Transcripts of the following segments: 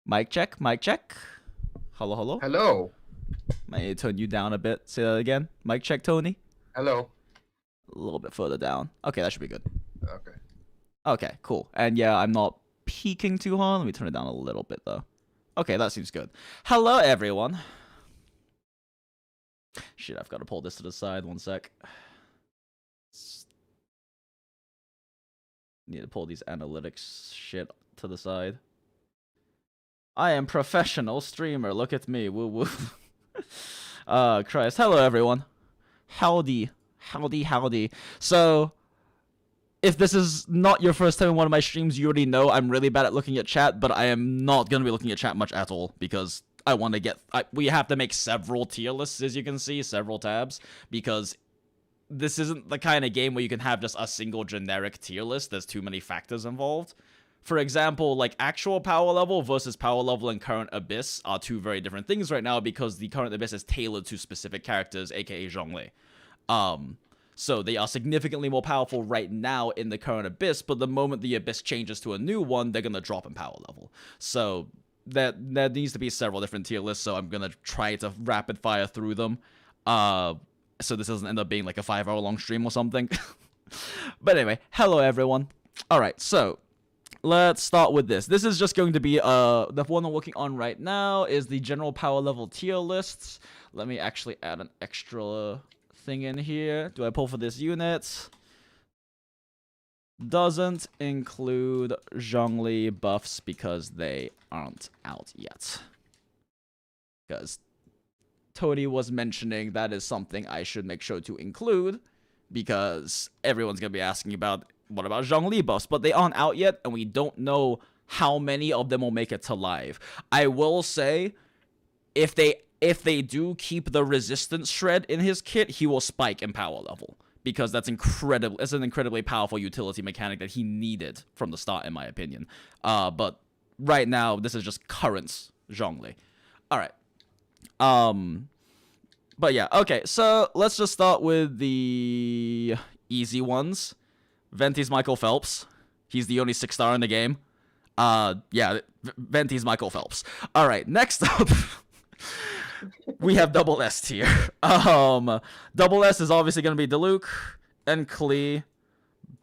Mic check, mic check. Hello, hello. Hello. Might turn you down a bit. Say that again. Mic check, Tony. Hello. A little bit further down. Okay, that should be good. Okay. Okay, cool. And yeah, I'm not peaking too hard. Let me turn it down a little bit, though. Okay, that seems good. Hello, everyone. Shit, I've got to pull this to the side. One sec. Need to pull these analytics shit to the side. I am professional streamer. Look at me. Woo woo. Christ. Hello, everyone. Howdy. Howdy, howdy. So, if this is not your first time in one of my streams, you already know I'm really bad at looking at chat, but I am not going to be looking at chat much at all, because I want to get... we have to make several tier lists, as you can see, several tabs, because this isn't the kind of game where you can have just a single generic tier list. There's too many factors involved. For example, like actual power level versus power level in Current Abyss are two very different things right now, because the Current Abyss is tailored to specific characters, aka Zhang Li. So they are significantly more powerful right now in the Current Abyss, but the moment the Abyss changes to a new one, they're gonna drop in power level. So there needs to be several different tier lists, so I'm gonna try to rapid fire through them. So this doesn't end up being like a 5-hour long stream or something. But anyway, hello everyone. Alright, so let's start with this. This is just going to be the one I'm working on right now is the general power level tier lists. Let me actually add an extra thing in here. Do I pull for this unit? Doesn't include Zhang Li buffs because they aren't out yet. Because Tony was mentioning that is something I should make sure to include, because everyone's going to be asking about what about Zhang Li buffs, but they aren't out yet, and we don't know how many of them will make it to live. I will say, if they do keep the resistance shred in his kit, he will spike in power level, because that's it's an incredibly powerful utility mechanic that he needed from the start, in my opinion. But right now, this is just current Zhang Li. Alright. But yeah, okay, so let's just start with the easy ones. Venti's Michael Phelps. He's the only 6-star in the game. Yeah, Venti's Michael Phelps. Alright, next up, we have double S tier. Double S is obviously going to be Diluc, and Klee,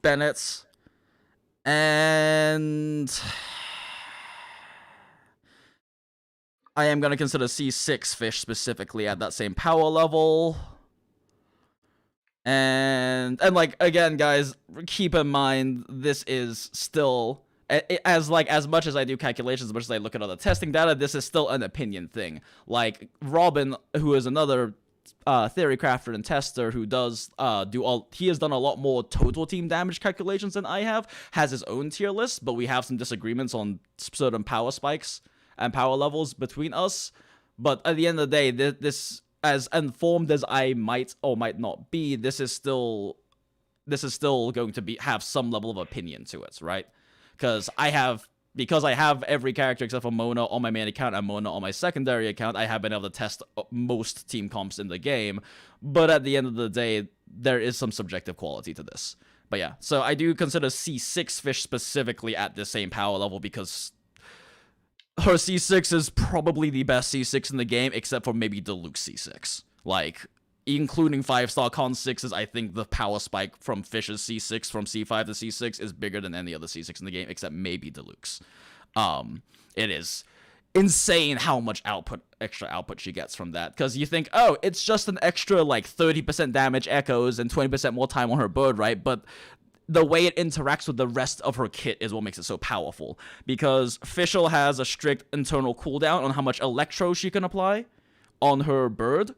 Bennett, and I am going to consider C6 fish specifically at that same power level. And like, again, guys, keep in mind, this is still, as much as I do calculations, as much as I look at other testing data, this is still an opinion thing. Like, Robin, who is another theory crafter and tester who does he has done a lot more total team damage calculations than I have, has his own tier list, but we have some disagreements on certain power spikes and power levels between us. But at the end of the day, this, as informed as I might or might not be, this is still going to have some level of opinion to it, right? Because I have every character except for Mona on my main account and Mona on my secondary account, I have been able to test most team comps in the game. But at the end of the day, there is some subjective quality to this. But yeah, so I do consider C6 fish specifically at the same power level, because her C6 is probably the best C6 in the game, except for maybe Diluc C6. Like, including 5-star con 6s, I think the power spike from Fish's C6 from C5 to C6 is bigger than any other C6 in the game, except maybe Diluc's. It is insane how much extra output she gets from that. Because you think, oh, it's just an extra, like, 30% damage echoes and 20% more time on her bird, right? But the way it interacts with the rest of her kit is what makes it so powerful. Because Fischl has a strict internal cooldown on how much electro she can apply on her bird.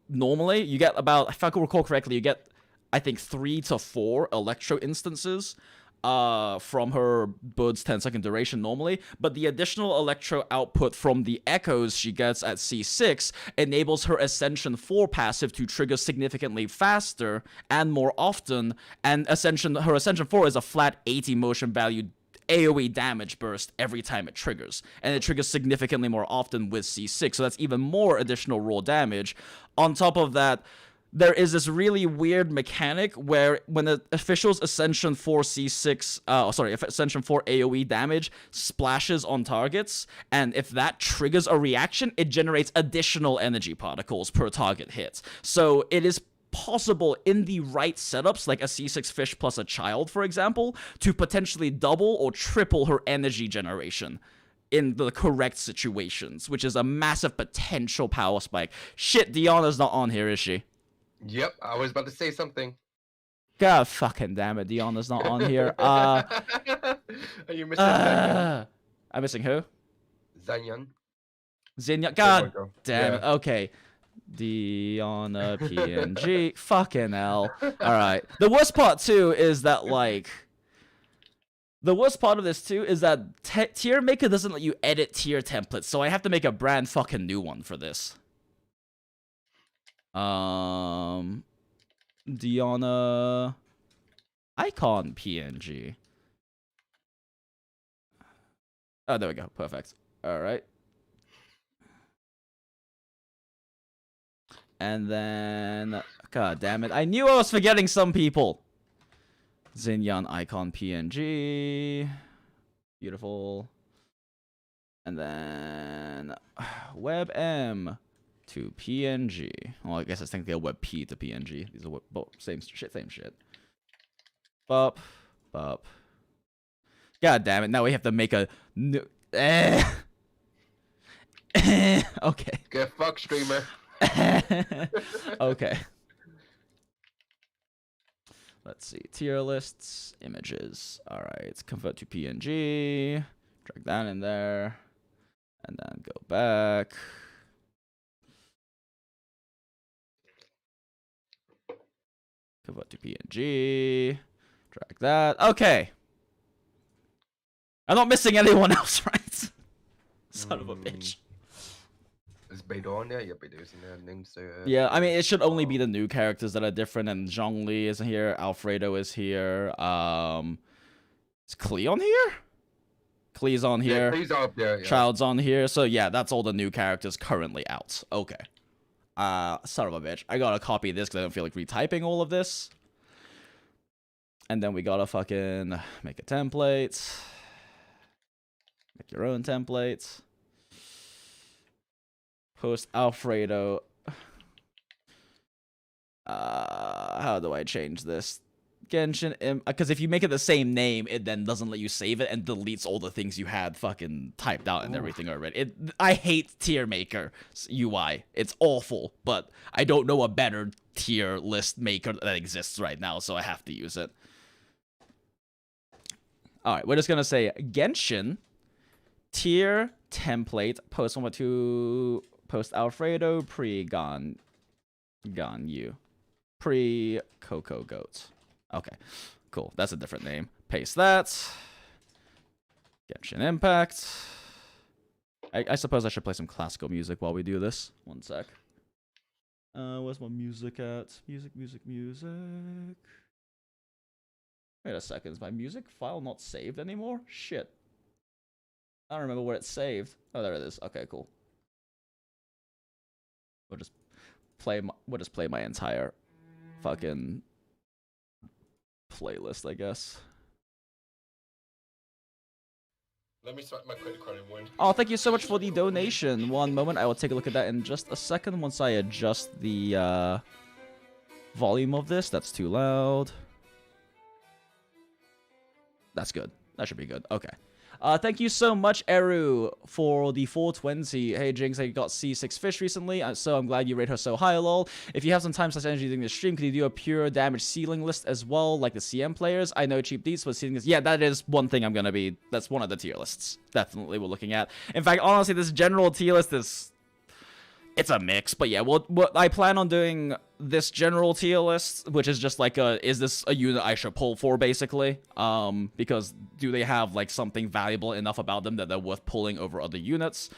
Normally, you get about, if I can recall correctly, you get, I think, 3 to 4 electro instances from her bird's 10-second duration normally, but the additional electro output from the echoes she gets at C6 enables her Ascension 4 passive to trigger significantly faster and more often, and her Ascension 4 is a flat 80 motion value AoE damage burst every time it triggers, and it triggers significantly more often with C6, so that's even more additional raw damage. On top of that, there is this really weird mechanic where when the official's Ascension 4 C6, Ascension 4 AoE damage splashes on targets, and if that triggers a reaction, it generates additional energy particles per target hit. So it is possible in the right setups, like a C6 fish plus a child, for example, to potentially double or triple her energy generation in the correct situations, which is a massive potential power spike. Shit, Diana's not on here, is she? Yep, I was about to say something. God fucking damn it, Diana's not on here. Are you missing Zhengling? I'm missing who? Zhengling. Zinyan. God Go. damn it. Yeah. Okay. Diana PNG. Fucking hell. Alright. The worst part, too, is that, like... The worst part of this, too, is that Tier Maker doesn't let you edit tier templates, so I have to make a brand fucking new one for this. Diana icon PNG. Oh, there we go. Perfect. All right. And then, god damn it, I knew I was forgetting some people. Jinyon icon PNG. Beautiful. And then WebM to PNG. Well, I guess it's technically a WebP to PNG. These are both same shit, same shit. Bup, bup. God damn it! Now we have to make a new. Okay. Get fucked, streamer. Okay. Let's see. Tier lists, images. All right. Convert to PNG. Drag that in there, and then go back. Convert to PNG. Drag that. Okay. I'm not missing anyone else, right? Son of a bitch. Is Beidou on there? Yeah, Beidou's in there. Names there. Yeah, I mean, it should only be the new characters that are different, and Zhang Li is here. Alfredo is here. Is Klee on here? Klee's on here. Yeah, Klee's up there. Yeah. Child's on here. So yeah, that's all the new characters currently out. Okay. Son of a bitch. I gotta copy this because I don't feel like retyping all of this. And then we gotta fucking make a template. Make your own template. Post Alfredo. How do I change this? Genshin, because if you make it the same name, it then doesn't let you save it and deletes all the things you had fucking typed out and everything already. I hate tier maker UI. It's awful, but I don't know a better tier list maker that exists right now, so I have to use it. Alright, we're just gonna say Genshin tier template post 1.2 post Alfredo pre Ganyu pre Coco Goat. Okay, cool. That's a different name. Paste that. Genshin Impact. I suppose I should play some classical music while we do this. One sec. Where's my music at? Music. Wait a second. Is my music file not saved anymore? Shit. I don't remember where it's saved. Oh, there it is. Okay, cool. We'll just play my entire fucking playlist, I guess. Let me start my credit card in one. Oh, thank you so much for the donation. One moment, I will take a look at that in just a second once I adjust the volume of this. That's too loud. That's good. That should be good. Okay. Thank you so much, Eru, for the 420. Hey, Jinx, I got C6 fish recently, so I'm glad you rate her so high, lol. If you have some time / energy during the stream, could you do a pure damage ceiling list as well, like the CM players? I know cheap deets, but ceiling is... Yeah, that is one thing I'm gonna be... That's one of the tier lists. Definitely we're looking at. In fact, honestly, this general tier list is... It's a mix, but yeah, I plan on doing this general tier list, which is just like is this a unit I should pull for, basically? Because do they have like something valuable enough about them that they're worth pulling over other units?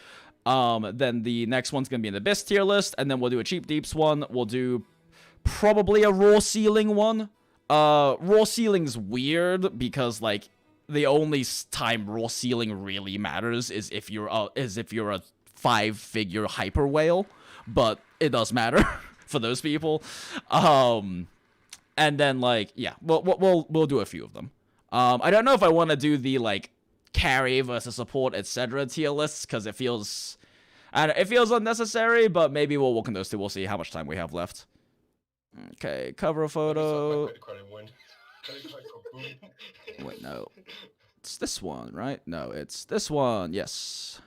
Then the next one's gonna be an Abyss tier list, and then we'll do a Cheap Deeps one. We'll do probably a Raw Ceiling one. Raw Ceiling's weird because like the only time Raw Ceiling really matters is if you're a 5-figure hyper whale, but it does matter for those people. And then like, yeah, we'll do a few of them. I don't know if I want to do the like carry versus support, etc. tier lists because it feels unnecessary, but maybe we'll work on those two. We'll see how much time we have left. Okay, cover photo. Wait, no. It's this one, right? No, it's this one. Yes.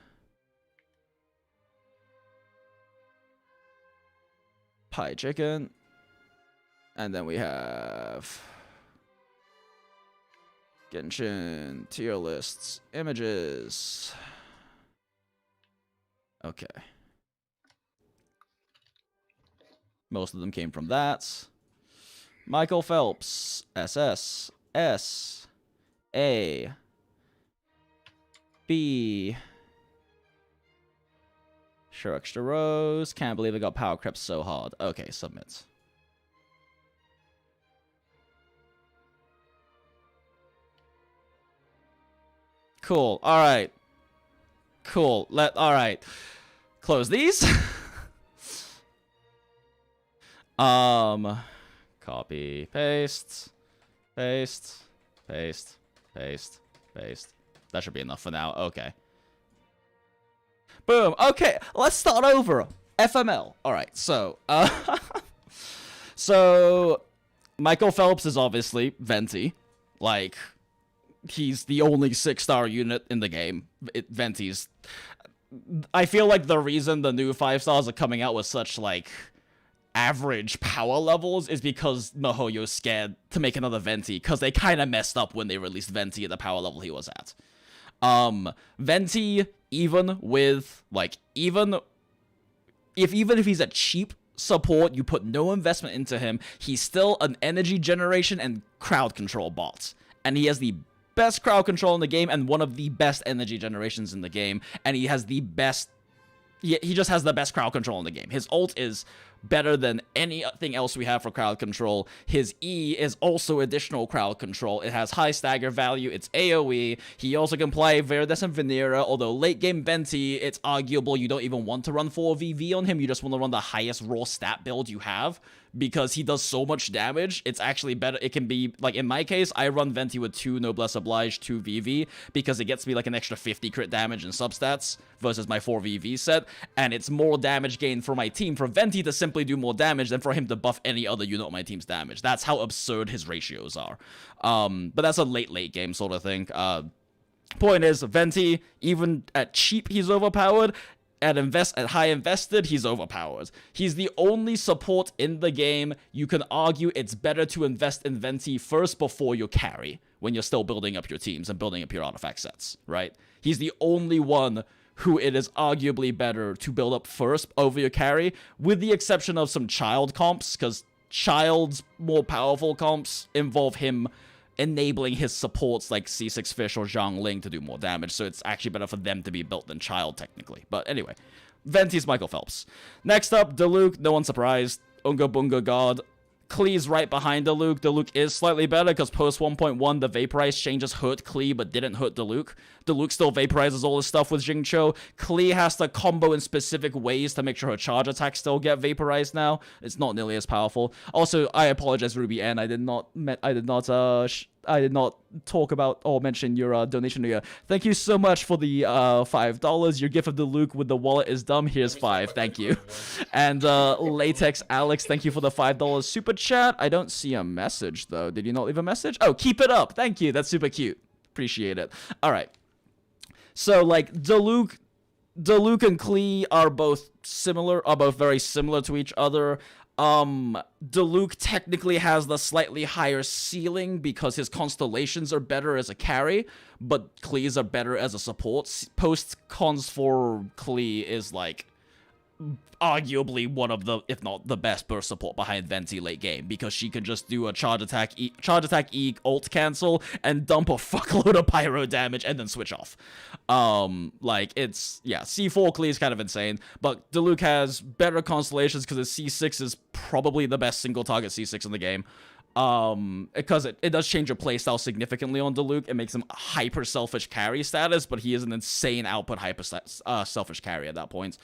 Pie chicken. And then we have Genshin, tier lists, images. Okay. Most of them came from that. Michael Phelps, SS, S, A, B. Sure, extra rows. Can't believe I got power crept so hard. Okay, submit. Cool. All right. Cool. All right. Close these. Copy, paste, paste, paste, paste, paste. That should be enough for now. Okay. Boom. Okay, let's start over. FML. All right. So, so Michael Phelps is obviously Venti. Like, he's the only 6-star unit in the game. Venti's. I feel like the reason the new 5-stars are coming out with such like average power levels is because MiHoYo's scared to make another Venti because they kind of messed up when they released Venti at the power level he was at. Venti, even if he's a cheap support, you put no investment into him, he's still an energy generation and crowd control bot. And he has the best crowd control in the game and one of the best energy generations in the game. And he has the best... He just has the best crowd control in the game. His ult is better than anything else we have for crowd control. His E is also additional crowd control. It has high stagger value. It's AoE. He also can play Viridescent Venera, although late game Venti, it's arguable you don't even want to run 4VV on him. You just want to run the highest raw stat build you have because he does so much damage. It's actually better. It can be, like in my case, I run Venti with 2 Noblesse Oblige, 2 VV because it gets me like an extra 50 crit damage and substats versus my 4 VV set, and it's more damage gain for my team for Venti to simply do more damage than for him to buff any other unit on my team's damage. That's how absurd his ratios are. But that's a late game sort of thing. Point is, Venti, even at cheap, he's overpowered. At high invested, he's overpowered. He's the only support in the game. You can argue it's better to invest in Venti first before your carry, when you're still building up your teams and building up your artifact sets, right? He's the only one who it is arguably better to build up first over your carry, with the exception of some child comps, because child's more powerful comps involve him enabling his supports like C6 Fish or Zhang to do more damage, so it's actually better for them to be built than child, technically. But anyway, Venti's Michael Phelps. Next up, Diluc, no one's surprised. Unga Bunga God. Klee's right behind Diluc. Diluc is slightly better because post 1.1, the Vaporize changes hurt Klee but didn't hurt Diluc. Diluc still vaporizes all his stuff with Jingcho. Klee has to combo in specific ways to make sure her charge attacks still get vaporized now. It's not nearly as powerful. Also, I apologize, Ruby N. I did not talk about or mention your donation here. Thank you so much for the $5. Your gift of Diluc with the wallet is dumb. Here's 5. Thank you. And Latex Alex, thank you for the $5 super chat. I don't see a message though. Did you not leave a message? Oh, keep it up. Thank you. That's super cute. Appreciate it. All right. So like Diluc and Klee are both very similar to each other. Diluc technically has the slightly higher ceiling because his constellations are better as a carry, but Klee's are better as a support. Post cons for Klee is like arguably one of the, if not the best burst support behind Venti late game, because she can just do a charge attack E, ult cancel, and dump a fuckload of pyro damage and then switch off. Like, it's, yeah, C4 Klee is kind of insane, but Diluc has better constellations because his C6 is probably the best single target C6 in the game. Because it does change your playstyle significantly on Diluc. It makes him a hyper selfish carry status, but he is an insane output hyper selfish carry at that point.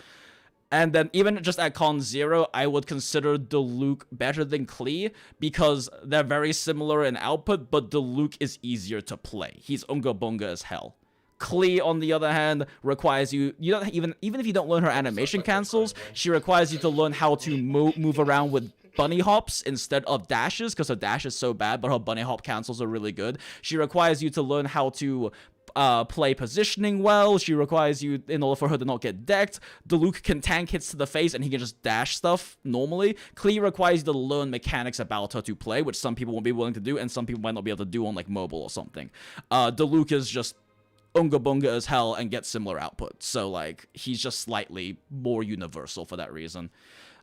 And then even just at con 0, I would consider Diluc better than Klee because they're very similar in output, but Diluc is easier to play. He's unga bunga as hell. Klee, on the other hand, requires you don't even if you don't learn her animation cancels, she requires you to learn how to move around with bunny hops instead of dashes, because her dash is so bad, but her bunny hop cancels are really good. She requires you to learn how to play positioning well. She requires you, in order for her to not get decked. Diluc can tank hits to the face and he can just dash stuff normally. Klee requires you to learn mechanics about her to play, which some people won't be willing to do, and some people might not be able to do on like mobile or something. Diluc is just unga bunga as hell and gets similar output, so like he's just slightly more universal for that reason.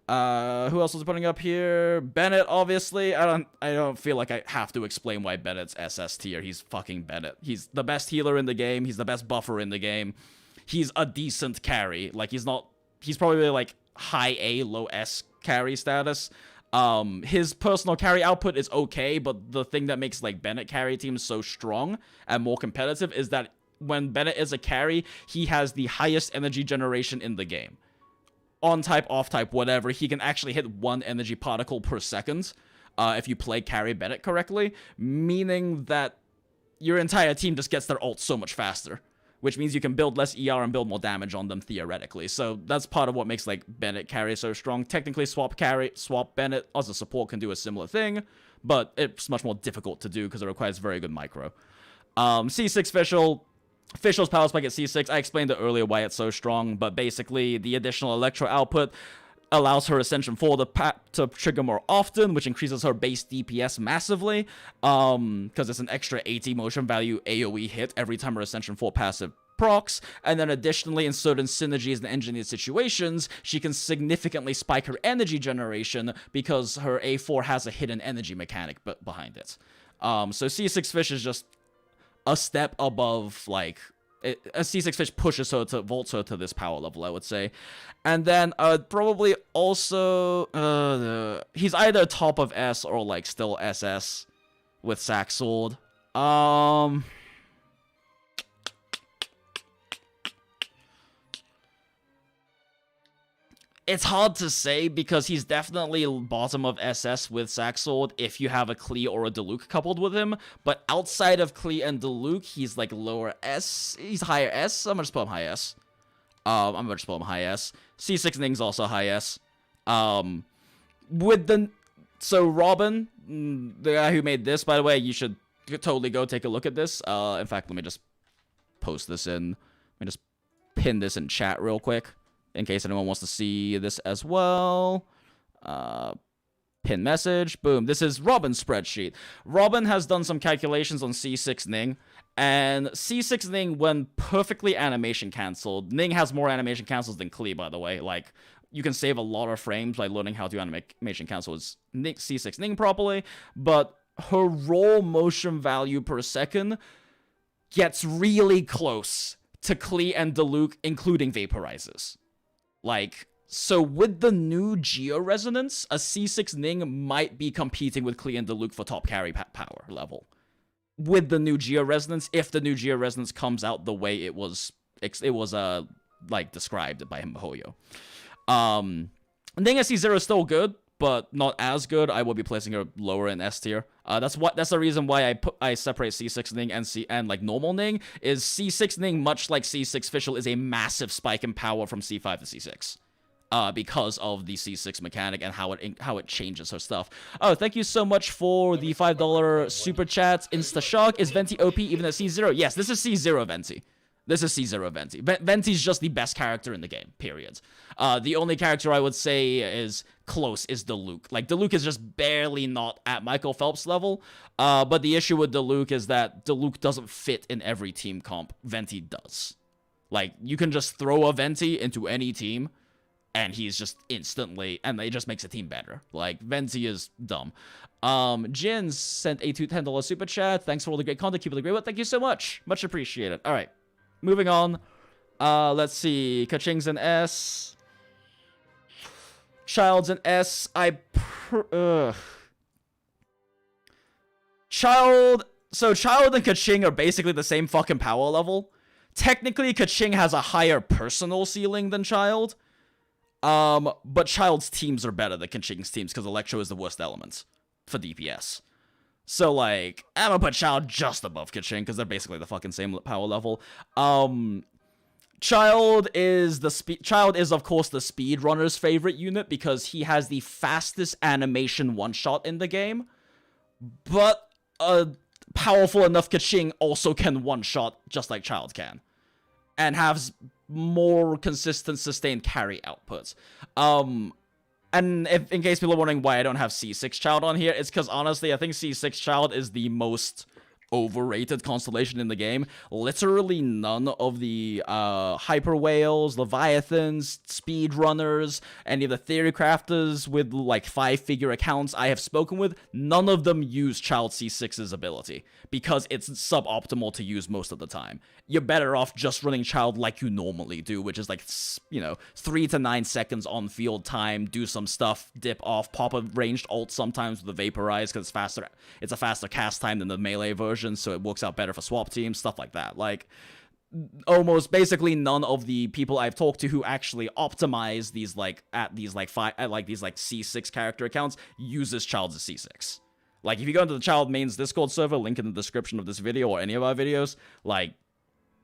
Who else was putting up here? Bennett, obviously. I don't feel like I have to explain why Bennett's SS tier. He's fucking Bennett. He's the best healer in the game. He's the best buffer in the game. He's a decent carry. Like, he's probably like high A, low S carry status. His personal carry output is okay, but the thing that makes like Bennett carry teams so strong and more competitive is that when Bennett is a carry, he has the highest energy generation in the game. On type, off type, whatever, he can actually hit 1 energy particle per second if you play carry Bennett correctly, meaning that your entire team just gets their ult so much faster, which means you can build less ER and build more damage on them theoretically. So that's part of what makes like Bennett carry so strong. Technically, swap Bennett as a support can do a similar thing, but it's much more difficult to do because it requires very good micro. C6 Fischl's power spike at C6, I explained it earlier why it's so strong, but basically the additional electro output allows her Ascension 4 to trigger more often, which increases her base DPS massively, because it's an extra 80 motion value AoE hit every time her Ascension 4 passive procs, and then additionally in certain synergies and engineered situations, she can significantly spike her energy generation because her A4 has a hidden energy mechanic behind it. So C6 Fish is just a step above, like, a C6 Fish pushes her to, vaults her to this power level, I would say. And then, probably also, he's either top of S or, like, still SS with Sack Sword. It's hard to say because he's definitely bottom of SS with Sack Sword if you have a Klee or a Diluc coupled with him. But outside of Klee and Diluc, he's like lower S. He's higher S. I'm gonna just put him high S. C6 Ning's also high S. So Robin, the guy who made this, by the way, you should totally go take a look at this. In fact, let me just post this in. Let me just pin this in chat real quick, in case anyone wants to see this as well. Pin message. Boom. This is Robin's spreadsheet. Robin has done some calculations on C6 Ning. And C6 Ning, when perfectly animation canceled, Ning has more animation cancels than Klee, by the way. Like, you can save a lot of frames by learning how to animation cancel C6 Ning properly. But her raw motion value per second gets really close to Klee and Diluc, including vaporizes. Like, so with the new Geo Resonance, a C6 Ning might be competing with Klee and Diluc for top carry power level. With the new Geo Resonance, if the new Geo Resonance comes out the way it was like, described by Hoyo. Ning at C0 is still good, but not as good. I will be placing her lower in S tier. That's the reason why I separate C6 Ning and like normal Ning, is C6 Ning, much like C6 Fischl, is a massive spike in power from C5 to C6. Because of the C6 mechanic and how it changes her stuff. Oh, thank you so much for the $5 super chat. Insta shock. Is Venti OP even at C0? Yes, this is C0 Venti. This is C0 Venti. Venti's just the best character in the game, period. The only character I would say is close is Diluc. Like, Diluc is just barely not at Michael Phelps level. But the issue with Diluc is that Diluc doesn't fit in every team comp. Venti does. Like, you can just throw a Venti into any team, and he's just instantly, and it just makes a team better. Like, Venti is dumb. Jin sent a $10 super chat. Thanks for all the great content. Keep it the great one. Thank you so much. Much appreciated. All right. Moving on. Let's see. Kaching's an S. Child's an S. Child and Kaching are basically the same fucking power level. Technically, Kaching has a higher personal ceiling than Child. But Child's teams are better than Keqing's teams because Electro is the worst element for DPS. So, like, I'm gonna put Child just above Keqing because they're basically the fucking same power level. Child is of course the speedrunner's favorite unit because he has the fastest animation one-shot in the game. But powerful enough Keqing also can one-shot just like Child can. And has more consistent sustained carry outputs. And in case people are wondering why I don't have C6 Child on here, it's because honestly, I think C6 Child is the most overrated constellation in the game. Literally none of the Hyper Whales, Leviathans, Speedrunners, any of the Theory Crafters with like 5-figure accounts I have spoken with, none of them use Child C6's ability because it's suboptimal to use most of the time. You're better off just running Child like you normally do, which is like, 3 to 9 seconds on field time, do some stuff, dip off, pop a ranged ult sometimes with the Vaporize because it's a faster cast time than the melee version, so it works out better for swap teams, stuff like that. Like, almost basically none of the people I've talked to who actually optimize these C6 character accounts uses Child as C6. Like, if you go into the Child mains Discord server, link in the description of this video or any of our videos, like,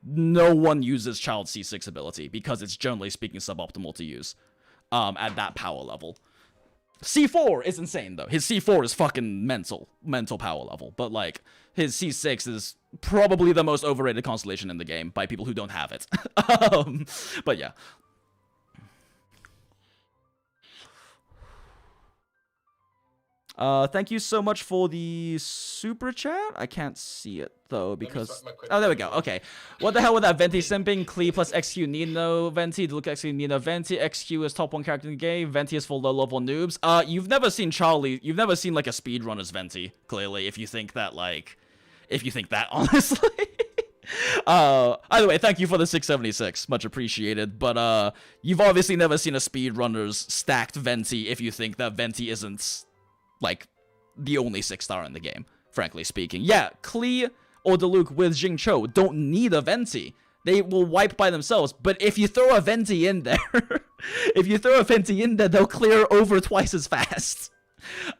no one uses Child C6 ability because it's generally speaking suboptimal to use at that power level. C4 is insane though. His C4 is fucking mental power level, but like his C6 is probably the most overrated constellation in the game by people who don't have it. But yeah. Thank you so much for the super chat. I can't see it though because there we go. Okay, what the hell with that Venti simping? Klee plus XQ Nino Venti, Diluc XQ Nino Venti. XQ is top 1 character in the game. Venti is for low level noobs. You've never seen Charlie. You've never seen like a speedrunner's Venti. Clearly, if you think that honestly. Either way, thank you for the 676, much appreciated. But you've obviously never seen a speedrunner's stacked Venti if you think that Venti isn't like the only 6-star in the game, frankly speaking. Yeah, Klee or Diluc with Jing Cho don't need a Venti. They will wipe by themselves, but if you throw a Venti in there, they'll clear over twice as fast.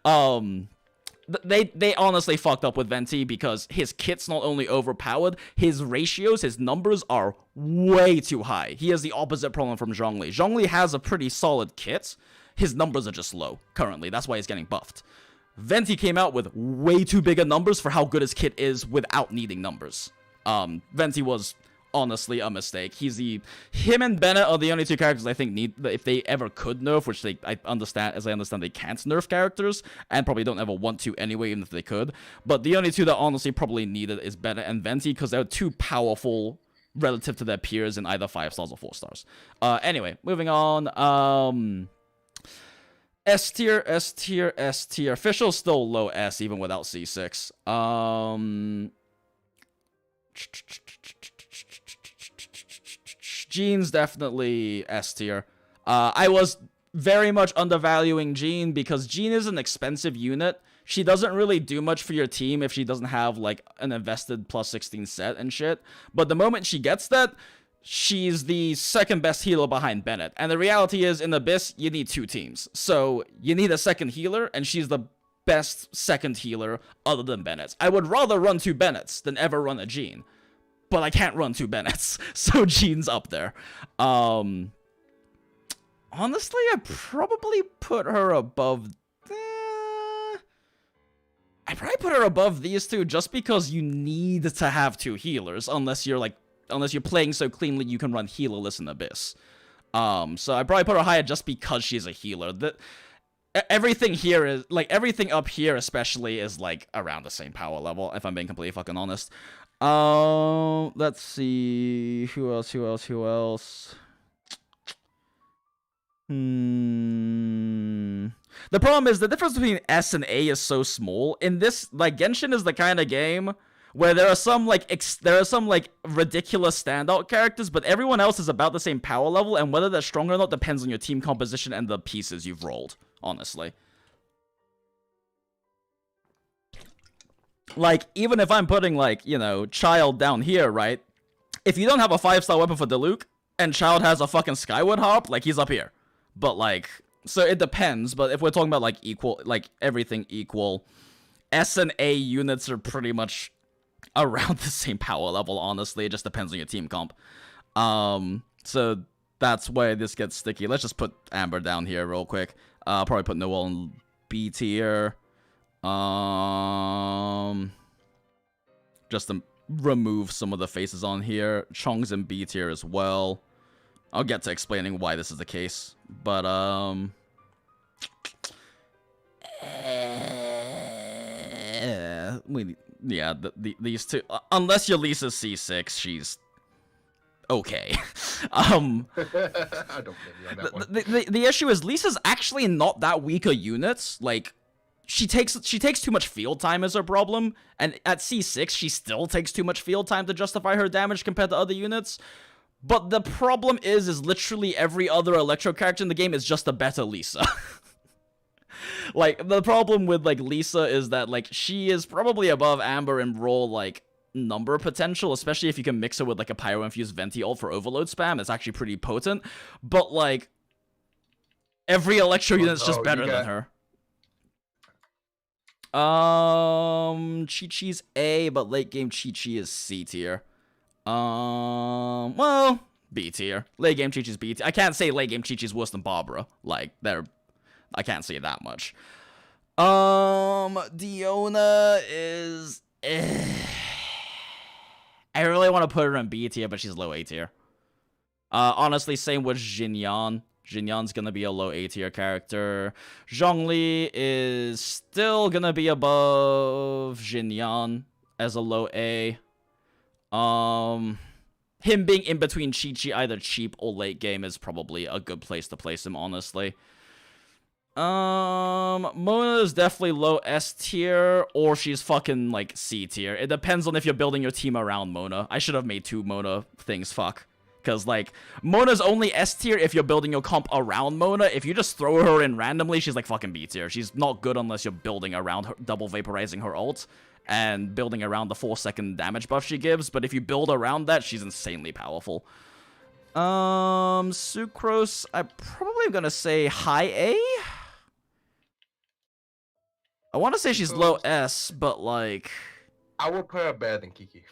They honestly fucked up with Venti because his kit's not only overpowered, his ratios, his numbers are way too high. He has the opposite problem from Zhang Li. Zhang Li has a pretty solid kit. His numbers are just low currently. That's why he's getting buffed. Venti came out with way too bigger numbers for how good his kit is without needing numbers. Venti was honestly a mistake. Him and Bennett are the only 2 characters I think need, if they ever could nerf, which I understand they can't nerf characters, and probably don't ever want to anyway, even if they could. But the only 2 that honestly probably needed is Bennett and Venti, because they're too powerful relative to their peers in either 5 stars or 4 stars. Anyway, moving on. S tier. Official's still low S even without C6. Jean's definitely S tier. I was very much undervaluing Jean because Jean is an expensive unit. She doesn't really do much for your team if she doesn't have like an invested plus 16 set and shit. But the moment she gets that, she's the second best healer behind Bennett. And the reality is, in Abyss, you need 2 teams. So you need a second healer, and she's the best second healer other than Bennett's. I would rather run 2 Bennett's than ever run a Jean. But I can't run 2 Bennett's, so Jean's up there. Honestly, I'd probably put her above... I'd probably put her above these 2 just because you need to have 2 healers, unless you're playing so cleanly you can run healerless in Abyss. So I'd probably put her higher just because she's a healer. Everything here is, like, everything up here especially is, like, around the same power level, if I'm being completely fucking honest. Let's see, who else? The problem is the difference between S and A is so small. In this, like, Genshin is the kind of game where there are some ridiculous standout characters, but everyone else is about the same power level, and whether they're strong or not depends on your team composition and the pieces you've rolled, honestly. Like, even if I'm putting, like, Child down here, right? If you don't have a 5-star weapon for Diluc, and Child has a fucking Skyward Harp, like, he's up here. But like, so it depends. But if we're talking about like equal, like everything equal, S and A units are pretty much around the same power level. Honestly, it just depends on your team comp. So that's why this gets sticky. Let's just put Amber down here real quick. I'll probably put Noelle in B tier. Just to remove some of the faces on here. Chong's in B tier as well. I'll get to explaining why this is the case. But, these two, unless your Lisa's C6, she's okay. I don't blame you on that one. The issue is Lisa's actually not that weak a unit. Like, she takes too much field time as her problem, and at C6 she still takes too much field time to justify her damage compared to other units. But the problem is literally every other Electro character in the game is just a better Lisa. Like, the problem with, like, Lisa is that, like, she is probably above Amber in raw, like, number potential, especially if you can mix her with, like, a Pyro-infused Venti ult for overload spam. It's actually pretty potent. But, like, every Electro unit's just better than her. Chi-Chi's A, but late game Chi-Chi is C tier. Well, B tier. Late game Chi-Chi's B tier. I can't say late game Chi-Chi's worse than Barbara. Like, I can't say that much. Diona is... I really want to put her in B tier, but she's low A tier. Honestly, same with Jinyon. Jinyon's gonna be a low A tier character. Zhang Li is still gonna be above Jinyon as a low A. Him being in between Chi-Chi, either cheap or late game, is probably a good place to place him, honestly. Mona is definitely low S tier, or she's fucking, like, C tier. It depends on if you're building your team around Mona. I should have made 2 Mona things, fuck. Because, like, Mona's only S tier if you're building your comp around Mona. If you just throw her in randomly, she's, like, fucking B tier. She's not good unless you're building around her, double vaporizing her ult, and building around the 4-second damage buff she gives. But if you build around that, she's insanely powerful. Sucrose, I'm probably gonna say high A? I want to say she's low S, but, like... I would put her better than Kiki.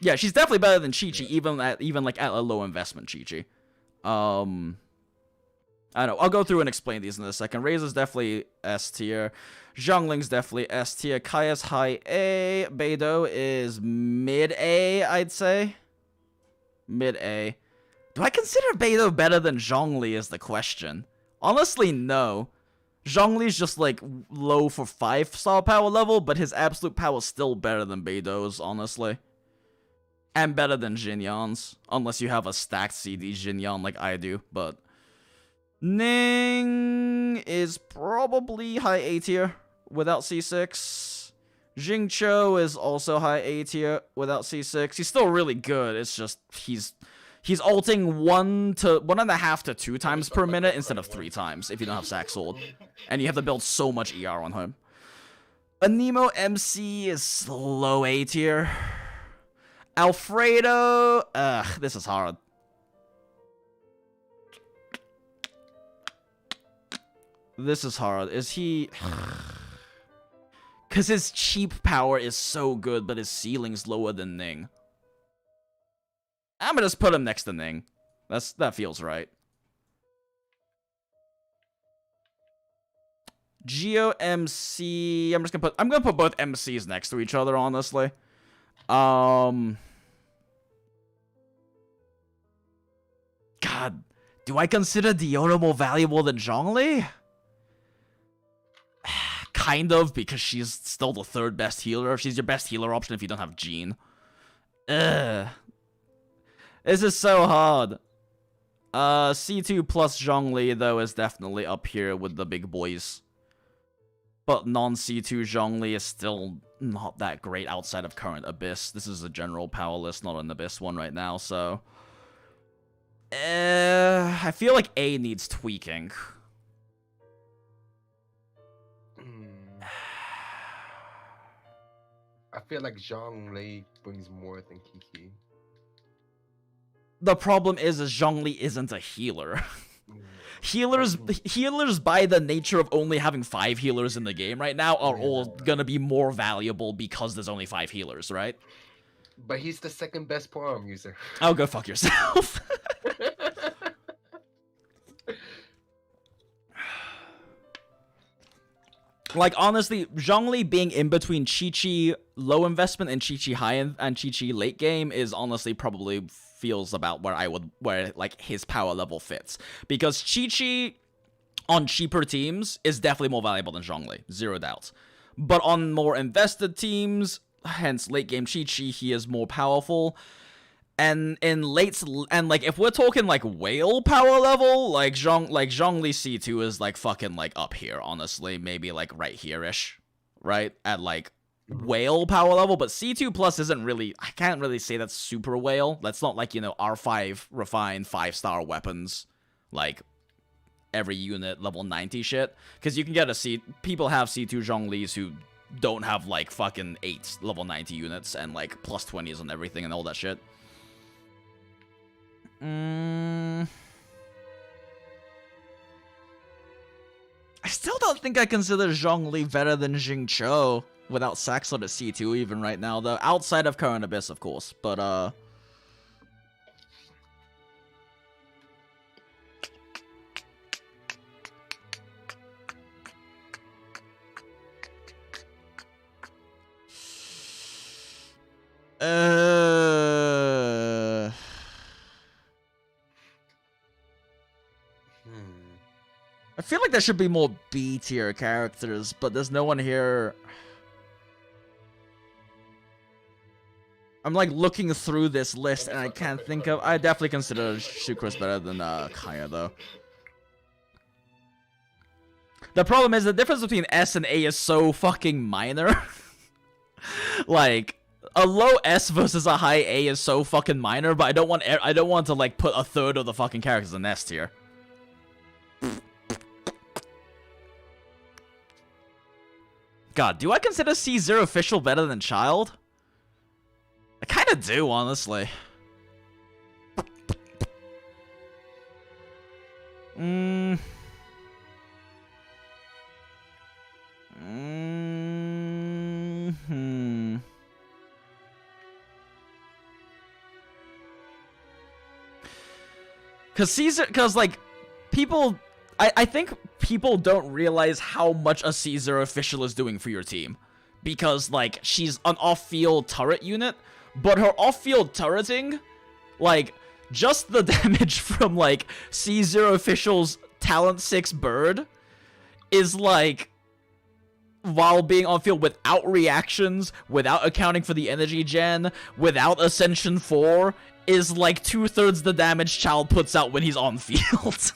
Yeah, she's definitely better than Chi-Chi, even at a low investment Chi-Chi. I don't know. I'll go through and explain these in a second. Razor's definitely S tier. Zhengling's definitely S tier. Kaya's high A. Beidou is mid A, I'd say. Mid A. Do I consider Beidou better than Zhang Li is the question. Honestly, no. Zhang Li's just, like, low for 5-star power level, but his absolute power is still better than Beidou's, honestly. And better than Jinyon's, unless you have a stacked CD Jinyon like I do, but... Ning is probably high A tier without C6. Jingcho is also high A tier without C6. He's still really good, it's just, he's ulting 1.5 to 2 times per minute instead of 3 times if you don't have Sack Sword. And you have to build so much ER on him. Anemo MC is low A tier. Alfredo, this is hard. This is hard. Is he... Because his cheap power is so good, but his ceiling's lower than Ning. I'm gonna just put him next to Ning. That feels right. Geo MC. I'm gonna put both MCs next to each other, honestly. God, do I consider Diona more valuable than Zhang Li? Kind of, because she's still the 3rd best healer. She's your best healer option if you don't have Jean. Ugh. This is so hard. C2 plus Zhang Li, though, is definitely up here with the big boys. But non-C2 Zhang Li is still not that great outside of current Abyss. This is a general power list, not an Abyss one right now, so... I feel like A needs tweaking. I feel like Zhang Li brings more than Kiki. The problem is Zhang Li isn't a healer. healers by the nature of only having 5 healers in the game right now are all gonna be more valuable because there's only 5 healers, right? But he's the second best polearm user. Oh, go fuck yourself. Like, honestly, Zhang Li being in between Chi-Chi low investment and Chi-Chi high and Chi-Chi late game is honestly probably feels about where like his power level fits. Because Chi-Chi on cheaper teams is definitely more valuable than Zhang Li, zero doubt. But on more invested teams, hence late game Chi-Chi, he is more powerful. And in like if we're talking like whale power level, like Zhang Li C2 is like fucking like up here, honestly, maybe like right here-ish, right? At like whale power level, but C2 plus isn't really, I can't really say that's super whale. That's not like, you know, R5 refined 5-star weapons, like every unit level 90 shit. Because you can get people have C2 Zhang Li's who don't have like fucking 8 level 90 units and like plus 20s on everything and all that shit. I still don't think I consider Zhang Li better than Jing Cho without Saxon at C2 even right now, though. Outside of Current Abyss, of course, but I feel like there should be more B tier characters, but there's no one here. I'm like looking through this list and I can't think of. I definitely consider Sucrose better than Kaya though. The problem is the difference between S and A is so fucking minor. Like a low S versus a high A is so fucking minor, but I don't want to like put a third of the fucking characters in S tier. God, do I consider C0 official better than Child? I kind of do, honestly. Because like, people... I think people don't realize how much a Caesar official is doing for your team. Because, like, she's an off-field turret unit, but her off-field turreting, like, just the damage from, like, C0 official's Talent 6 bird is, like, while being on-field without reactions, without accounting for the energy gen, without Ascension 4, is, like, 2/3 the damage Child puts out when he's on-field.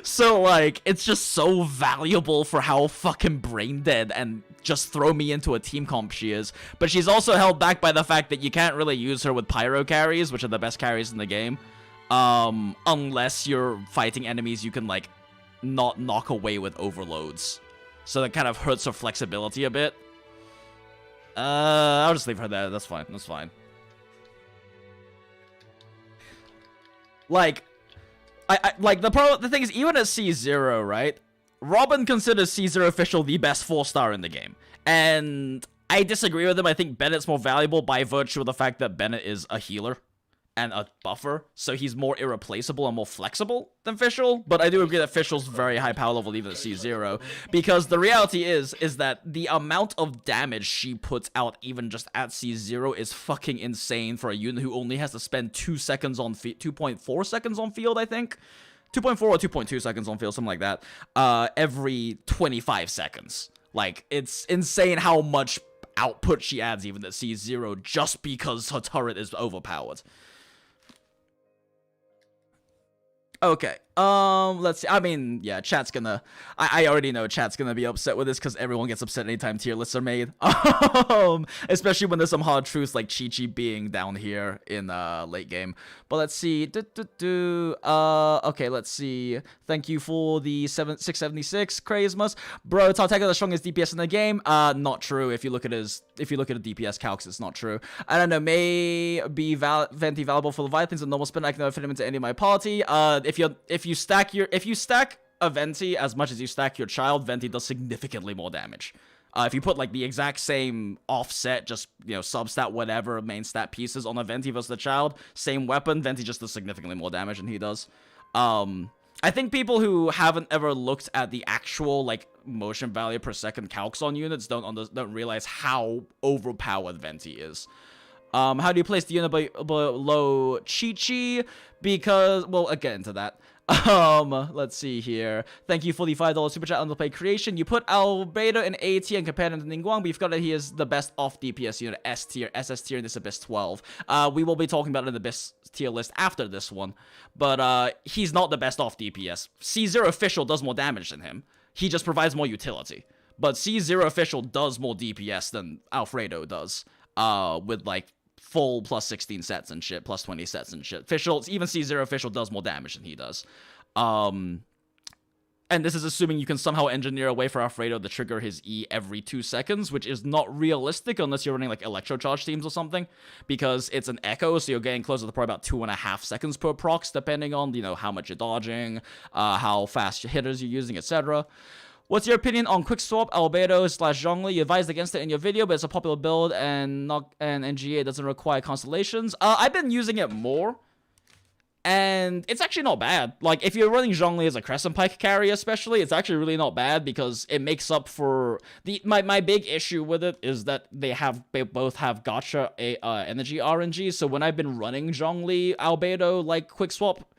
So, like, it's just so valuable for how fucking brain dead and just throw me into a team comp she is. But she's also held back by the fact that you can't really use her with pyro carries, which are the best carries in the game. Unless you're fighting enemies you can, like, not knock away with overloads. So that kind of hurts her flexibility a bit. I'll just leave her there. That's fine. That's fine. Like... like, the thing is, even at C0, right? Robin considers C0 official the best 4-star in the game. And I disagree with him. I think Bennett's more valuable by virtue of the fact that Bennett is a healer and a buffer. So he's more irreplaceable and more flexible than Fischl. But I do agree that Fischl's very high power level even at C0. Because the reality is that the amount of damage she puts out even just at C0 is fucking insane for a unit who only has to spend 2 seconds on 2.4 seconds on field, I think. 2.4 or 2.2 seconds on field, something like that. Every 25 seconds. Like, it's insane how much output she adds even at C0 just because her turret is overpowered. Okay, let's see. I mean, yeah, chat's gonna... I already know chat's gonna be upset with this because everyone gets upset anytime tier lists are made. Especially when there's some hard truths like Chi-Chi being down here in late game. But let's see. Okay, let's see. Thank you for the 676, Crazemus. Bro, Tartega the strongest DPS in the game. Not true. If you look at a DPS calcs, it's not true. I don't know. May be Venti valuable for Leviathans and normal spin. I can never fit him into any of my party. If if you stack a Venti as much as you stack your child, Venti does significantly more damage. If you put like the exact same offset, just, you know, substat whatever main stat pieces on a Venti versus the child, same weapon, Venti just does significantly more damage than he does. I think people who haven't ever looked at the actual like motion value per second calcs on units don't realize how overpowered Venti is. How do you place the unit below Chi-Chi? Because, well, I'll get into that. Let's see here. Thank you for the $5 super chat on the play creation. You put Albedo in A tier and compared him to Ningguang, but you've got that he is the best off DPS unit, S tier, SS tier in this Abyss 12. We will be talking about it in the Abyss tier list after this one, but he's not the best off DPS. C0 official does more damage than him. He just provides more utility. But C0 official does more DPS than Alfredo does, with like full plus 16 sets and shit, plus 20 sets and shit. Official, even C0 official does more damage than he does. And this is assuming you can somehow engineer a way for Alfredo to trigger his E every 2 seconds, which is not realistic unless you're running like electrocharge teams or something, because it's an echo, so you're getting closer to probably about 2.5 seconds per procs, depending on, you know, how much you're dodging, how fast your hitters you're using, etc. What's your opinion on quick swap Albedo / Zhang Li? You advised against it in your video, but it's a popular build and NGA doesn't require constellations. I've been using it more, and it's actually not bad. Like, if you're running Zhang Li as a Crescent Pike carry especially, it's actually really not bad because it makes up for my big issue with it is that they both have gotcha energy RNG. So when I've been running Zhang Li Albedo like quick swap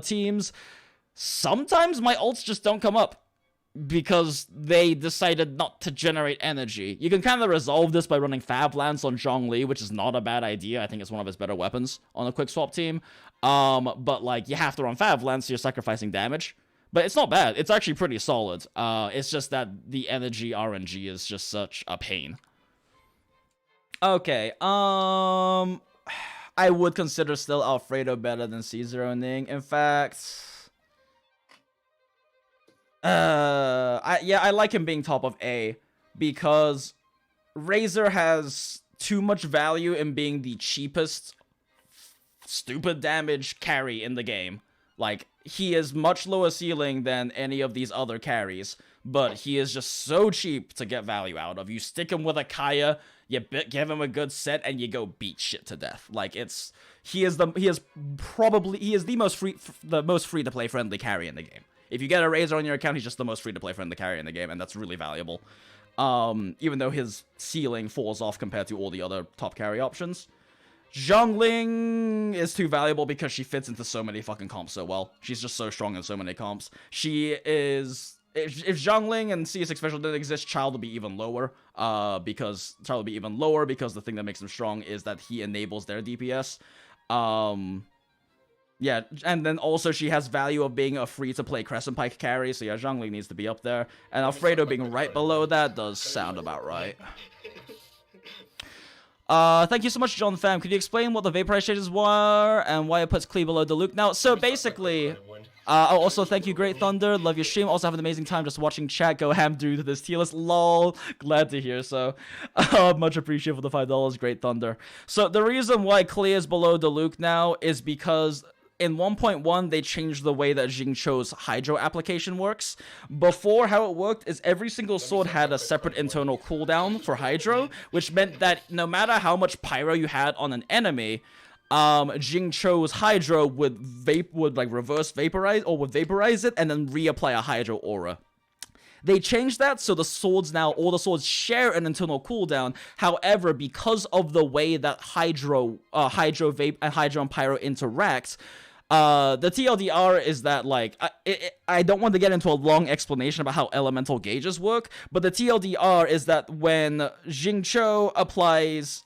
teams, sometimes my ults just don't come up because they decided not to generate energy. You can kind of resolve this by running Fab Lance on Zhang Li, which is not a bad idea. I think it's one of his better weapons on a quick swap team. But like, you have to run Fab Lance, so you're sacrificing damage. But it's not bad. It's actually pretty solid. It's just that the energy RNG is just such a pain. Okay, I would consider still Alfredo better than C0 Ning. In fact, I like him being top of A because Razor has too much value in being the cheapest stupid damage carry in the game. Like, he is much lower ceiling than any of these other carries, but he is just so cheap to get value out of. You stick him with a Kaya, you give him a good set, and you go beat shit to death. Like, he is the most free to play friendly carry in the game. If you get a Razor on your account, he's just the most free-to-play friendly carry in the game, and that's really valuable. Even though his ceiling falls off compared to all the other top carry options. Zhengling is too valuable because she fits into so many fucking comps so well. She's just so strong in so many comps. She is... If Zhengling and CS6 Special didn't exist, Child would be even lower. Because the thing that makes him strong is that he enables their DPS. Yeah, and then also she has value of being a free-to-play Crescent Pike carry, so yeah, Zhang Li needs to be up there. And Alfredo being right below that does sound about right. Thank you so much, John Pham. Could you explain what the Vaporize changes were and why it puts Clee below Diluc? Now, so basically... also, thank you, Great Thunder. Love your stream. Also have an amazing time just watching chat go ham through this tier list. Lol. Glad to hear so. Much appreciated for the $5, Great Thunder. So the reason why Clee is below Diluc now is because... in 1.1, they changed the way that Xingqiu's Hydro application works. Before, how it worked is every single sword had a separate internal cooldown for Hydro, which meant that no matter how much Pyro you had on an enemy, Xingqiu's Hydro would reverse vaporize, or would vaporize it, and then reapply a Hydro aura. They changed that, so all the swords share an internal cooldown. However, because of the way that Hydro and Pyro interact, the TLDR is that, like, I don't want to get into a long explanation about how elemental gauges work, but the TLDR is that when Xingqiu applies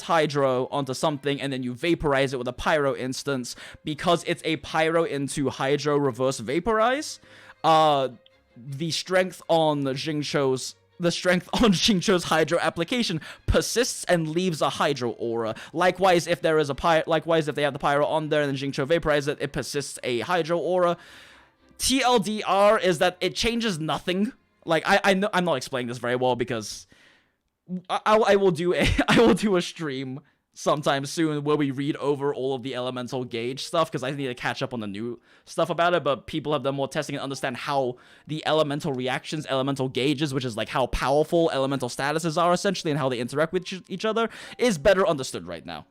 Hydro onto something and then you vaporize it with a Pyro instance, because it's a Pyro into Hydro reverse vaporize, the strength on Xingqiu's Hydro application persists and leaves a Hydro aura. Likewise, if they have the Pyro on there and then Xingqiu vaporizes it, it persists a Hydro aura. TLDR is that it changes nothing. Like, I know I'm not explaining this very well because I will do a stream sometime soon where we read over all of the elemental gauge stuff, because I need to catch up on the new stuff about it, but people have done more testing and understand how the elemental reactions, elemental gauges, which is like how powerful elemental statuses are essentially and how they interact with each other, is better understood right now.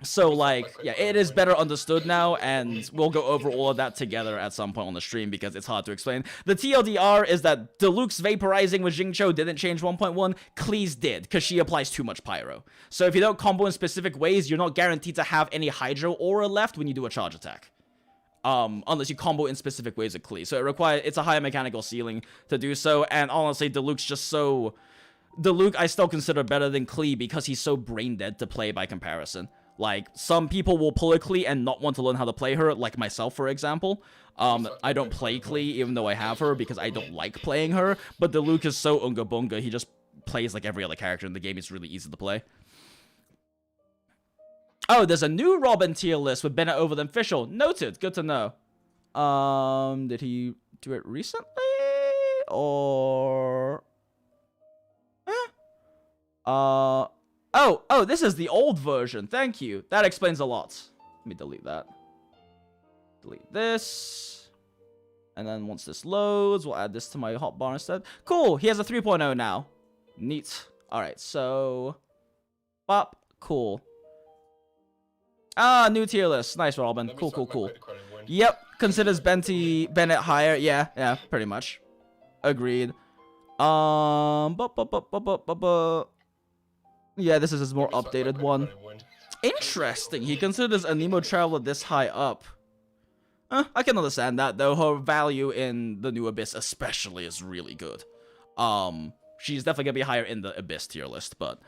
So, like, yeah, it is better understood now, and we'll go over all of that together at some point on the stream, because it's hard to explain. The TLDR is that Diluc's vaporizing with Jingcho didn't change 1.1, Klee's did, because she applies too much pyro. So if you don't combo in specific ways, you're not guaranteed to have any Hydro aura left when you do a charge attack. Unless you combo in specific ways with Klee. So it's a higher mechanical ceiling to do so, and honestly, Diluc's just so... Diluc I still consider better than Klee because he's so brain dead to play by comparison. Like, some people will pull a Klee and not want to learn how to play her, like myself, for example. I don't play Klee, even though I have her, because I don't like playing her. But Diluc is so unga bunga, he just plays like every other character in the game. It's really easy to play. Oh, there's a new Robin tier list with Bennett over than Fischl. Noted. Good to know. Did he do it recently? Or... Oh, this is the old version. Thank you. That explains a lot. Let me delete that. Delete this. And then once this loads, we'll add this to my hotbar instead. Cool. He has a 3.0 now. Neat. Alright, so... Bop. Cool. Ah, new tier list. Nice, Robin. Cool. Yep. Considers Bennett higher. Yeah, pretty much. Agreed. Yeah, this is his more updated one. Interesting. He considers a Nemo Traveler this high up. I can understand that, though. Her value in the new Abyss especially is really good. She's definitely gonna be higher in the Abyss tier list, but...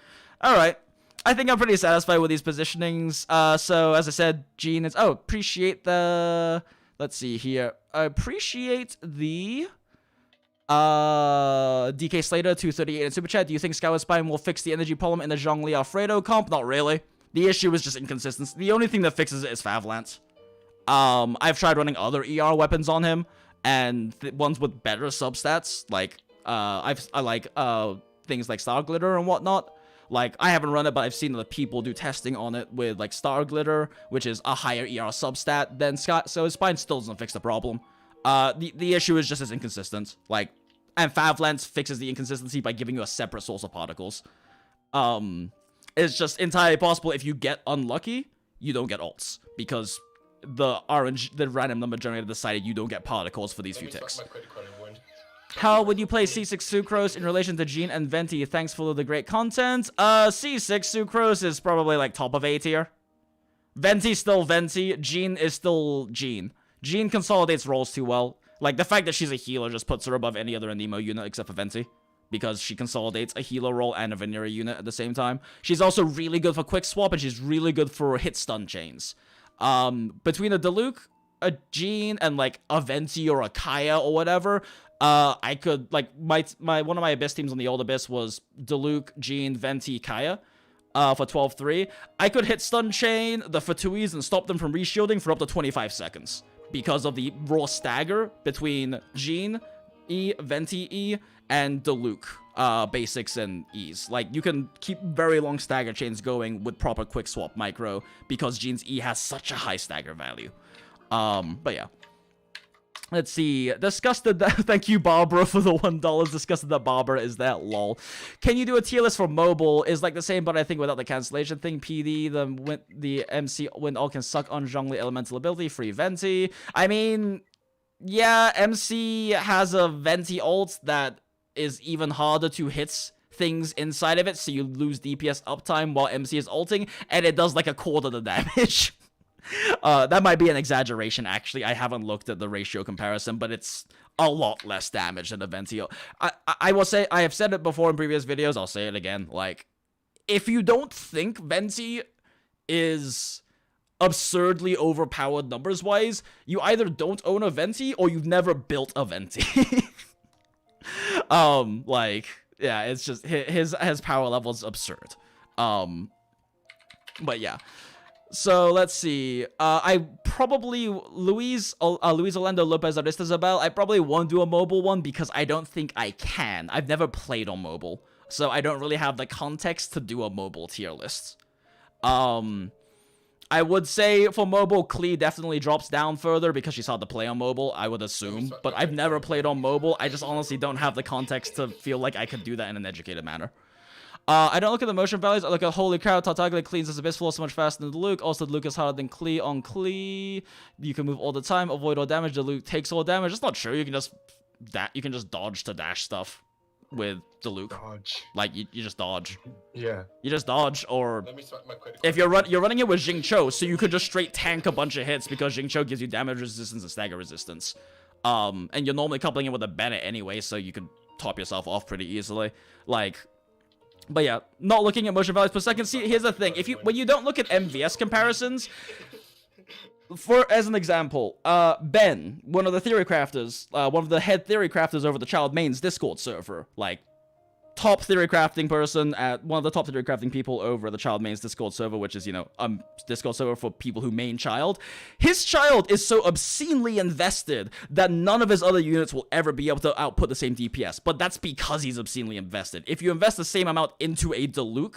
Alright. I think I'm pretty satisfied with these positionings. So, as I said, Jean is... Oh, appreciate the... Let's see here. I appreciate the... DK Slater 238 in Super Chat. Do you think Skyward Spine will fix the energy problem in the Zhang Li Alfredo comp? Not really. The issue is just inconsistency. The only thing that fixes it is Favlance. I've tried running other ER weapons on him, and ones with better substats, like I like things like Star Glitter and whatnot. Like, I haven't run it, but I've seen other people do testing on it with like Star Glitter, which is a higher ER substat than Scott. So his Spine still doesn't fix the problem. The issue is just it's inconsistent. Like, and Favlance fixes the inconsistency by giving you a separate source of particles. It's just entirely possible if you get unlucky, you don't get ults. Because the random number generator decided you don't get particles for these few ticks. How would you play C6 Sucrose in relation to Jean and Venti? Thanks for the great content. C6 Sucrose is probably like top of A tier. Venti's still Venti. Jean is still Jean. Jean consolidates roles too well. Like, the fact that she's a healer just puts her above any other Anemo unit except for Venti. Because she consolidates a healer role and a Vanilla unit at the same time. She's also really good for quick swap, and she's really good for hit stun chains. Between a Diluc, a Jean, and like a Venti or a Kaya or whatever, I could, like, one of my Abyss teams on the old Abyss was Diluc, Jean, Venti, Kaya. For 12-3. I could hit stun chain the Fatuis and stop them from reshielding for up to 25 seconds. Because of the raw stagger between Jean, E, Venti, E, and Diluc, basics and E's. Like, you can keep very long stagger chains going with proper quick swap micro because Jean's E has such a high stagger value. But yeah. Let's see. Disgusted that... Thank you, Barbara, for the $1. Disgusted that Barbara is that. Lol. Can you do a tier list for mobile? Is like the same, but I think without the cancellation thing. PD, the MC when all can suck on Zhongli elemental ability. Free Venti. I mean... Yeah, MC has a Venti ult that is even harder to hit things inside of it, so you lose DPS uptime while MC is ulting, and it does like a quarter the damage. That might be an exaggeration, actually. I haven't looked at the ratio comparison, but it's a lot less damage than a Venti. I will say, I have said it before in previous videos, I'll say it again, like, if you don't think Venti is absurdly overpowered numbers-wise, you either don't own a Venti, or you've never built a Venti. Like, yeah, it's just, his power level is absurd. But yeah. So, let's see. I probably... Luis Orlando Lopez Aristas Isabel, I probably won't do a mobile one because I don't think I can. I've never played on mobile. So I don't really have the context to do a mobile tier list. I would say for mobile, Klee definitely drops down further because she's hard to play on mobile, I would assume. But I've never played on mobile. I just honestly don't have the context to feel like I could do that in an educated manner. I don't look at the motion values. I look at holy cow, Tartaglia cleans his abyss floor so much faster than Diluc. Also, Diluc is harder than Klee on Klee. You can move all the time, avoid all damage. Diluc takes all damage. It's not true. You can just dodge to dash stuff with Diluc. Dodge. Like you just dodge. Yeah. You just dodge, or Let me swap my critical. if you're running it with Xingqiu, so you could just straight tank a bunch of hits because Xingqiu gives you damage resistance and stagger resistance. And you're normally coupling it with a Bennett anyway, so you could top yourself off pretty easily. Like. But yeah, not looking at motion values per second. See, here's the thing: when you don't look at MVS comparisons, as an example, Ben, one of the theory crafters, one of the head theory crafters over the Child Main's Discord server, like top theory crafting person at one of the top theory crafting people over the Child Main's Discord server, which is, you know, Discord server for people who main Child. His Child is so obscenely invested that none of his other units will ever be able to output the same DPS, but that's because he's obscenely invested. If you invest the same amount into a Diluc,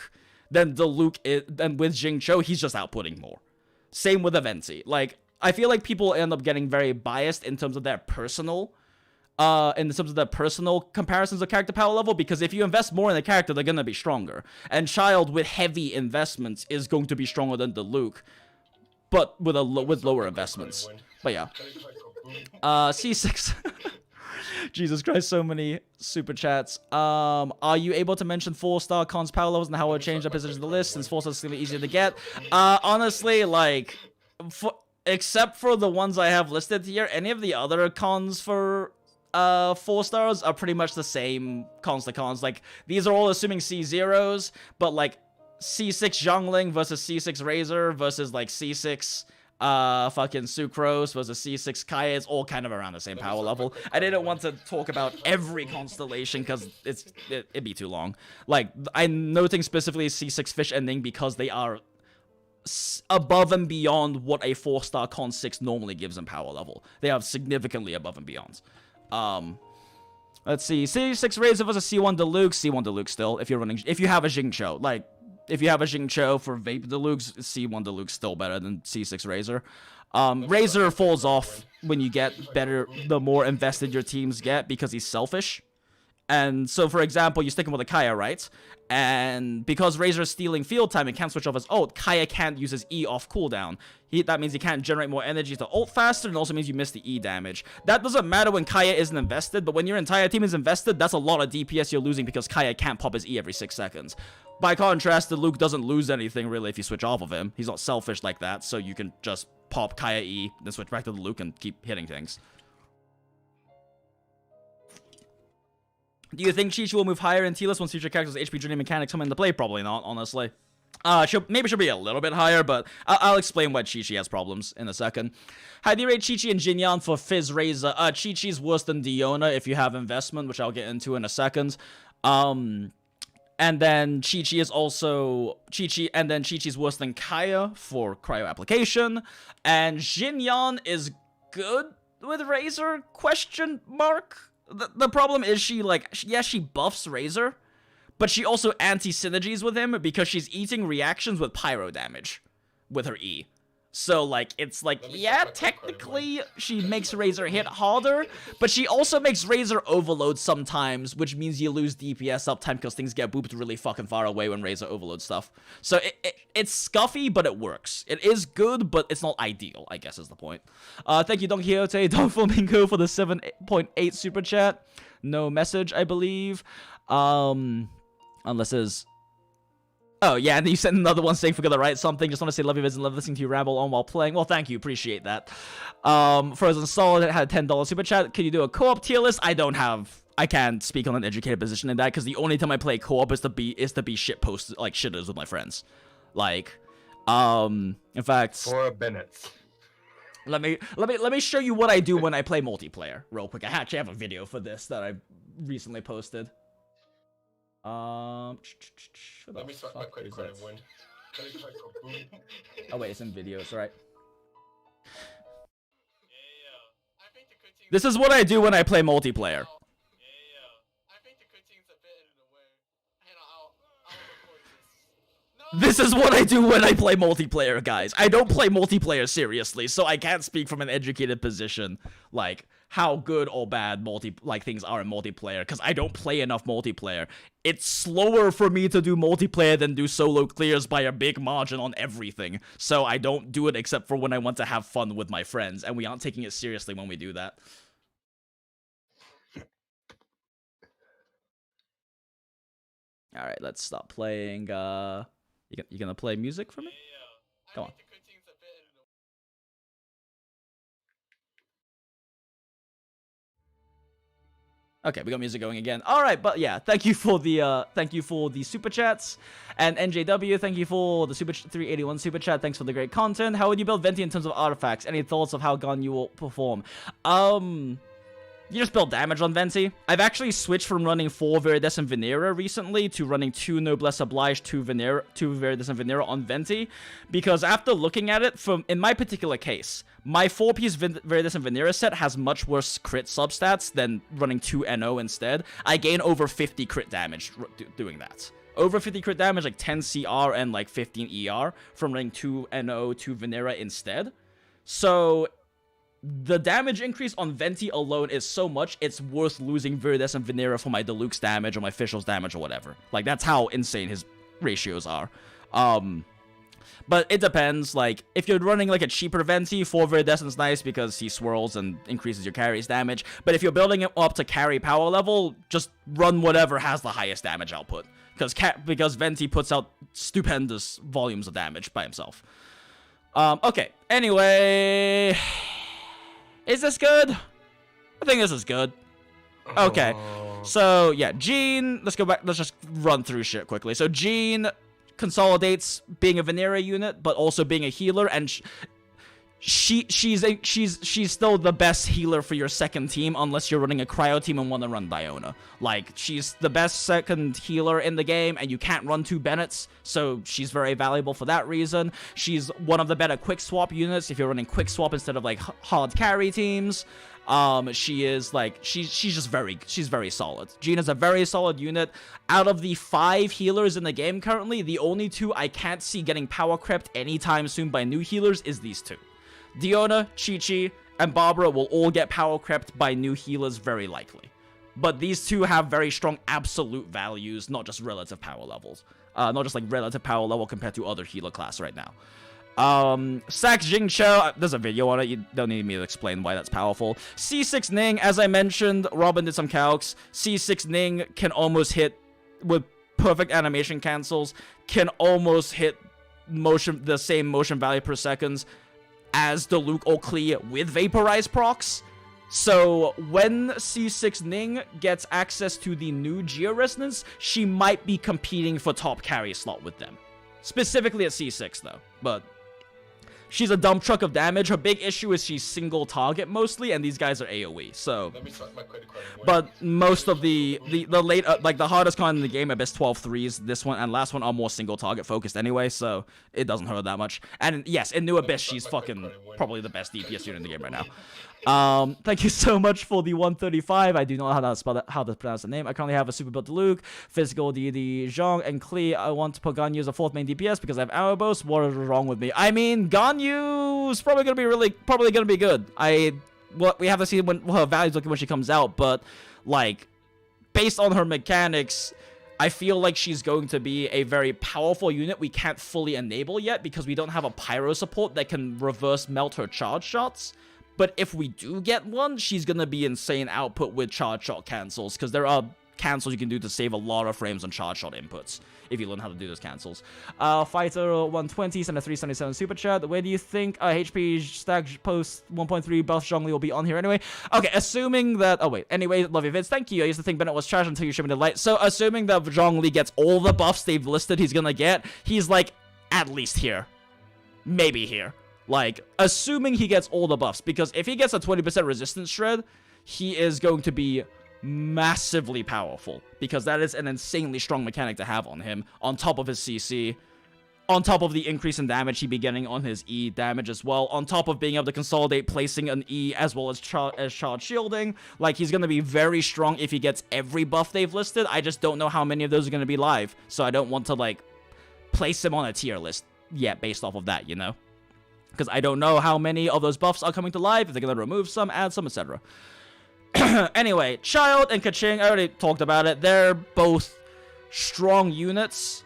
then with Xingqiu, he's just outputting more. Same with Aventi. Like, I feel like people end up getting very biased in terms of their personal comparisons of character power level, because if you invest more in the character, they're gonna be stronger. And Child with heavy investments is going to be stronger than Diluc, but with lower investments. But yeah, C6. Jesus Christ, so many super chats. Are you able to mention 4-star cons power levels and how it would change the position of the list, since 4 stars is really easier to get? Honestly, like, except for the ones I have listed here, any of the other cons for 4 stars are pretty much the same cons to cons. Like, these are all assuming C0s, but like C6 Zhengling versus C6 Razor versus like C6 fucking Sucrose versus C6 Kaya, it's all kind of around the same power level. I didn't want to talk about every constellation because it'd be too long. Like, I'm noting specifically C6 Fish Ending because they are above and beyond what a 4-star con 6 normally gives in power level. They are significantly above and beyond. Let's see, C6 Razor versus C1 Diluc. C1 Diluc still, if you have a Xingqiu. Like, if you have a Xingqiu for Vape Diluc, C1 Diluc still better than C6 Razor. Razor falls off when you get better, the more invested your teams get, because he's selfish. And so, for example, you stick him with a Kaya, right? And because Razor is stealing field time and can't switch off his ult, Kaya can't use his E off cooldown. That means he can't generate more energy to ult faster, and also means you miss the E damage. That doesn't matter when Kaya isn't invested, but when your entire team is invested, that's a lot of DPS you're losing because Kaya can't pop his E every 6 seconds. By contrast, Diluc doesn't lose anything, really, if you switch off of him. He's not selfish like that, so you can just pop Kaya E, then switch back to Diluc and keep hitting things. Do you think Chi-Chi will move higher in T-list once future characters' HP journey mechanics come into play? Probably not, honestly. Maybe she'll be a little bit higher, but I'll explain why Chi-Chi has problems in a second. How do you rate Chi-Chi and Jinyon for Fizz Razor? Chi-Chi's worse than Diona if you have investment, which I'll get into in a second. And then Chi-Chi is also... Chi-Chi's worse than Kaya for cryo application. And Jinyon is good with Razor? Question mark? The problem is she buffs Razor, but she also anti-synergies with him because she's eating reactions with pyro damage with her E. So, like, it's like, yeah, technically she makes Razor hit harder, but she also makes Razor overload sometimes, which means you lose DPS uptime because things get booped really fucking far away when Razor overloads stuff. So it's scuffy, but it works. It is good, but it's not ideal, I guess is the point. Thank you, Don Quixote, Don Flamingo, for the 7.8 super chat. No message, I believe. Unless there's... Oh, yeah, and then you sent another one saying forgot to write something. Just want to say love you, Viz, and love listening to you ramble on while playing. Well, thank you. Appreciate that. Frozen Solid had a $10 super chat. Can you do a co-op tier list? I can't speak on an educated position in that, because the only time I play co-op is to be shit post, like, shitters with my friends. Like, in fact... For Bennett. Let me show you what I do when I play multiplayer, real quick. I actually have a video for this that I recently posted. Let me swap my credit card and win. Oh wait, it's in videos, right? This is what I do when I play multiplayer. This is what I do when I play multiplayer, guys. I don't play multiplayer seriously, so I can't speak from an educated position, like, how good or bad things are in multiplayer, because I don't play enough multiplayer. It's slower for me to do multiplayer than do solo clears by a big margin on everything, so I don't do it except for when I want to have fun with my friends, and we aren't taking it seriously when we do that. Alright, let's stop playing, You gonna play music for me? Yeah. Come on. Okay, we got music going again. All right, but yeah, thank you for the super chats, and NJW, thank you for the 381 super chat. Thanks for the great content. How would you build Venti in terms of artifacts? Any thoughts of how Ganyu will perform? You just build damage on Venti. I've actually switched from running 4 Viridescent Venera recently to running 2 Noblesse Oblige, 2 Viridescent Venera on Venti, because after looking at it, in my particular case, my 4-piece Viridescent Venera set has much worse crit substats than running 2 NO instead. I gain over 50 crit damage doing that. Over 50 crit damage, like 10 CR and like 15 ER from running 2 NO, 2 Venera instead. So the damage increase on Venti alone is so much, it's worth losing Viridescent Venera for my Diluc's damage or my Fischl's damage or whatever. Like, that's how insane his ratios are. But it depends. Like, if you're running, like, a cheaper Venti, 4 Viridescent's nice because he swirls and increases your carry's damage. But if you're building it up to carry power level, just run whatever has the highest damage output. Because Venti puts out stupendous volumes of damage by himself. Okay. Anyway, is this good? I think this is good. Okay. So, yeah, Jean, let's go back, let's just run through shit quickly. So, Jean consolidates being a Venera unit, but also being a healer, and she's still the best healer for your second team, unless you're running a cryo team and want to run Diona. Like, she's the best second healer in the game, and you can't run 2 Bennett's, so she's very valuable for that reason. She's one of the better quick swap units if you're running quick swap instead of, like, hard carry teams. She is, like, she's very solid. Jean is a very solid unit. Out of the 5 healers in the game currently, the only 2 I can't see getting power crept anytime soon by new healers is these 2. Diona, Chi-Chi, and Barbara will all get power crept by new healers very likely. But these 2 have very strong absolute values, not just relative power levels. Not just, like, relative power level compared to other healer class right now. Sax Jingqiu, there's a video on it, you don't need me to explain why that's powerful. C6 Ning, as I mentioned, Robin did some calcs. C6 Ning can almost hit, with perfect animation cancels, can almost hit the same motion value per seconds as Diluc or Klee with Vaporize procs. So, when C6 Ning gets access to the new Geo-Resonance, she might be competing for top carry slot with them. Specifically at C6, though. But she's a dump truck of damage. Her big issue is she's single target mostly, and these guys are AoE. So, Let me start my credit card. but most of the late, like the hardest con in the game, at best 12 threes, this one and last one are more single target focused anyway, so it doesn't hurt that much. And yes, in New Abyss, she's fucking probably the best DPS unit in the game right now. Thank you so much for the 135. I do not know how to pronounce the name. I currently have a super built Diluc, physical deity Zhang, and Klee. I want to put Ganyu as a 4th main DPS because I have arrow bows. What is wrong with me? I mean, Ganyu's probably gonna be good. We have to see what her values look when she comes out, but like, based on her mechanics, I feel like she's going to be a very powerful unit we can't fully enable yet because we don't have a pyro support that can reverse melt her charge shots. But if we do get one, she's going to be insane output with charge shot cancels, because there are cancels you can do to save a lot of frames on charge shot inputs, if you learn how to do those cancels. Fighter 120 sent a 377 super chat. Where do you think HP stack post 1.3 buff Zhang Li will be on here anyway? Okay, assuming that... Oh, wait. Anyway, love you, Vince. Thank you. I used to think Bennett was trash until you showed me the light. So, assuming that Zhang Li gets all the buffs they've listed he's going to get, he's, like, at least here. Maybe here. Like, assuming he gets all the buffs, because if he gets a 20% resistance shred, he is going to be massively powerful, because that is an insanely strong mechanic to have on him, on top of his CC, on top of the increase in damage he'd be getting on his E damage as well, on top of being able to consolidate placing an E as well as charge shielding. Like, he's going to be very strong if he gets every buff they've listed. I just don't know how many of those are going to be live, so I don't want to, like, place him on a tier list yet based off of that, you know? Because I don't know how many of those buffs are coming to life, if they're going to remove some, add some, etc. Anyway, Child and Keqing, I already talked about it. They're both strong units.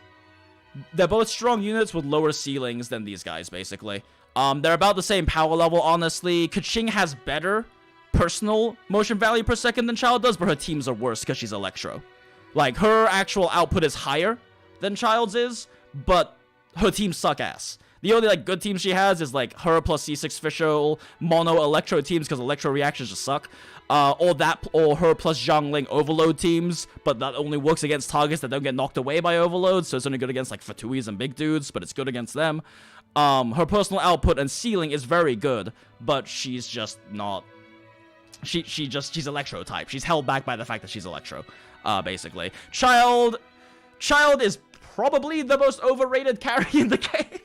They're both strong units with lower ceilings than these guys, basically. They're about the same power level, honestly. Keqing has better personal motion value per second than Child does, but her teams are worse because she's Electro. Like, her actual output is higher than Child's is, but her teams suck ass. The only, like, good team she has is, like, her plus C6 official mono Electro teams, because Electro reactions just suck. Or her plus Zhengling overload teams, but that only works against targets that don't get knocked away by overload, so it's only good against, like, Fatuis and big dudes, but it's good against them. Her personal output and ceiling is very good, but she's just not... She's Electro type. She's held back by the fact that she's Electro, basically. Child is probably the most overrated carry in the game.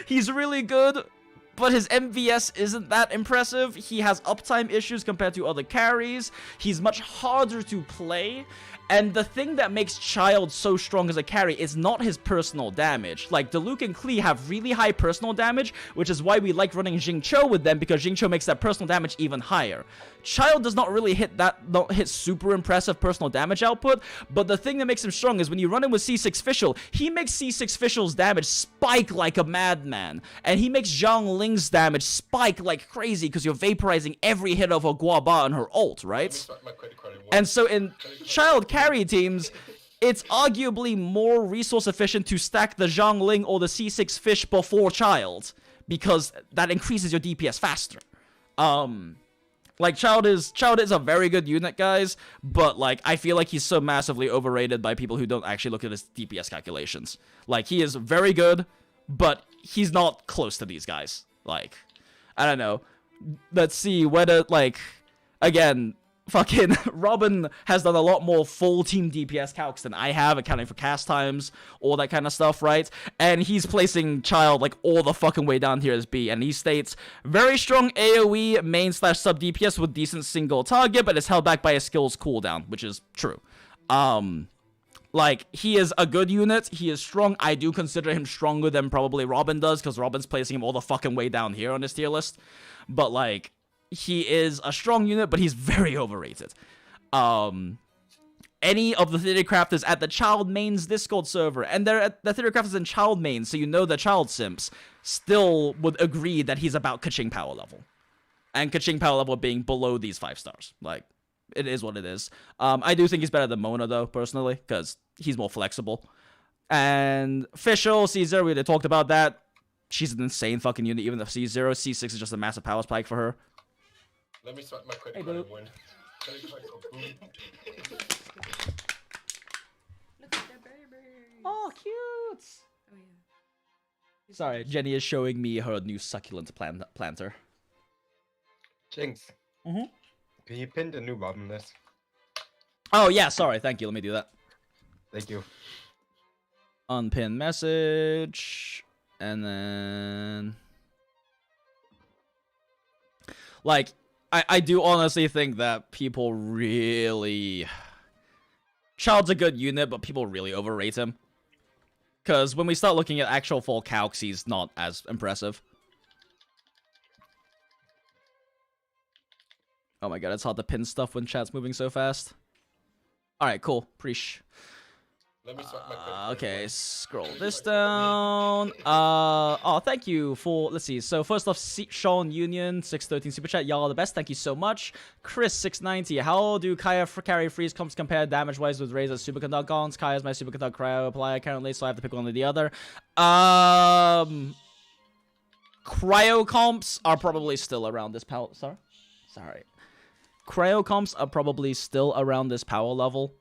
He's really good, but his MVS isn't that impressive. He has uptime issues compared to other carries. He's much harder to play. And the thing that makes Child so strong as a carry is not his personal damage. Like, Diluc and Klee have really high personal damage, which is why we like running Xingqiu with them, because Xingqiu makes that personal damage even higher. Child does not really hit super impressive personal damage output, but the thing that makes him strong is when you run him with C6 Official, he makes C6 Official's damage spike like a madman, and he makes Zhang Ling's damage spike like crazy because you're vaporizing every hit of her Guaba and her ult, right? And so in Child carry teams, it's arguably more resource efficient to stack the Zhengling or the C6 fish before Child, because that increases your DPS faster. Like, Child is a very good unit, guys, but, like, I feel like he's so massively overrated by people who don't actually look at his DPS calculations. Like, he is very good, but he's not close to these guys. Like, I don't know. Let's see whether, like, again... Fucking Robin has done a lot more full team DPS calcs than I have, accounting for cast times, all that kind of stuff, right? And he's placing Child, like, all the fucking way down here as B, and he states, very strong AoE main/sub DPS with decent single target, but is held back by a skill's cooldown, which is true. Like, he is a good unit, he is strong. I do consider him stronger than probably Robin does, because Robin's placing him all the fucking way down here on his tier list. But, like... he is a strong unit, but he's very overrated. Any of the Theory Crafters at the Child Mains Discord server, and they're at the Theory Crafters in Child Mains, so you know the Child Simps, still would agree that he's about Keqing power level. And Keqing power level being below these 5 stars. Like, it is what it is. I do think he's better than Mona, though, personally, because he's more flexible. And Fischl, C0, we already talked about that. She's an insane fucking unit, even if C0. C6 is just a massive power spike for her. Let me swipe my credit card and win. Look at that baby. Oh, cute! Oh, yeah. Sorry, Jenny is showing me her new succulent planter. Jinx. Mm-hmm. Can you pin the new Robin list? Oh, yeah, sorry. Thank you. Let me do that. Thank you. Unpin message. And then... like... I do honestly think that people really... Child's a good unit, but people really overrate him. Because when we start looking at actual full calcs, he's not as impressive. Oh my god, it's hard to pin stuff when chat's moving so fast. Alright, cool. Preach. Let me swipe my credit card. Okay, scroll this down. Oh, thank you for, let's see. So first off, Sean Union, 613 Super Chat. Y'all are the best. Thank you so much. Chris, 690. How do Kaya carry freeze comps compare damage-wise with Razor's Superconduct Gons? Kaya's my Superconduct Cryo applier currently, so I have to pick one or the other. Cryo comps are probably still around this power... Sorry. Cryo comps are probably still around this power level.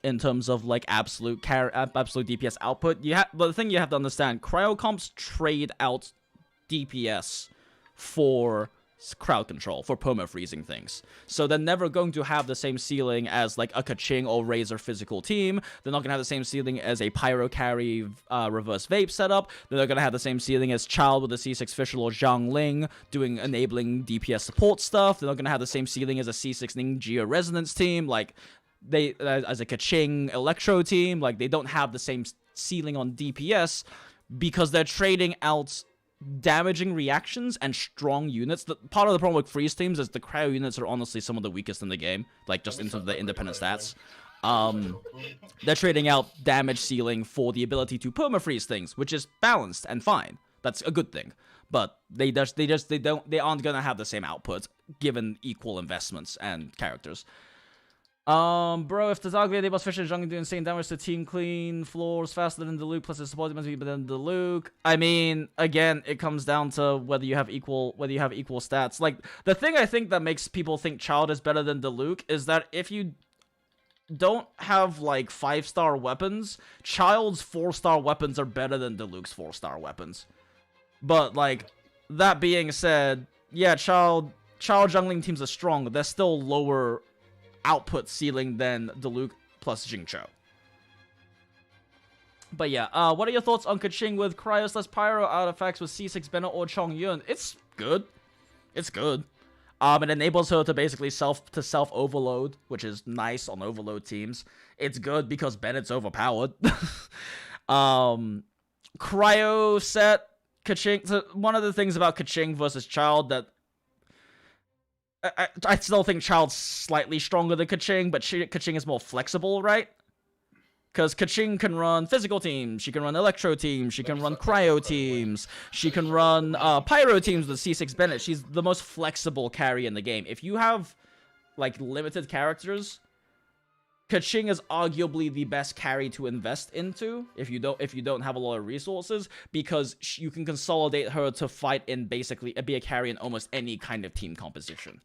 In terms of, like, absolute DPS output. But the thing you have to understand, cryo comps trade out DPS for crowd control, for perma-freezing things. So they're never going to have the same ceiling as, like, a Keqing or Razor physical team. They're not going to have the same ceiling as a Pyro Carry reverse vape setup. They're not going to have the same ceiling as Child with a C6 official or Zhengling doing enabling DPS support stuff. They're not going to have the same ceiling as a C6 Ninja Resonance team. Like... they, as a Keqing Electro team, like, they don't have the same ceiling on DPS, because they're trading out damaging reactions and strong units. Part of the problem with freeze teams is the cryo units are honestly some of the weakest in the game, like just in terms of the independent stats. They're trading out damage ceiling for the ability to permafreeze things, which is balanced and fine. That's a good thing. But they aren't gonna have the same output given equal investments and characters. Bro, if the Zhang Li boss Fisher Zhengling do insane damage to team clean floors faster than Diluc, plus his support must be better than Diluc. I mean, again, it comes down to whether you have equal stats. Like, the thing I think that makes people think Child is better than Diluc is that if you don't have like 5-star weapons, Child's 4-star weapons are better than Diluc's 4-star weapons. But like, that being said, yeah, Child Zhengling teams are strong, but they're still lower output ceiling than Diluc plus Jingcho. But yeah, what are your thoughts on Keqing with Cryos Pyro artifacts with C6 Bennett or Chong Yun? It's good. It's good. It enables her to basically self overload, which is nice on overload teams. It's good because Bennett's overpowered. Cryo set Keqing. So one of the things about Keqing versus Child that I still think Child's slightly stronger than Keqing, but Keqing is more flexible, right? Because Keqing can run physical teams, she can run electro teams, she can run cryo teams, she can run pyro teams with C6 Bennett. She's the most flexible carry in the game. If you have like limited characters, Keqing is arguably the best carry to invest into if you don't have a lot of resources, because you can consolidate her to fight in basically be a carry in almost any kind of team composition.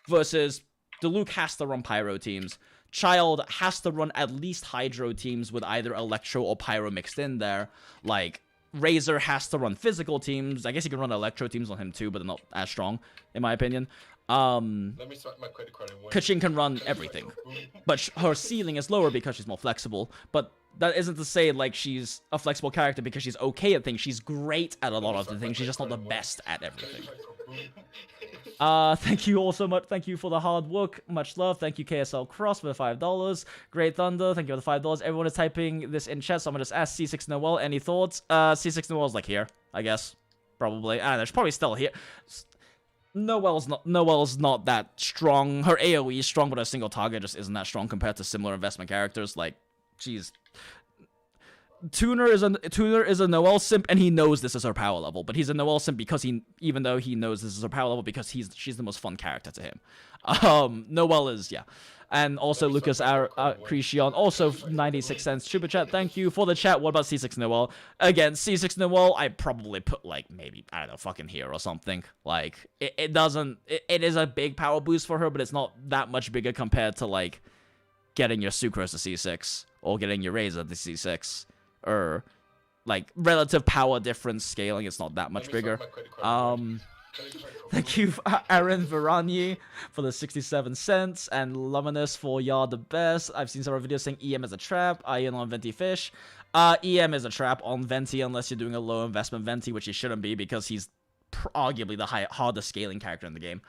Versus Diluc has to run pyro teams. Child has to run at least hydro teams with either electro or pyro mixed in there. Like, Razor has to run physical teams. I guess you can run electro teams on him too, but they're not as strong, in my opinion. Let me start my credit card. Keqing can run everything, but her ceiling is lower because she's more flexible. But that isn't to say like she's a flexible character because she's okay at things. She's great at a lot of the things. She's just not the best at everything. Thank you all so much. Thank you for the hard work. Much love. Thank you, KSL Cross, for the $5. Great Thunder, thank you for the $5. Everyone is typing this in chat, so I'm gonna just ask C6 Noel any thoughts. C6 Noel's like here, I guess. Probably. I don't know, she's probably still here. Noel's not that strong. Her AoE is strong, but her single target just isn't that strong compared to similar investment characters. Like, she's... Tuner is a Noel simp, and he knows this is her power level, but he's a Noel simp because even though he knows this is her power level, because she's the most fun character to him. Noel is, yeah. And also Lucas Cricion, also 96 cents super chat. Thank you for the chat. What about C6 Noel? Again, C6 Noel, I probably put like maybe, I don't know, fucking here or something. Like, it is a big power boost for her, but it's not that much bigger compared to like getting your Sucrose to C6 or getting your Razor to C6. Or like relative power difference scaling, it's not that much bigger. Thank you, Aaron Varani, for the 67 cents, and Luminous for y'all the best. I've seen several videos saying EM is a trap. Ian on Venti Fish. EM is a trap on Venti unless you're doing a low investment Venti, which he shouldn't be because he's arguably the hardest scaling character in the game.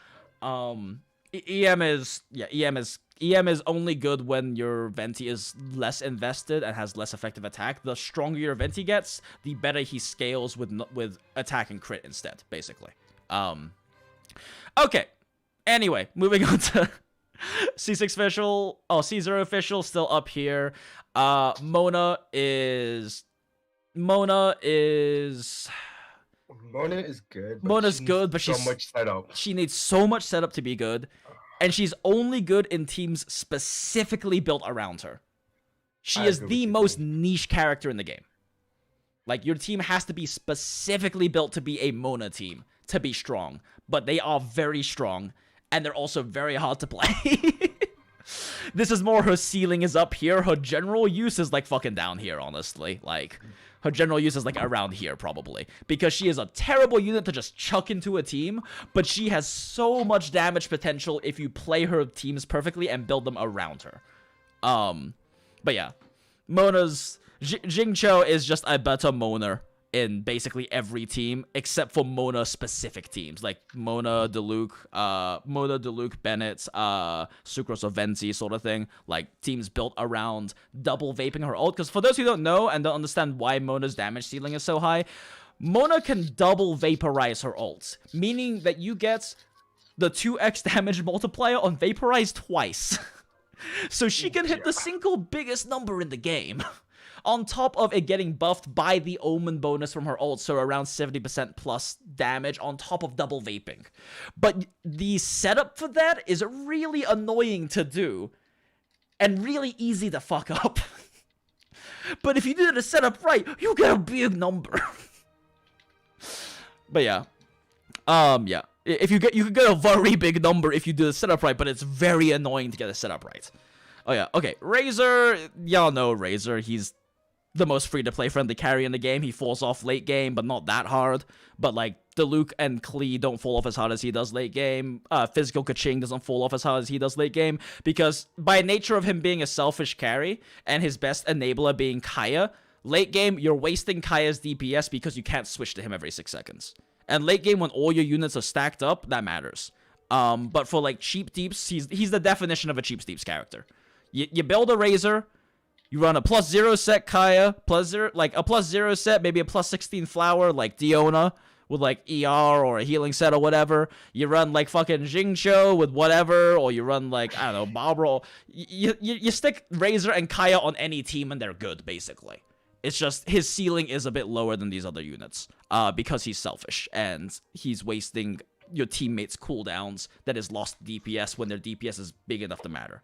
EM is only good when your Venti is less invested and has less effective attack. The stronger your Venti gets, the better he scales with attack and crit instead, basically. Okay. Anyway, moving on to C6 official. Oh, C0 official still up here. Mona is good. Mona's good, but she's so much setup. She needs so much setup to be good. And she's only good in teams specifically built around her. She is the most niche character in the game. Like, your team has to be specifically built to be a Mona team to be strong. But they are very strong, and they're also very hard to play. This is more her ceiling is up here. Her general use is, like, fucking down here, honestly. Like, her general use is, like, around here, probably. Because she is a terrible unit to just chuck into a team, but she has so much damage potential if you play her teams perfectly and build them around her. But yeah. Mona's... Jingcho is just a better Moner. in basically every team except for Mona-specific teams, like Mona, Diluc, Bennett, Sucrose or Venti sort of thing, like teams built around double vaping her ult. Because for those who don't know and don't understand why Mona's damage ceiling is so high, Mona can double vaporize her ult, meaning that you get the 2x damage multiplier on vaporize twice. So she can hit the single biggest number in the game. On top of it getting buffed by the Omen bonus from her ult, so around 70% plus damage on top of double vaping. But the setup for that is really annoying to do, and really easy to fuck up. But if you do the setup right, you get a big number. But yeah. Yeah. You can get a very big number if you do the setup right, but it's very annoying to get the setup right. Oh yeah, okay. Razor, y'all know Razor. He's the most free-to-play friendly carry in the game. He falls off late game, but not that hard. But like, Diluc and Klee don't fall off as hard as he does late game. Physical Kaching doesn't fall off as hard as he does late game. Because by nature of him being a selfish carry, and his best enabler being Kaya, late game, you're wasting Kaya's DPS because you can't switch to him every 6 seconds. And late game, when all your units are stacked up, that matters. But for like cheap deeps, he's the definition of a cheap deeps character. You build a Razor, you run a +0 set Kaya, like a +0 set, maybe a +16 flower like Diona with like ER or a healing set or whatever. You run like fucking Jingcho with whatever, or you run like, I don't know, Barbara. You stick Razor and Kaya on any team and they're good, basically. It's just his ceiling is a bit lower than these other units because he's selfish and he's wasting your teammates' cooldowns that is lost DPS when their DPS is big enough to matter.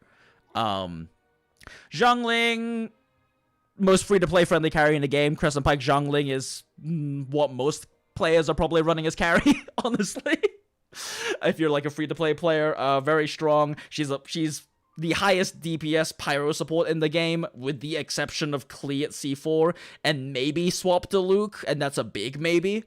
Zhengling, most free-to-play friendly carry in the game. Crescent Pike Zhengling is what most players are probably running as carry, honestly. If you're like a free-to-play player, very strong. She's the highest DPS pyro support in the game, with the exception of Klee at C4, and maybe swap Diluc, and that's a big maybe.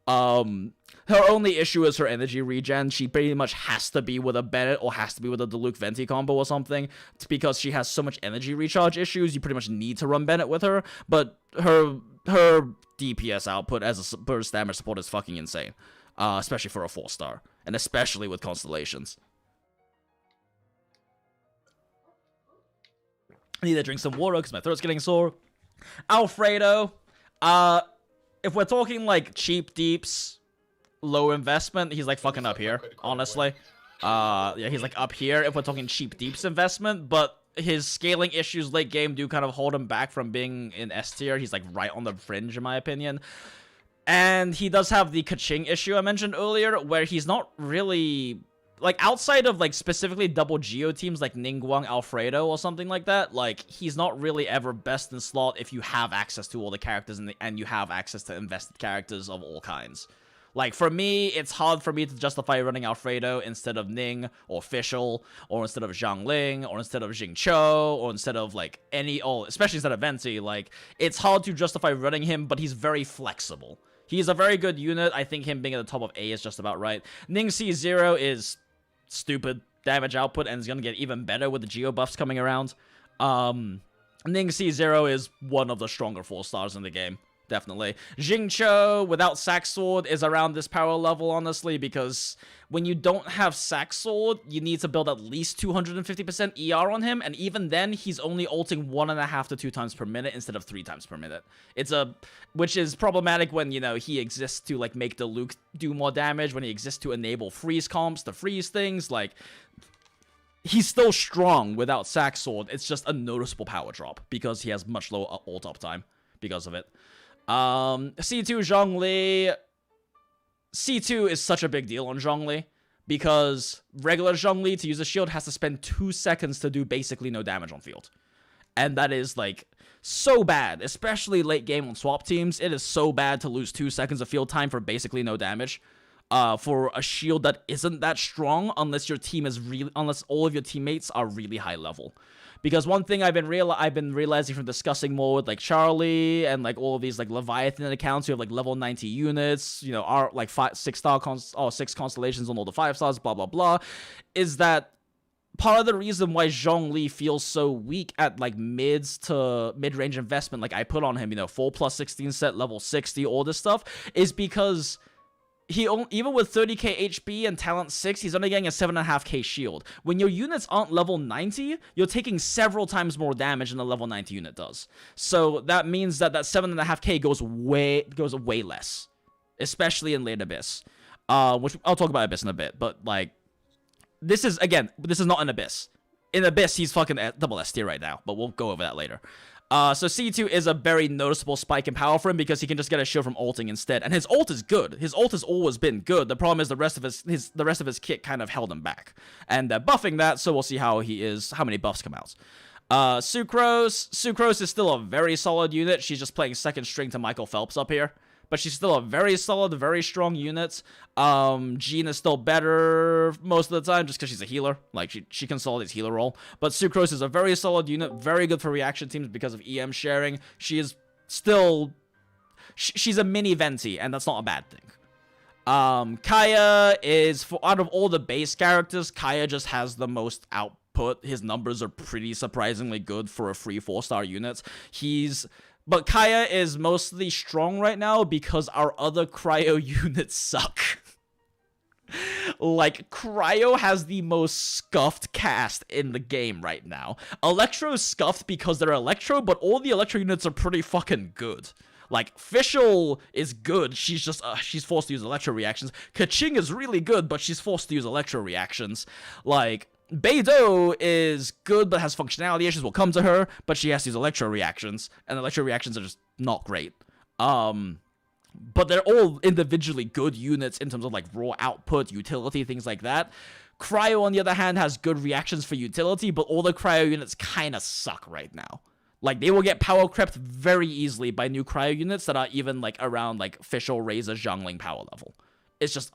Her only issue is her energy regen. She pretty much has to be with a Bennett or has to be with a Diluc Venti combo or something. It's because she has so much energy recharge issues, you pretty much need to run Bennett with her, but her DPS output as a burst damage support is fucking insane. Especially for a 4-star, and especially with Constellations. I need to drink some water because my throat's getting sore. Alfredo. If we're talking like cheap deeps, low investment, he's like fucking up here, honestly. Yeah, he's like up here if we're talking cheap deeps investment, but his scaling issues late game do kind of hold him back from being in S tier. He's like right on the fringe in my opinion. And he does have the Kaching issue I mentioned earlier, where he's not really, like, outside of, like, specifically double Geo teams like Ningguang Alfredo or something like that, like, he's not really ever best in slot if you have access to all the characters and you have access to invested characters of all kinds. Like, for me, it's hard for me to justify running Alfredo instead of Ning, or Fischl, or instead of Zhengling, or instead of Jingcho, or instead of, like, especially instead of Venti. Like, it's hard to justify running him, but he's very flexible. He's a very good unit. I think him being at the top of A is just about right. Ning C0 is stupid damage output and is going to get even better with the Geo buffs coming around. Ning C0 is one of the stronger 4-stars in the game. Definitely. Jingcho without Sack Sword is around this power level, honestly, because when you don't have Sack Sword, you need to build at least 250% ER on him, and even then, he's only ulting 1.5 to 2 times per minute instead of 3 times per minute. Which is problematic when, you know, he exists to, like, make Diluc do more damage, when he exists to enable freeze comps to freeze things, like, he's still strong without Sack Sword. It's just a noticeable power drop, because he has much lower ult uptime because of it. C2 Zhang Li. C2 is such a big deal on Zhang Li, because regular Zhang Li, to use a shield, has to spend 2 seconds to do basically no damage on field. And that is, like, so bad, especially late game on swap teams. It is so bad to lose 2 seconds of field time for basically no damage. For a shield that isn't that strong, unless unless all of your teammates are really high level. Because one thing I've been realizing from discussing more with, like, Charlie and, like, all of these, like, Leviathan accounts who have, like, level 90 units, you know, are, like, 6 constellations on all the 5 stars, blah, blah, blah, is that part of the reason why Zhang Li feels so weak at like mid-range investment, like I put on him, 4+ 16 set, level 60, all this stuff, is because even with 30k HP and talent 6, he's only getting a 7.5k shield. When your units aren't level 90, you're taking several times more damage than a level 90 unit does. So that means that 7.5k goes way less, especially in late Abyss. Which I'll talk about Abyss in a bit, but like, this is not an Abyss. In Abyss, he's fucking double S tier right now, but we'll go over that later. So C2 is a very noticeable spike in power for him because he can just get a shield from ulting instead, and his ult is good. His ult has always been good. The problem is the rest of his kit kind of held him back, and they're buffing that. So we'll see how many buffs come out. Sucrose is still a very solid unit. She's just playing second string to Michael Phelps up here. But she's still a very solid, very strong unit. Jean is still better most of the time just because she's a healer. Like, she can solve his healer role. But Sucrose is a very solid unit, very good for reaction teams because of EM sharing. She is still... She's a mini Venti, and that's not a bad thing. Kaya is... out of all the base characters, Kaya just has the most output. His numbers are pretty surprisingly good for a free 4-star unit. But Kaya is mostly strong right now because our other cryo units suck. Like, cryo has the most scuffed cast in the game right now. Electro's scuffed because they're Electro, but all the Electro units are pretty fucking good. Like, Fischl is good, she's just, she's forced to use Electro reactions. Kaching is really good, but she's forced to use Electro reactions. Like... Beidou is good, but has functionality issues. Will come to her, but she has to use Electro reactions, and Electro reactions are just not great. But they're all individually good units in terms of like raw output, utility, things like that. Cryo, on the other hand, has good reactions for utility, but all the cryo units kind of suck right now. Like, they will get power crept very easily by new cryo units that are even like around like Fischl, Razor, Zhengling power level. It's just...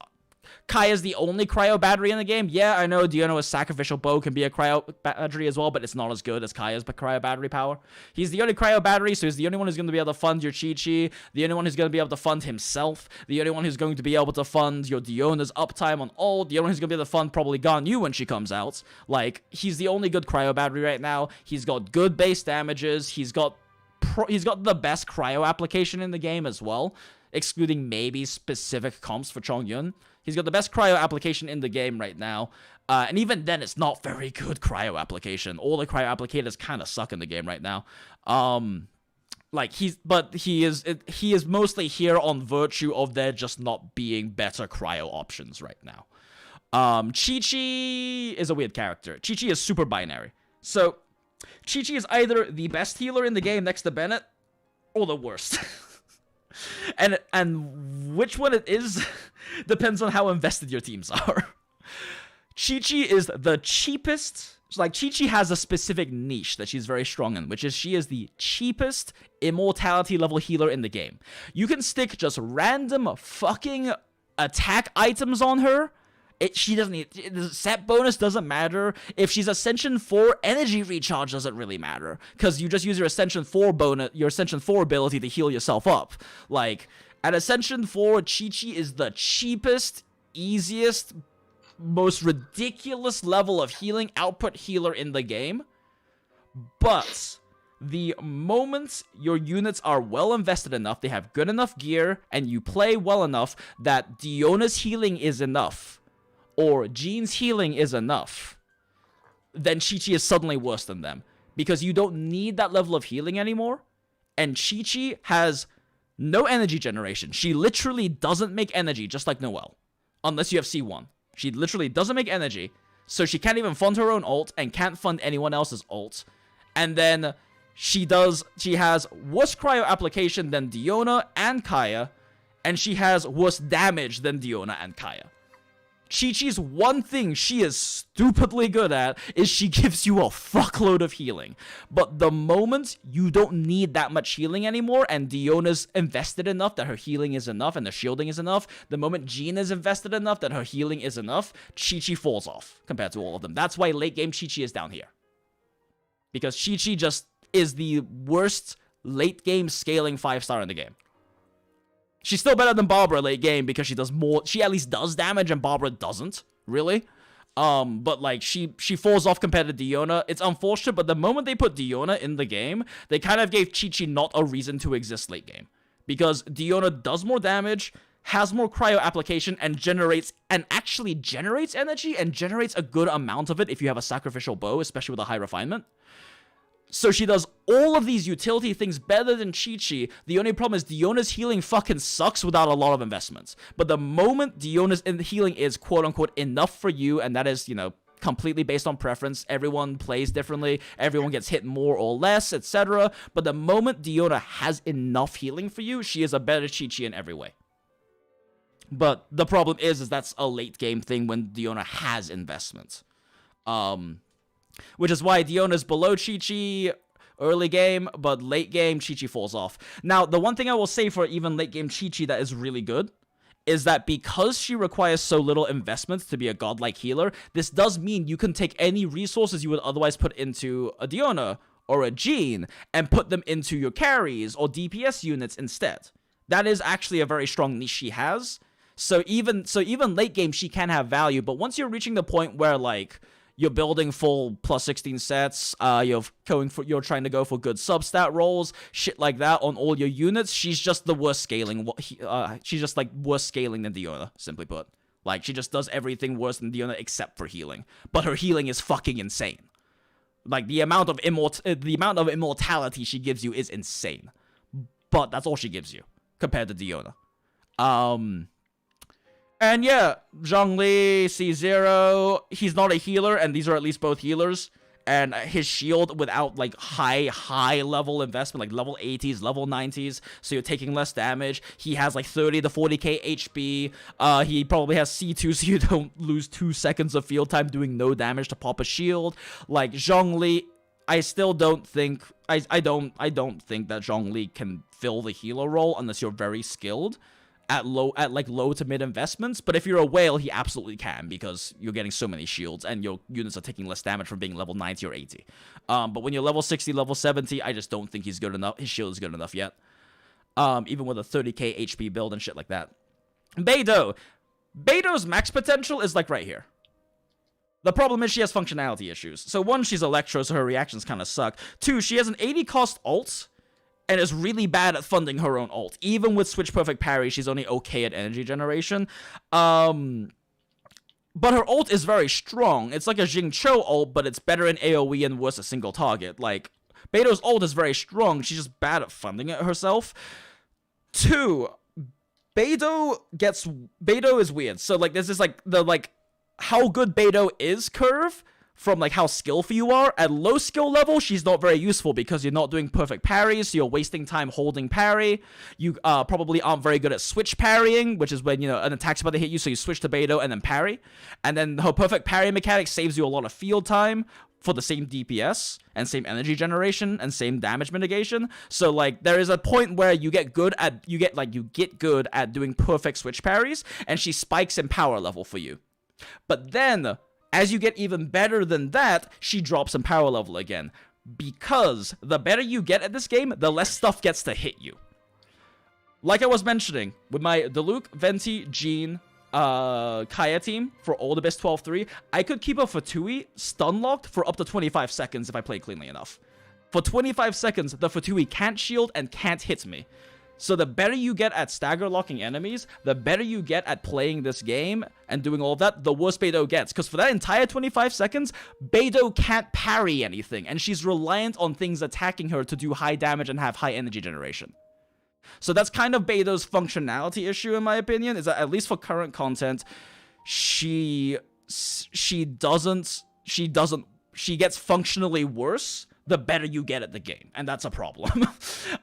Kaya's the only cryo battery in the game. Yeah, I know Diono's sacrificial bow can be a cryo battery as well, but it's not as good as Kaya's cryo battery power. He's the only cryo battery, so he's the only one who's going to be able to fund your Chi-Chi, the only one who's going to be able to fund himself, the only one who's going to be able to fund your Diona's uptime on ult, the only one who's going to be able to fund probably Ganyu when she comes out. Like, he's the only good cryo battery right now. He's got good base damages. He's got the best cryo application in the game as well, excluding maybe specific comps for Chongyun. He's got the best cryo application in the game right now. And even then, it's not very good cryo application. All the cryo applicators kind of suck in the game right now. He is mostly here on virtue of there just not being better cryo options right now. Chi-Chi is a weird character. Chi-Chi is super binary. So, Chi-Chi is either the best healer in the game next to Bennett, or the worst. And which one it is depends on how invested your teams are. Chi-Chi is the cheapest. Like, Chi-Chi has a specific niche that she's very strong in, which is she is the cheapest immortality level healer in the game. You can stick just random fucking attack items on her. She doesn't need... The set bonus doesn't matter. If she's Ascension 4, energy recharge doesn't really matter. Because you just use your Ascension 4 bonus, your Ascension 4 ability to heal yourself up. Like, at Ascension 4, Chi-Chi is the cheapest, easiest, most ridiculous level of healing output healer in the game. But the moment your units are well invested enough, they have good enough gear, and you play well enough that Diona's healing is enough, or Jean's healing is enough, then Chi-Chi is suddenly worse than them. Because you don't need that level of healing anymore, and Chi-Chi has no energy generation. She literally doesn't make energy, just like Noelle. Unless you have C1. She literally doesn't make energy, so she can't even fund her own ult, and can't fund anyone else's ult. And then she has worse cryo application than Diona and Kaya, and she has worse damage than Diona and Kaya. Chi-Chi's one thing she is stupidly good at is she gives you a fuckload of healing. But the moment you don't need that much healing anymore, and Diona's invested enough that her healing is enough and the shielding is enough, the moment Jean is invested enough that her healing is enough, Chi-Chi falls off compared to all of them. That's why late game Chi-Chi is down here. Because Chi-Chi just is the worst late game scaling 5-star in the game. She's still better than Barbara late game because she does more. She at least does damage and Barbara doesn't, really. But like she falls off compared to Diona. It's unfortunate, but the moment they put Diona in the game, they kind of gave Chi-Chi not a reason to exist late game. Because Diona does more damage, has more cryo application, and actually generates energy, and generates a good amount of it if you have a sacrificial bow, especially with a high refinement. So she does all of these utility things better than Chi-Chi. The only problem is Diona's healing fucking sucks without a lot of investments. But the moment Diona's healing is quote-unquote enough for you, and that is, you know, completely based on preference, everyone plays differently, everyone gets hit more or less, etc. But the moment Diona has enough healing for you, she is a better Chi-Chi in every way. But the problem is that's a late game thing when Diona has investments. Which is why Diona's below Chi-Chi early game, but late game, Chi-Chi falls off. Now, the one thing I will say for even late game Chi-Chi that is really good is that because she requires so little investment to be a godlike healer, this does mean you can take any resources you would otherwise put into a Diona or a Jean and put them into your carries or DPS units instead. That is actually a very strong niche she has. So even late game, she can have value, but once you're reaching the point where, like, you're building full plus 16 sets, you're trying to go for good substat rolls, shit like that on all your units, she's just the worst scaling. She's just like worse scaling than Diona, simply put. Like, she just does everything worse than Diona except for healing. But her healing is fucking insane. Like, the amount of immortality she gives you is insane. But that's all she gives you compared to Diona. And yeah, Zhang Li, C0, he's not a healer, and these are at least both healers. And his shield without, like, high level investment, like level 80s, level 90s, so you're taking less damage. He has, like, 30 to 40k HP. He probably has C2, so you don't lose 2 seconds of field time doing no damage to pop a shield. Like, Zhang Li, I still don't think... I don't think that Zhang Li can fill the healer role unless you're very skilled at low to mid investments. But if you're a whale, he absolutely can, because you're getting so many shields and your units are taking less damage from being level 90 or 80. But when you're level 60, level 70, I just don't think he's good enough. His shield is good enough yet. Even with a 30k HP build and shit like that. Beidou's max potential is like right here. The problem is she has functionality issues. So 1, she's Electro, so her reactions kind of suck. 2, she has an 80 cost ult and is really bad at funding her own ult. Even with Switch Perfect Parry, she's only okay at energy generation. But her ult is very strong. It's like a Jing Cho ult, but it's better in AoE and worse at single target. Like, Beidou's ult is very strong. She's just bad at funding it herself. 2, Beidou is weird. So, like, there's this, like, how good Beidou is curve from, like, how skillful you are. At low skill level, she's not very useful because you're not doing perfect parries, so you're wasting time holding parry. You probably aren't very good at switch parrying, which is when, you know, an attack's about to hit you, so you switch to Beidou and then parry. And then her perfect parry mechanic saves you a lot of field time for the same DPS and same energy generation and same damage mitigation. So, like, there is a point where you get good at doing perfect switch parries, and she spikes in power level for you. But then, as you get even better than that, she drops in power level again. Because the better you get at this game, the less stuff gets to hit you. Like I was mentioning, with my Diluc, Venti, Jean, Kaya team for all the best 12-3, I could keep a Fatui stun locked for up to 25 seconds if I play cleanly enough. For 25 seconds, the Fatui can't shield and can't hit me. So the better you get at stagger locking enemies, the better you get at playing this game and doing all of that, the worse Beidou gets. Because for that entire 25 seconds, Beidou can't parry anything, and she's reliant on things attacking her to do high damage and have high energy generation. So that's kind of Beidou's functionality issue, in my opinion, is that at least for current content, she gets functionally worse the better you get at the game, and that's a problem.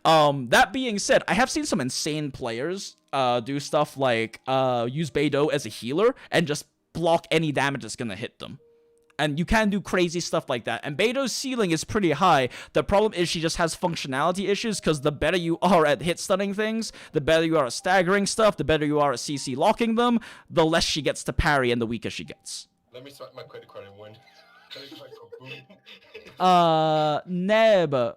That being said, I have seen some insane players do stuff like use Beidou as a healer and just block any damage that's gonna hit them. And you can do crazy stuff like that. And Beidou's ceiling is pretty high. The problem is she just has functionality issues, because the better you are at hit stunning things, the better you are at staggering stuff, the better you are at CC locking them, the less she gets to parry and the weaker she gets. Let me swipe my credit card and win. Neb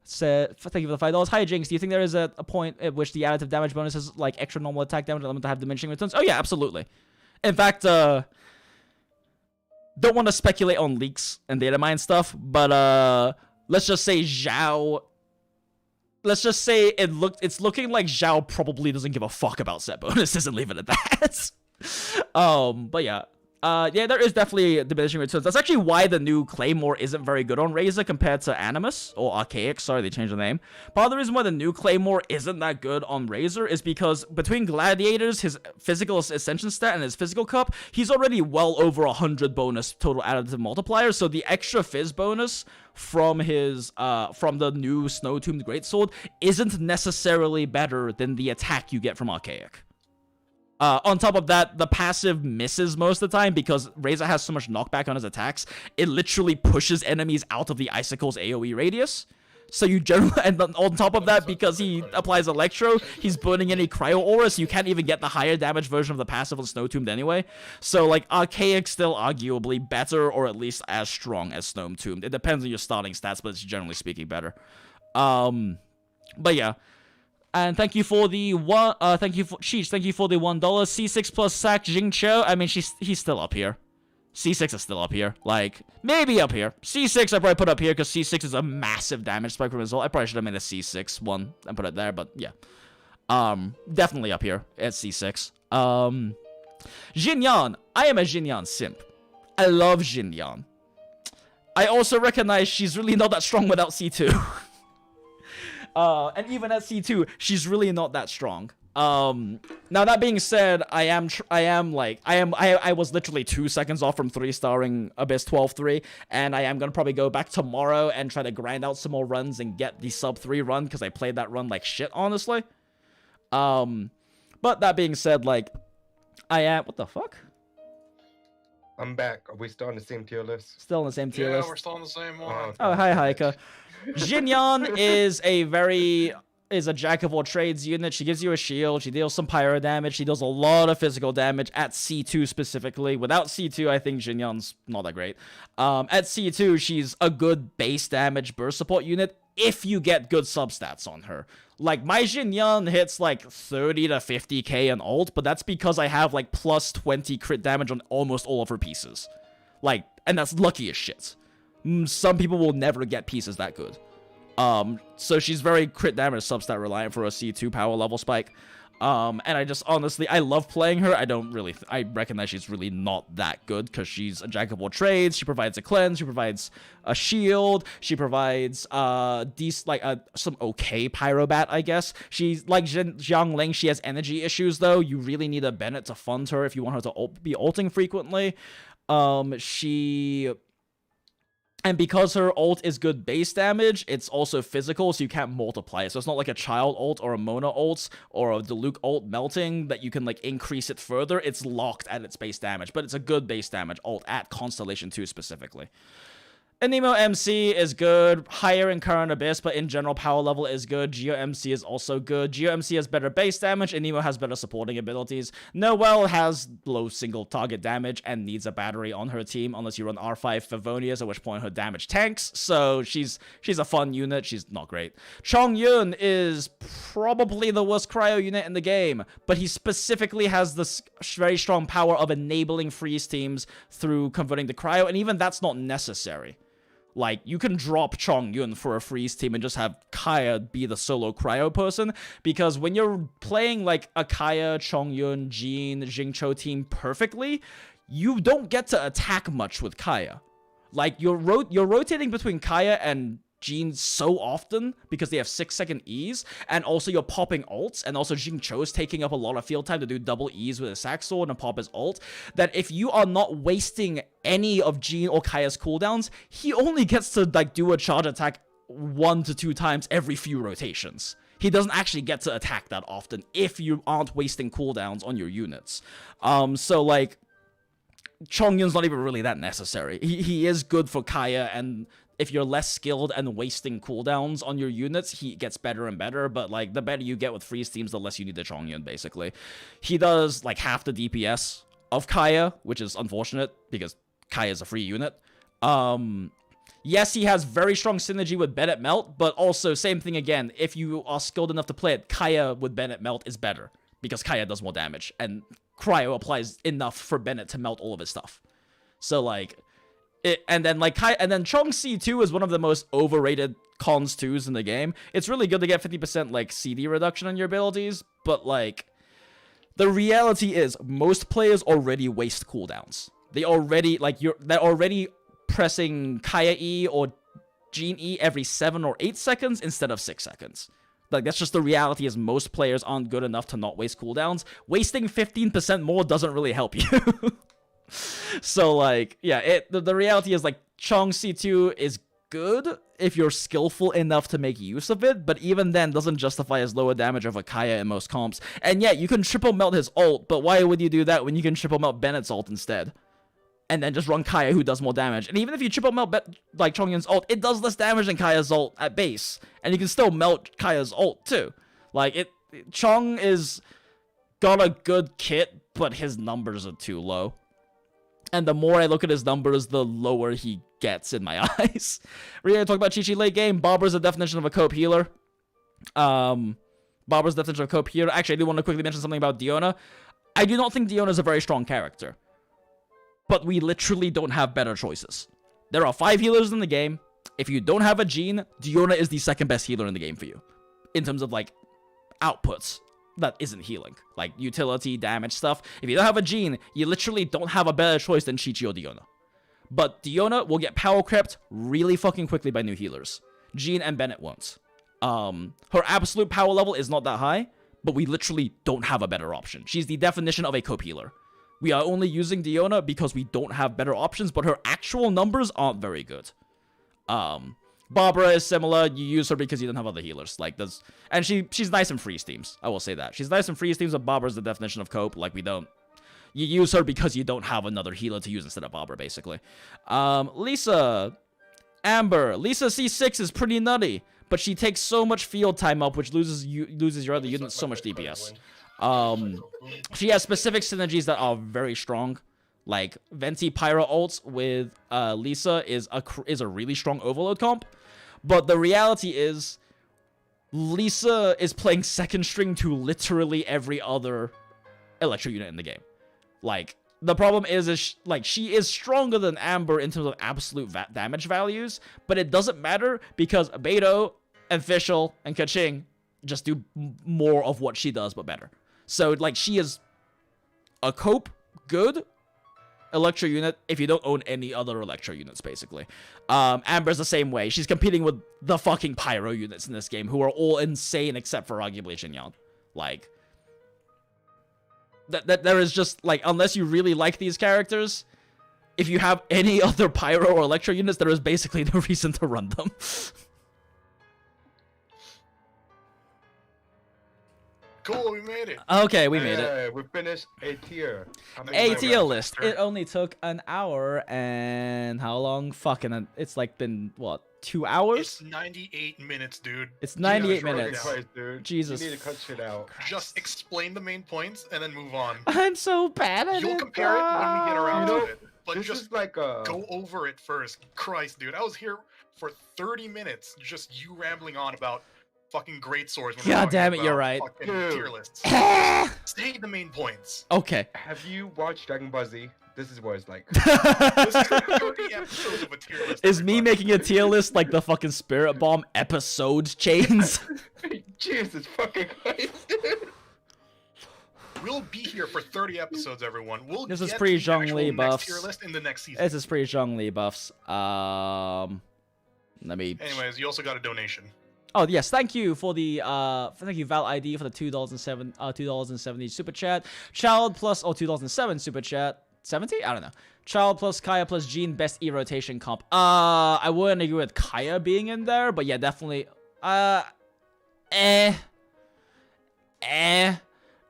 said, thank you for the $5. Hi, Jinx. Do you think there is a point at which the additive damage bonus is like extra normal attack damage element to have diminishing returns? Oh, yeah, absolutely. In fact, don't want to speculate on leaks and data mine stuff, but let's just say Zhao. Let's just say it's looking like Zhao probably doesn't give a fuck about set bonuses and leave it at that. But yeah. Yeah, there is definitely diminishing returns. That's actually why the new Claymore isn't very good on Razor compared to Animus, or Archaic, sorry, they changed the name. Part of the reason why the new Claymore isn't that good on Razor is because between Gladiators, his physical Ascension stat, and his physical cup, he's already well over 100 bonus total additive multiplier, so the extra Fizz bonus from his, from the new Snow-Tombed Greatsword isn't necessarily better than the attack you get from Archaic. On top of that, the passive misses most of the time because Razor has so much knockback on his attacks. It literally pushes enemies out of the Icicle's AoE radius. So you generally, and on top of that, because he applies Electro, he's burning any Cryo Aura, so you can't even get the higher damage version of the passive on Snow-Tombed anyway. So, like, Archaic's still arguably better, or at least as strong as Snow-Tombed. It depends on your starting stats, but it's generally speaking better. But yeah. And thank you for the thank you for the $1. C6 plus Sack Jingcho. I mean, he's still up here. C6 is still up here. Like, maybe up here. C6 I probably put up here because C6 is a massive damage spike from result. I probably should have made a C6 one and put it there, but yeah. Definitely up here at C6. Jinyon. I am a Jinyon simp. I love Jinyon. I also recognize she's really not that strong without C2. And even at C2, she's really not that strong. Now that being said, I was literally 2 seconds off from 3-starring Abyss 12-3, and I am gonna probably go back tomorrow and try to grind out some more runs and get the sub 3 run, because I played that run like shit, honestly. But that being said, like, what the fuck? I'm back. Are we still on the same tier list? Still on the same tier list? Yeah, we're still on the same one. Oh, hi, Heika. Jinyon is a jack of all trades unit. She gives you a shield, she deals some pyro damage, she deals a lot of physical damage at C2 specifically. Without C2, I think Jinyon's not that great. At C2, she's a good base damage burst support unit if you get good substats on her. Like, my Jinyon hits like 30 to 50k in ult, but that's because I have like plus 20 crit damage on almost all of her pieces. Like, and that's lucky as shit. Some people will never get pieces that good. So she's very crit damage substat reliant for a C2 power level spike. And I just, honestly, I love playing her. I recognize she's really not that good, because she's a jack of all trades. She provides a cleanse, she provides a shield, she provides, some okay pyrobat, I guess. She's, like Zhengling, she has energy issues, though. You really need a Bennett to fund her if you want her to be ulting frequently. And because her ult is good base damage, it's also physical, so you can't multiply it. So it's not like a Child ult or a Mona ult or a Diluc ult melting that you can, like, increase it further. It's locked at its base damage, but it's a good base damage ult at Constellation 2 specifically. Anemo MC is good, higher in Current Abyss, but in general power level is good. Geo MC is also good. Geo MC has better base damage, and Nemo has better supporting abilities. Noelle has low single target damage and needs a battery on her team unless you run R5 Favonius, at which point her damage tanks. So she's a fun unit, she's not great. Chongyun is probably the worst cryo unit in the game, but he specifically has this very strong power of enabling freeze teams through converting to cryo, and even that's not necessary. Like, you can drop Chongyun for a freeze team and just have Kaya be the solo cryo person, because when you're playing, like, a Kaya, Chongyun, Jean, Jingcho team perfectly, you don't get to attack much with Kaya. Like, you're rotating between Kaya and Jean so often because they have 6-second E's, and also you're popping ults, and also Jingcho's taking up a lot of field time to do double E's with his sack sword and pop his ult, that if you are not wasting any of Jean or Kaya's cooldowns, he only gets to, like, do a charge attack 1 to 2 times every few rotations. He doesn't actually get to attack that often if you aren't wasting cooldowns on your units. So, like, Chongyun's not even really that necessary. He is good for Kaya, and if you're less skilled and wasting cooldowns on your units, he gets better and better, but, like, the better you get with freeze teams, the less you need the Chongyun, basically. He does, like, half the DPS of Kaya, which is unfortunate, because Kaya is a free unit. Yes, he has very strong synergy with Bennett Melt, but also, same thing again, if you are skilled enough to play it, Kaya with Bennett Melt is better, because Kaya does more damage, and Cryo applies enough for Bennett to melt all of his stuff. So, like, And then like Chong C2 is one of the most overrated cons 2s in the game. It's really good to get 50% like CD reduction on your abilities, but like the reality is most players already waste cooldowns. They're already pressing Kaya E or Jean E every 7 or 8 seconds instead of 6 seconds. Like, that's just the reality, is most players aren't good enough to not waste cooldowns. Wasting 15% more doesn't really help you. So, like, yeah, the reality is, like, Chong C2 is good if you're skillful enough to make use of it, but even then doesn't justify as lower damage of a Kaya in most comps. And yeah, you can triple melt his ult, but why would you do that when you can triple melt Bennett's ult instead? And then just run Kaya, who does more damage. And even if you triple melt like Chongyun's ult, it does less damage than Kaya's ult at base. And you can still melt Kaya's ult too. Like, Chong is got a good kit, but his numbers are too low. And the more I look at his numbers, the lower he gets in my eyes. We're gonna talk about Chi-Chi late game. Barber's the definition of a cope healer. Barber's definition of a cope healer. Actually, I do want to quickly mention something about Diona. I do not think Diona is a very strong character. But we literally don't have better choices. There are 5 healers in the game. If you don't have a Jean, Diona is the second best healer in the game for you. In terms of, like, outputs that isn't healing. Like, utility, damage stuff. If you don't have a Jean, you literally don't have a better choice than Chi-Chi or Diona. But Diona will get power crept really fucking quickly by new healers. Jean and Bennett won't. Her absolute power level is not that high, but we literally don't have a better option. She's the definition of a cope healer. We are only using Diona because we don't have better options, but her actual numbers aren't very good. Barbara is similar. You use her because you don't have other healers. Like, and she's nice in freeze teams. I will say that. She's nice in freeze teams, but Barbara's the definition of cope. Like, you use her because you don't have another healer to use instead of Barbara, basically. Lisa. Amber. Lisa C6 is pretty nutty, but she takes so much field time up, which loses your other units so much DPS. She has specific synergies that are very strong. Like, Venti Pyro ults with Lisa is a really strong overload comp. But the reality is, Lisa is playing second string to literally every other Electro unit in the game. Like, the problem is like, she is stronger than Amber in terms of absolute damage values, but it doesn't matter because Beidou and Fischl and Kaching just do more of what she does, but better. So, like, she is a cope good Electro unit if you don't own any other Electro units, basically. Amber's the same way. She's competing with the fucking Pyro units in this game, who are all insane except for arguably Jinyon. Like, there is just, like, unless you really like these characters, if you have any other Pyro or Electro units, there is basically no reason to run them. Cool, we made it. Okay, we made it. We finished a tier. A tier list. It only took an hour, and how long? Fucking, it's like been, what, 2 hours? It's 98 minutes, dude. It's 98 Jesus minutes. Christ, dude. Jesus. You need to cut shit out. Just explain the main points and then move on. I'm so bad at it. You'll compare it when we get around to it. But This just is like a... go over it first. Christ, dude. I was here for 30 minutes just you rambling on about fucking great swords. When God damn it, you're right. Tier lists. Say the main points. Okay. Have you watched Dragon Ball Z? This is what it's like. This is 30 episodes of a tier list. Is me everybody. making a tier list like the fucking Spirit Bomb episode chains? Jesus fucking Christ, dude. We'll be here for 30 episodes, everyone. We'll This is get pre the Zhang actual Li next buffs. tier list in the next season. This is pretty Zhang Li buffs. Let me. Anyways, you also got a donation. Oh yes, thank you for the thank you Val ID for the $2.70 super chat. Child plus $2007 super chat. 70? I don't know. Child plus Kaya plus Jean best E rotation comp. I wouldn't agree with Kaya being in there, but yeah, definitely.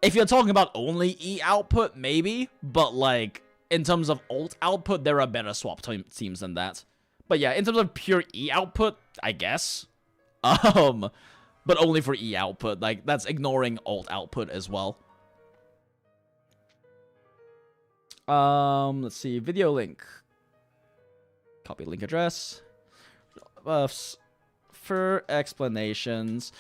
If you're talking about only E output, maybe, but like in terms of ult output, there are better swap teams than that. But yeah, in terms of pure E output, I guess. But only for E output. Like, that's ignoring alt output as well. Let's see. Video link. Copy link address. For explanations.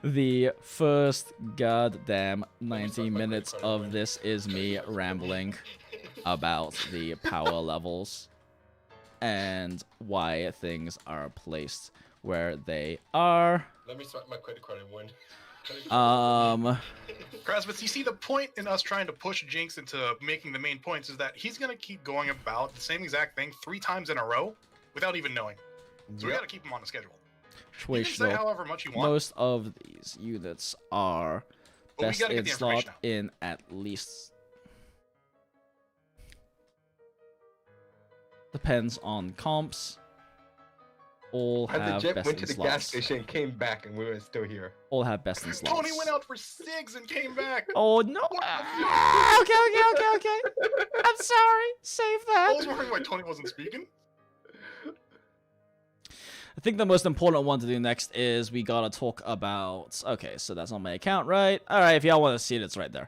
The first goddamn 90 minutes of this is me rambling about the power levels. and why things are placed where they are. Let me swipe my credit card and win. Krasvitz, you see the point in us trying to push Jinx into making the main points is that he's gonna keep going about the same exact thing 3 times in a row without even knowing. So we gotta keep him on the schedule. You can say however much you want. Most of these units are But we best gotta get in the slot information out. in at least. Depends on comps. All And the have jet best went in to the gas slots. station and came back, and we were still here. All have best in slots. Tony went out for SIGs and came back. Oh no! Okay. I'm sorry. Save I that. was wondering why Tony wasn't speaking. I think the most important one to do next is we gotta talk about. Okay, so that's on my account, right? All right, if y'all want to see it, it's right there.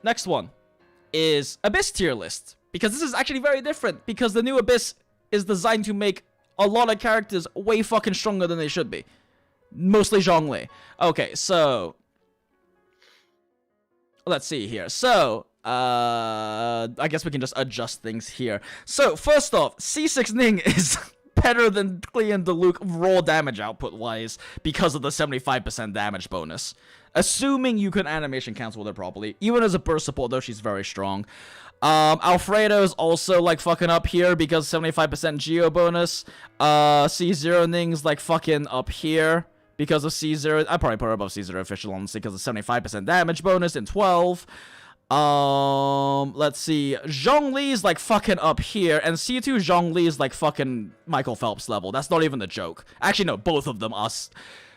Next one is Abyss tier list, because this is actually very different, because the new Abyss is designed to make a lot of characters way fucking stronger than they should be. Mostly Zhang Li. Okay, so let's see here. So I guess we can just adjust things here. So first off, C6 Ning is better than C2 Diluc raw damage output wise because of the 75% damage bonus. Assuming you can animation cancel with her properly. Even as a burst support though, she's very strong. Alfredo's also like fucking up here because 75% geo bonus. C0 Ning's like fucking up here because of C0. I probably put her above C0 official honestly because of 75% damage bonus in 12. Let's see. Zhang Li's like fucking up here, and C2 Zhang Li's like fucking Michael Phelps level. That's not even a joke. Actually, no, both of them are.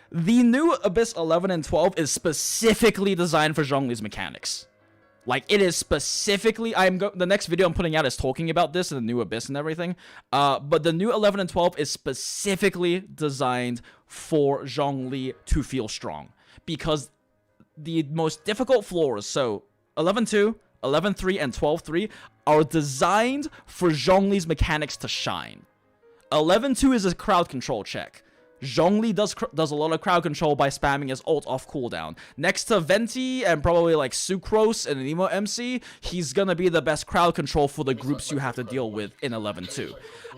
The new Abyss 11 and 12 is specifically designed for Zhang Li's mechanics. Like, it is specifically, the next video I'm putting out is talking about this and the new Abyss and everything. But the new 11 and 12 is specifically designed for Zhang Li to feel strong. Because the most difficult floors, so 11-2, 11-3, and 12-3, are designed for Zhang Li's mechanics to shine. 11-2 is a crowd control check. Zhang Li does a lot of crowd control by spamming his ult off cooldown. Next to Venti and probably like Sucrose and Nemo MC, he's gonna be the best crowd control for the groups you have to deal with in 11-2.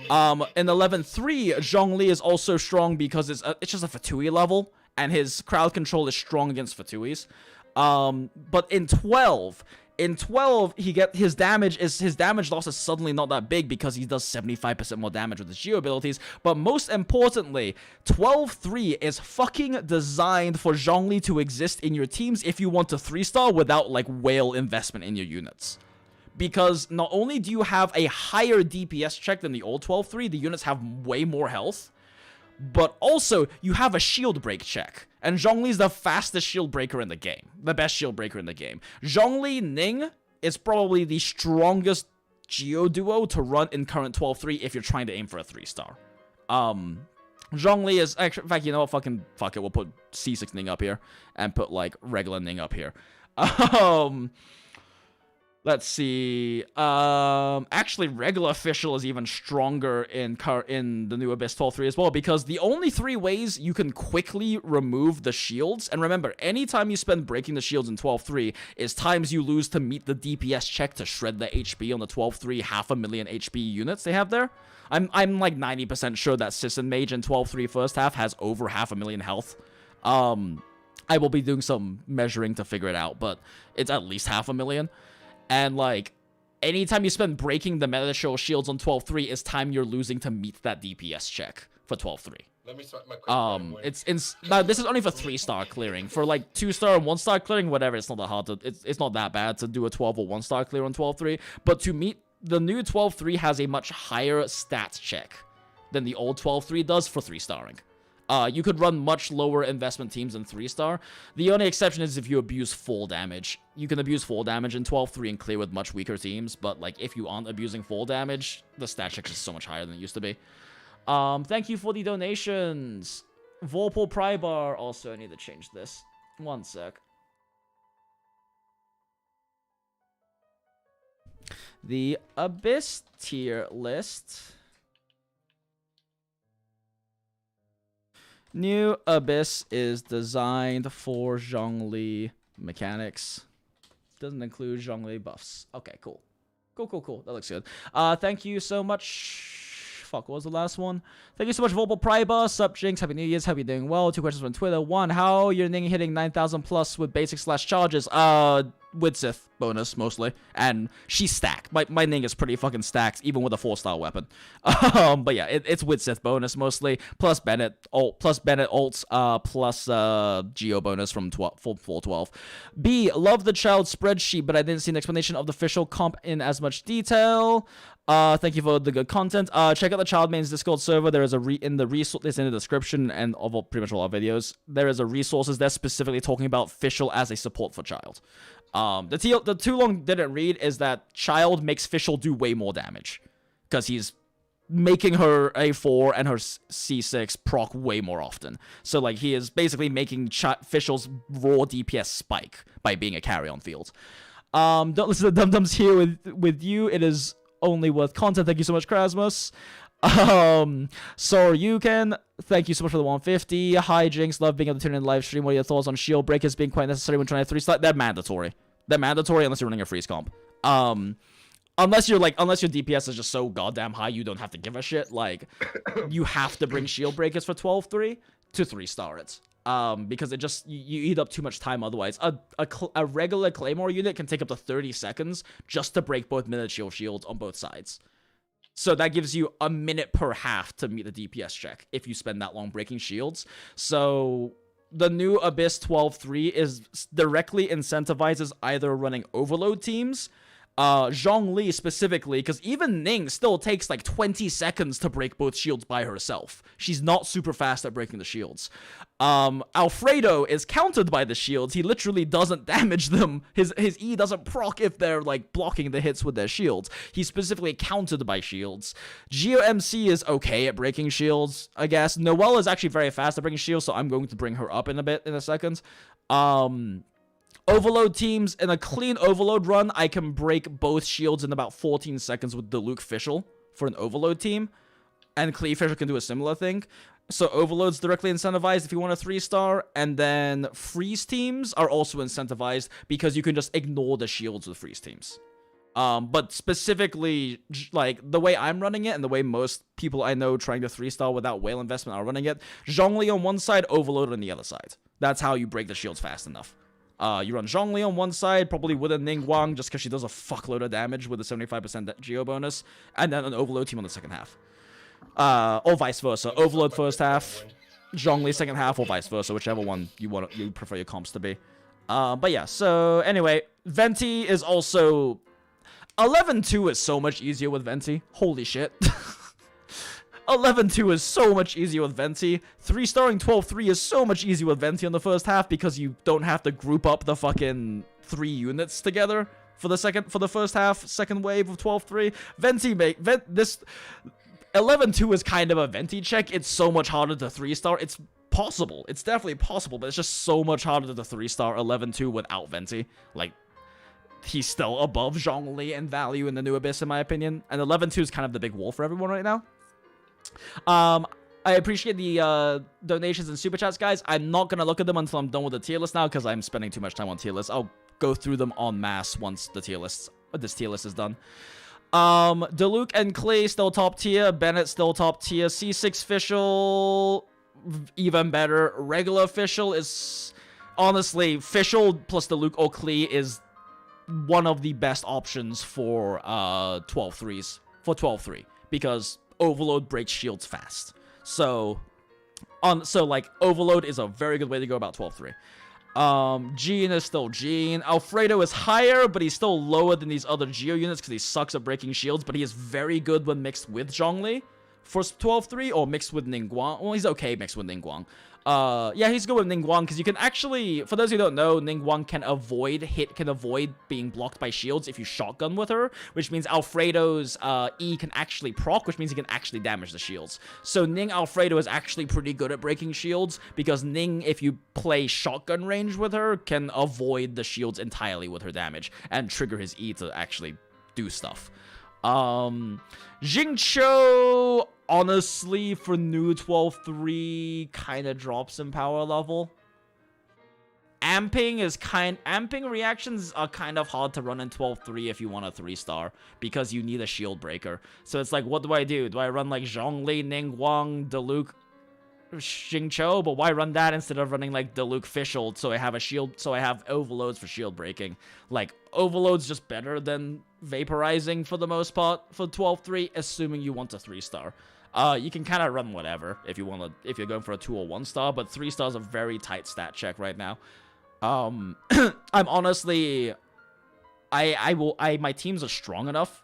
In 11-3, Zhang Li is also strong because it's just a Fatui level, and his crowd control is strong against Fatuis. But in 12, his damage loss is suddenly not that big because he does 75% more damage with his geo abilities. But most importantly, 12-3 is fucking designed for Zhang Li to exist in your teams if you want to 3-star without like whale investment in your units. Because not only do you have a higher DPS check than the old 12-3, the units have way more health, but also you have a shield break check. And Zhang Li's the fastest shield breaker in the game. The best shield breaker in the game. Zhang Li Ning is probably the strongest Geo duo to run in current 12-3 if you're trying to aim for a 3-star. Zhang Li is actually, in fact, you know what? Fuck it. We'll put C6 Ning up here and put like regular Ning up here. Let's see. Actually, regular official is even stronger in the new Abyss 12-3 as well, because the only 3 ways you can quickly remove the shields, and remember, anytime you spend breaking the shields in 12-3 is times you lose to meet the DPS check to shred the HP on the 12-3 500,000 HP units they have there. I'm like 90% sure that Sisson Mage in 12-3 first half has over 500,000 health. I will be doing some measuring to figure it out, but it's at least 500,000. And, like, anytime you spend breaking the meta show shields on 12-3 is time you're losing to meet that DPS check for 12-3. Let me swipe my credit Now, this is only for 3-star clearing. For, like, 2-star and 1-star clearing, whatever, it's not that hard to... It's not that bad to do a 12 or 1-star clear on 12-3. But to meet... The new 12-3 has a much higher stats check than the old 12-3 does for 3-starring. You could run much lower investment teams than 3-star. The only exception is if you abuse full damage. You can abuse full damage in 12-3 and clear with much weaker teams, but like if you aren't abusing full damage, the stat check is so much higher than it used to be. Thank you for the donations. Vorpal Prybar. Also, I need to change this. One sec. The Abyss tier list. New Abyss is designed for Zhang Li mechanics. Doesn't include Zhang Li buffs. Okay, cool. Cool. That looks good. Thank you so much. Fuck, what was the last one? Thank you so much, Volble Priber. Sup, Jinx. Happy New Year's. Hope you're doing well. 2 questions from Twitter. 1, how you're hitting 9,000 plus with basic / charges? With Sith bonus, mostly. And she's stacked. My Ning is pretty fucking stacked, even with a 4-star weapon. But yeah, it's with Sith bonus, mostly. Plus Bennett ults, plus Geo bonus from 412. B, love the child spreadsheet, but I didn't see an explanation of the official comp in as much detail. Thank you for the good content. Check out the Child Mains Discord server. There is in the description and of pretty much all our videos. There is a resources there specifically talking about Fischl as a support for Child. The too long didn't read is that Child makes Fischl do way more damage because he's making her A4 and her C6 proc way more often. So like he is basically making Fischl's raw DPS spike by being a carry on field. Don't listen to Dum Dums here with you. It is only worth content. Thank you so much, Krasmus. So you can thank you so much for the 150. Hi Jinx, love being able to tune in live stream. What are your thoughts on shield breakers being quite necessary when trying to 3-star? They're mandatory unless you're running a freeze comp. Unless your DPS is just so goddamn high you don't have to give a shit. Like you have to bring shield breakers for 12-3 to 3-star it. Because it just you eat up too much time otherwise. A regular Claymore unit can take up to 30 seconds just to break both miniature shields on both sides. So that gives you a minute per half to meet the DPS check if you spend that long breaking shields. So the new Abyss 12-3 is directly incentivizes either running overload teams, Zhang Li specifically, because even Ning still takes like 20 seconds to break both shields by herself. She's not super fast at breaking the shields. Alfredo is countered by the shields. He literally doesn't damage them. His E doesn't proc if they're like blocking the hits with their shields. He's specifically countered by shields. Geo MC is okay at breaking shields, I guess. Noelle is actually very fast at breaking shields, so I'm going to bring her up in a second. Overload teams, in a clean overload run, I can break both shields in about 14 seconds with Diluc Fischl for an overload team. And Clee Fischl can do a similar thing. So overload's directly incentivized if you want a 3-star. And then freeze teams are also incentivized because you can just ignore the shields with freeze teams. But specifically, like, the way I'm running it and the way most people I know trying to 3-star without whale investment are running it, Zhang Li on one side, overload on the other side. That's how you break the shields fast enough. You run Zhang Li on one side, probably with a Ning Guang, just because she does a fuckload of damage with a 75% Geo bonus, and then an overload team on the second half. Or vice versa. Overload first half, Zhang Li second half, or vice versa, whichever one you prefer your comps to be. But yeah, so anyway, Venti is also 11-2 is so much easier with Venti. Holy shit. 11-2 is so much easier with Venti. 3-starring 12-3 is so much easier with Venti on the first half because you don't have to group up the fucking 3 units together for the first half, second wave of 12-3. This 11-2 is kind of a Venti check. It's so much harder to 3-star. It's possible. It's definitely possible, but it's just so much harder to 3-star 11-2 without Venti. Like, he's still above Zhang Li in value in the new Abyss, in my opinion. And 11-2 is kind of the big wall for everyone right now. I appreciate the donations and super chats, guys. I'm not gonna look at them until I'm done with the tier list now because I'm spending too much time on tier lists. I'll go through them en masse once this tier list is done. Diluc and Clay still top tier. Bennett still top tier. C6 Fischl even better. Regular Fischl is honestly Fischl plus Diluc or Clay is one of the best options for 12-3s for 12-3 because overload breaks shields fast. So like overload is a very good way to go about 12-3. Jean is still Jean. Alfredo is higher, but he's still lower than these other Geo units because he sucks at breaking shields, but he is very good when mixed with Zhang Li for 12-3 or mixed with Ning Guang. Well, he's okay mixed with Ning Guang. Yeah, he's good with Ning Guang because you can actually, for those who don't know, Ning Guang can avoid being blocked by shields if you shotgun with her, which means Alfredo's E can actually proc, which means he can actually damage the shields. So Ning Alfredo is actually pretty good at breaking shields because Ning, if you play shotgun range with her, can avoid the shields entirely with her damage and trigger his E to actually do stuff. Jingcho, honestly, for new 12-3, kind of drops in power level. amping reactions are kind of hard to run in 12-3 if you want a 3-star, because you need a shield breaker. So it's like, what do I do? Do I run like Zhang Li, Ningguang, Diluc, Xingqiu? But why run that instead of running like Diluc Fischl, so I have a shield, so I have overloads for shield breaking? Like, overload's just better than vaporizing for the most part for 12-3, assuming you want a 3-star. You can kind of run whatever if you want to, if you're going for a 2 or 1-star, but 3 stars are very tight stat check right now. I'm honestly, my teams are strong enough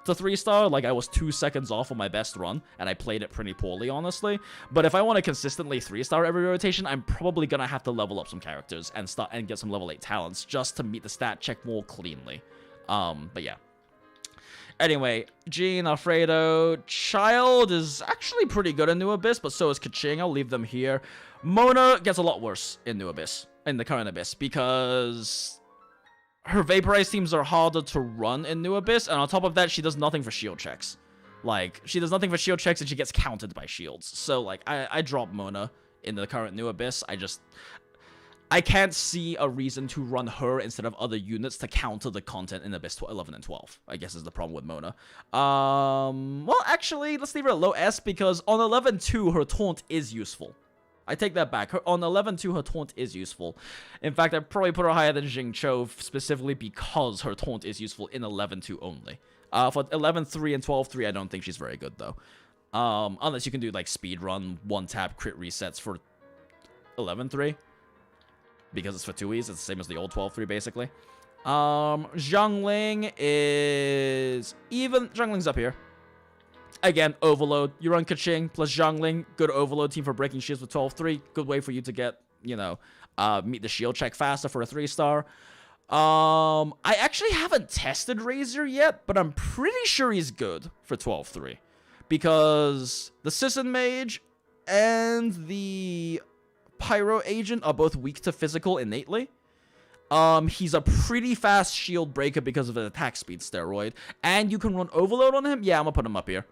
to 3-star. Like, I was 2 seconds off on my best run, and I played it pretty poorly, honestly. But if I want to consistently 3-star every rotation, I'm probably gonna have to level up some characters and get some level 8 talents just to meet the stat check more cleanly. But yeah. Anyway, Jean, Alfredo, Child is actually pretty good in New Abyss, but so is Kaching. I'll leave them here. Mona gets a lot worse in New Abyss, in the current Abyss, because her Vaporize teams are harder to run in New Abyss, and on top of that, she does nothing for shield checks. Like, she does nothing for shield checks, and she gets counted by shields. So, like, I drop Mona in the current New Abyss. I can't see a reason to run her instead of other units to counter the content in Abyss 11 and 12, I guess is the problem with Mona. Well, actually, let's leave her at low S, because on 11-2, her taunt is useful. I take that back. On 11-2, her taunt is useful. In fact, I'd probably put her higher than Xingqiu specifically because her taunt is useful in 11-2 only. For 11-3 and 12-3, I don't think she's very good, though. Unless you can do, like, speedrun, one-tap crit resets for 11-3. Because it's for 2Es, it's the same as the old 12-3, basically. Zhengling is even. Zhengling's up here. Again, overload. You run Kaching plus Zhengling. Good overload team for breaking shields with 12-3. Good way for you to get, you know, meet the shield check faster for a 3-star. I actually haven't tested Razor yet, but I'm pretty sure he's good for 12-3. Because the Sisson Mage and the Pyro Agent are both weak to physical innately. He's a pretty fast shield breaker because of an attack speed steroid. And you can run overload on him. Yeah, I'm gonna put him up here.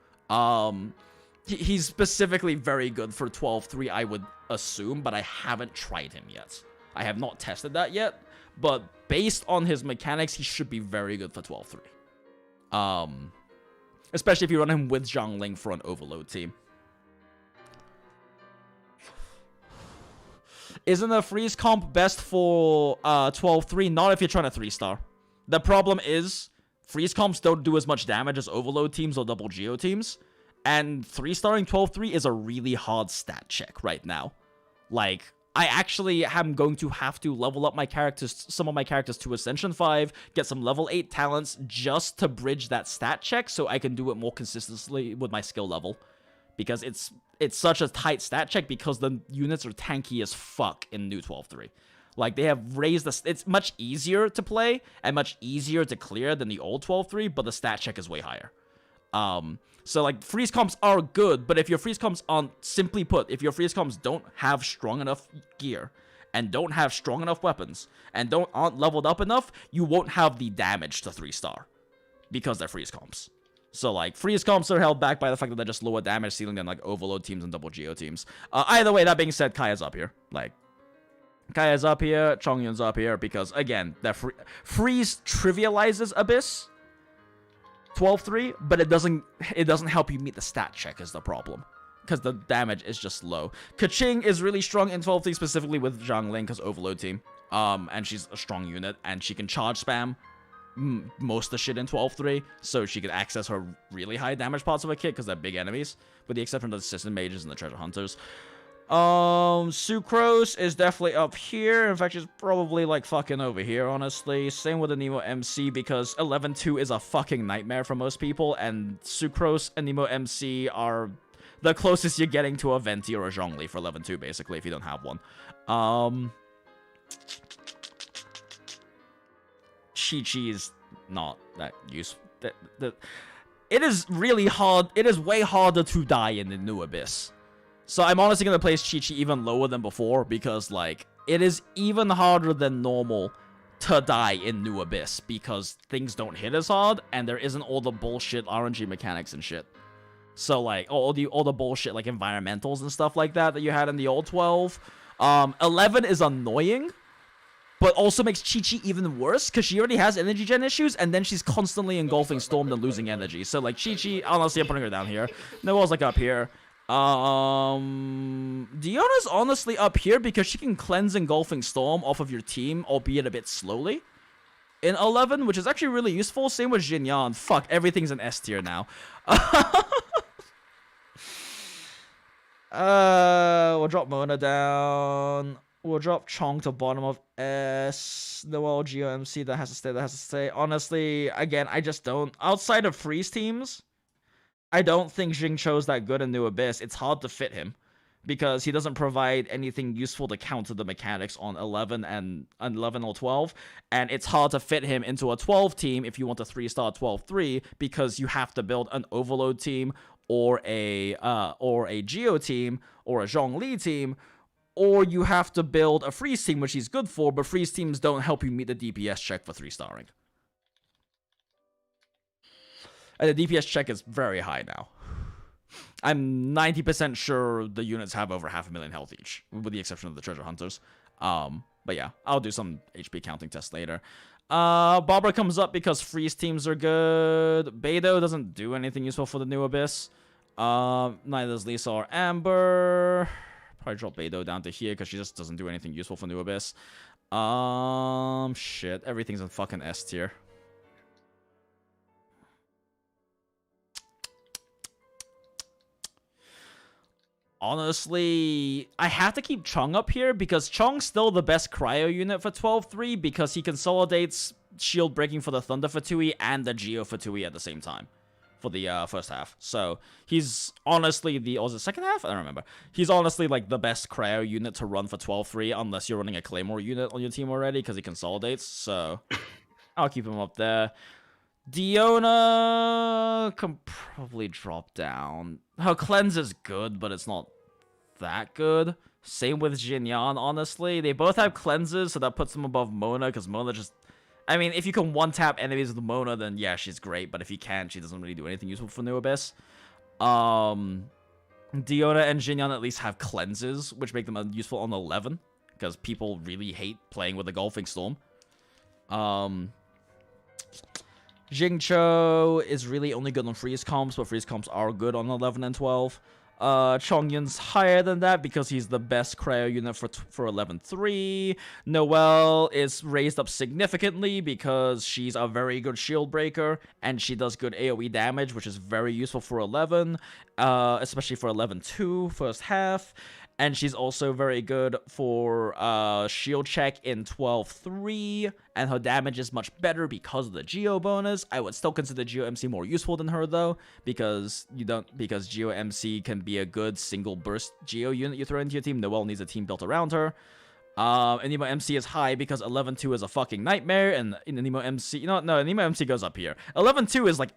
He's specifically very good for 12-3, I would assume, but I haven't tried him yet. I have not tested that yet, but based on his mechanics, he should be very good for 12-3. Especially if you run him with Zhengling for an overload team. Isn't a freeze comp best for 12-3? Not if you're trying to 3-star. The problem is, freeze comps don't do as much damage as overload teams or double geo teams. And 3-starring 12-3 is a really hard stat check right now. Like, I actually am going to have to level up my characters, some of my characters to Ascension 5, get some level 8 talents just to bridge that stat check so I can do it more consistently with my skill level. Because it's such a tight stat check because the units are tanky as fuck in new 12-3. Like, they have raised the... It's much easier to play and much easier to clear than the old 12-3, but the stat check is way higher. So, like, freeze comps are good, but if your freeze comps aren't... Simply put, if your freeze comps don't have strong enough gear and don't have strong enough weapons and aren't leveled up enough, you won't have the damage to 3-star because they're freeze comps. So, like, freeze comps are held back by the fact that they're just lower damage ceiling than, like, overload teams and double geo teams. Either way, that being said, Kaya's up here. Like, Kaya's up here, Chongyun's up here, because, again, that freeze trivializes Abyss 12-3, but it doesn't help you meet the stat check is the problem. Because the damage is just low. Kaching is really strong in 12-3, specifically with Zhengling, because overload team. And she's a strong unit, and she can charge spam most of the shit in 12-3, so she could access her really high damage parts of her kit because they're big enemies, with the exception of the System Mages and the Treasure Hunters. Sucrose is definitely up here. In fact, she's probably, like, fucking over here, honestly. Same with the Nemo MC, because 11-2 is a fucking nightmare for most people, and Sucrose and Nemo MC are the closest you're getting to a Venti or a Zhang Li for 11-2, basically, if you don't have one. Chi-Chi is not that useful. It is really hard. It is way harder to die in the new Abyss. So I'm honestly going to place Chi-Chi even lower than before because, like, it is even harder than normal to die in New Abyss because things don't hit as hard and there isn't all the bullshit RNG mechanics and shit. So, like, all the bullshit, like, environmentals and stuff like that you had in the old 12. 11 is annoying but also makes Chi-Chi even worse because she already has energy gen issues, and then she's constantly engulfing Storm and losing energy. So like Chi-Chi, honestly, I'm putting her down here. Noelle's like up here. Diona's honestly up here because she can cleanse engulfing Storm off of your team, albeit a bit slowly. In 11, which is actually really useful. Same with Jinyon. Fuck, everything's an S tier now. We'll drop Mona down. We'll drop Chong to bottom of S. Noelle, GOMC, that has to stay, that has to stay. Honestly, again, I just don't. Outside of freeze teams, I don't think Jing Cho's that good in New Abyss. It's hard to fit him because he doesn't provide anything useful to counter the mechanics on 11 and 11 or 12. And it's hard to fit him into a 12 team if you want a 3-star 12-3 because you have to build an Overload team or a Geo team or a Zhang Li team, or you have to build a freeze team, which he's good for, but freeze teams don't help you meet the DPS check for 3-starring. And the DPS check is very high now. I'm 90% sure the units have over 500,000 health each, with the exception of the treasure hunters. But yeah, I'll do some HP counting tests later. Barbara comes up because freeze teams are good. Beidou doesn't do anything useful for the New Abyss. Neither does Lisa or Amber. Probably drop Beidou down to here because she just doesn't do anything useful for New Abyss. Shit. Everything's in fucking S tier. Honestly, I have to keep Chong up here because Chong's still the best cryo unit for 12-3 because he consolidates shield breaking for the Thunder for 2E and the Geo for 2E at the same time for the first half. So he's honestly or was it second half? I don't remember. He's honestly like the best cryo unit to run for 12-3 unless you're running a Claymore unit on your team already because he consolidates. So I'll keep him up there. Diona can probably drop down. Her cleanse is good, but it's not that good. Same with Jinyon, honestly. They both have cleanses, so that puts them above Mona, because Mona just... I mean, if you can one-tap enemies with Mona, then yeah, she's great, but if you can't, she doesn't really do anything useful for New Abyss. Diona and Jinyon at least have cleanses, which make them useful on 11, because people really hate playing with the Golfing Storm. Jingcho is really only good on freeze comps, but freeze comps are good on 11 and 12. Chongyun's higher than that because he's the best cryo unit for 11-3. Noelle is raised up significantly because she's a very good shield breaker, and she does good AoE damage, which is very useful for 11, especially for 11-2 first half. And she's also very good for shield check in 12-3, and her damage is much better because of the Geo bonus. I would still consider Geo MC more useful than her though, because Geo MC can be a good single burst Geo unit you throw into your team. Noelle needs a team built around her. Anemo MC is high because 11-2 is a fucking nightmare, and Anemo MC, no, Anemo MC goes up here. 11-2 is like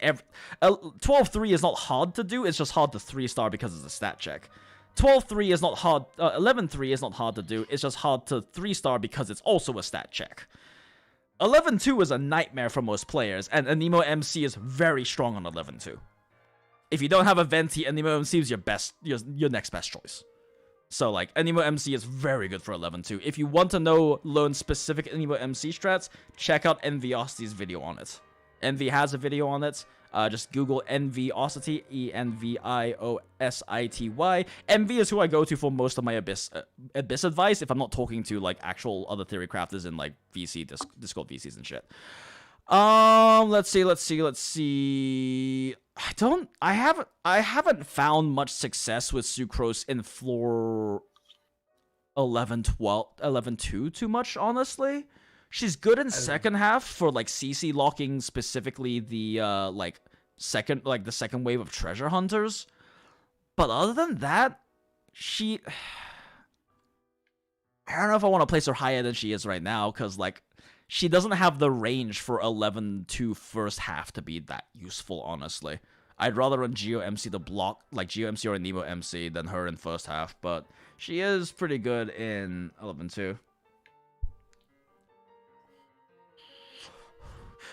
12-3 is not hard to do, it's just hard to 3-star because it's a stat check. 12-3 is not hard, 11-3 is not hard to do, it's just hard to 3-star because it's also a stat check. 11-2 is a nightmare for most players, and Anemo MC is very strong on 11-2. If you don't have a Venti, Anemo MC is your next best choice. So like, Anemo MC is very good for 11-2. If you want to learn specific Anemo MC strats, check out Enviosity's video on it. Envy has a video on it. Just Google Enviosity, Enviosity. Envy is who I go to for most of my Abyss advice if I'm not talking to like actual other theory crafters in like VC, Discord VCs and shit. Let's see. I haven't found much success with Sucrose in floor 11-2 too much, honestly. She's good in second half for like CC locking, specifically the the second wave of treasure hunters. But other than that, I don't know if I want to place her higher than she is right now, because like she doesn't have the range for 11-2 first half to be that useful, honestly. I'd rather run Geo MC to block, like Geo MC or Anemo MC, than her in first half, but she is pretty good in 11-2.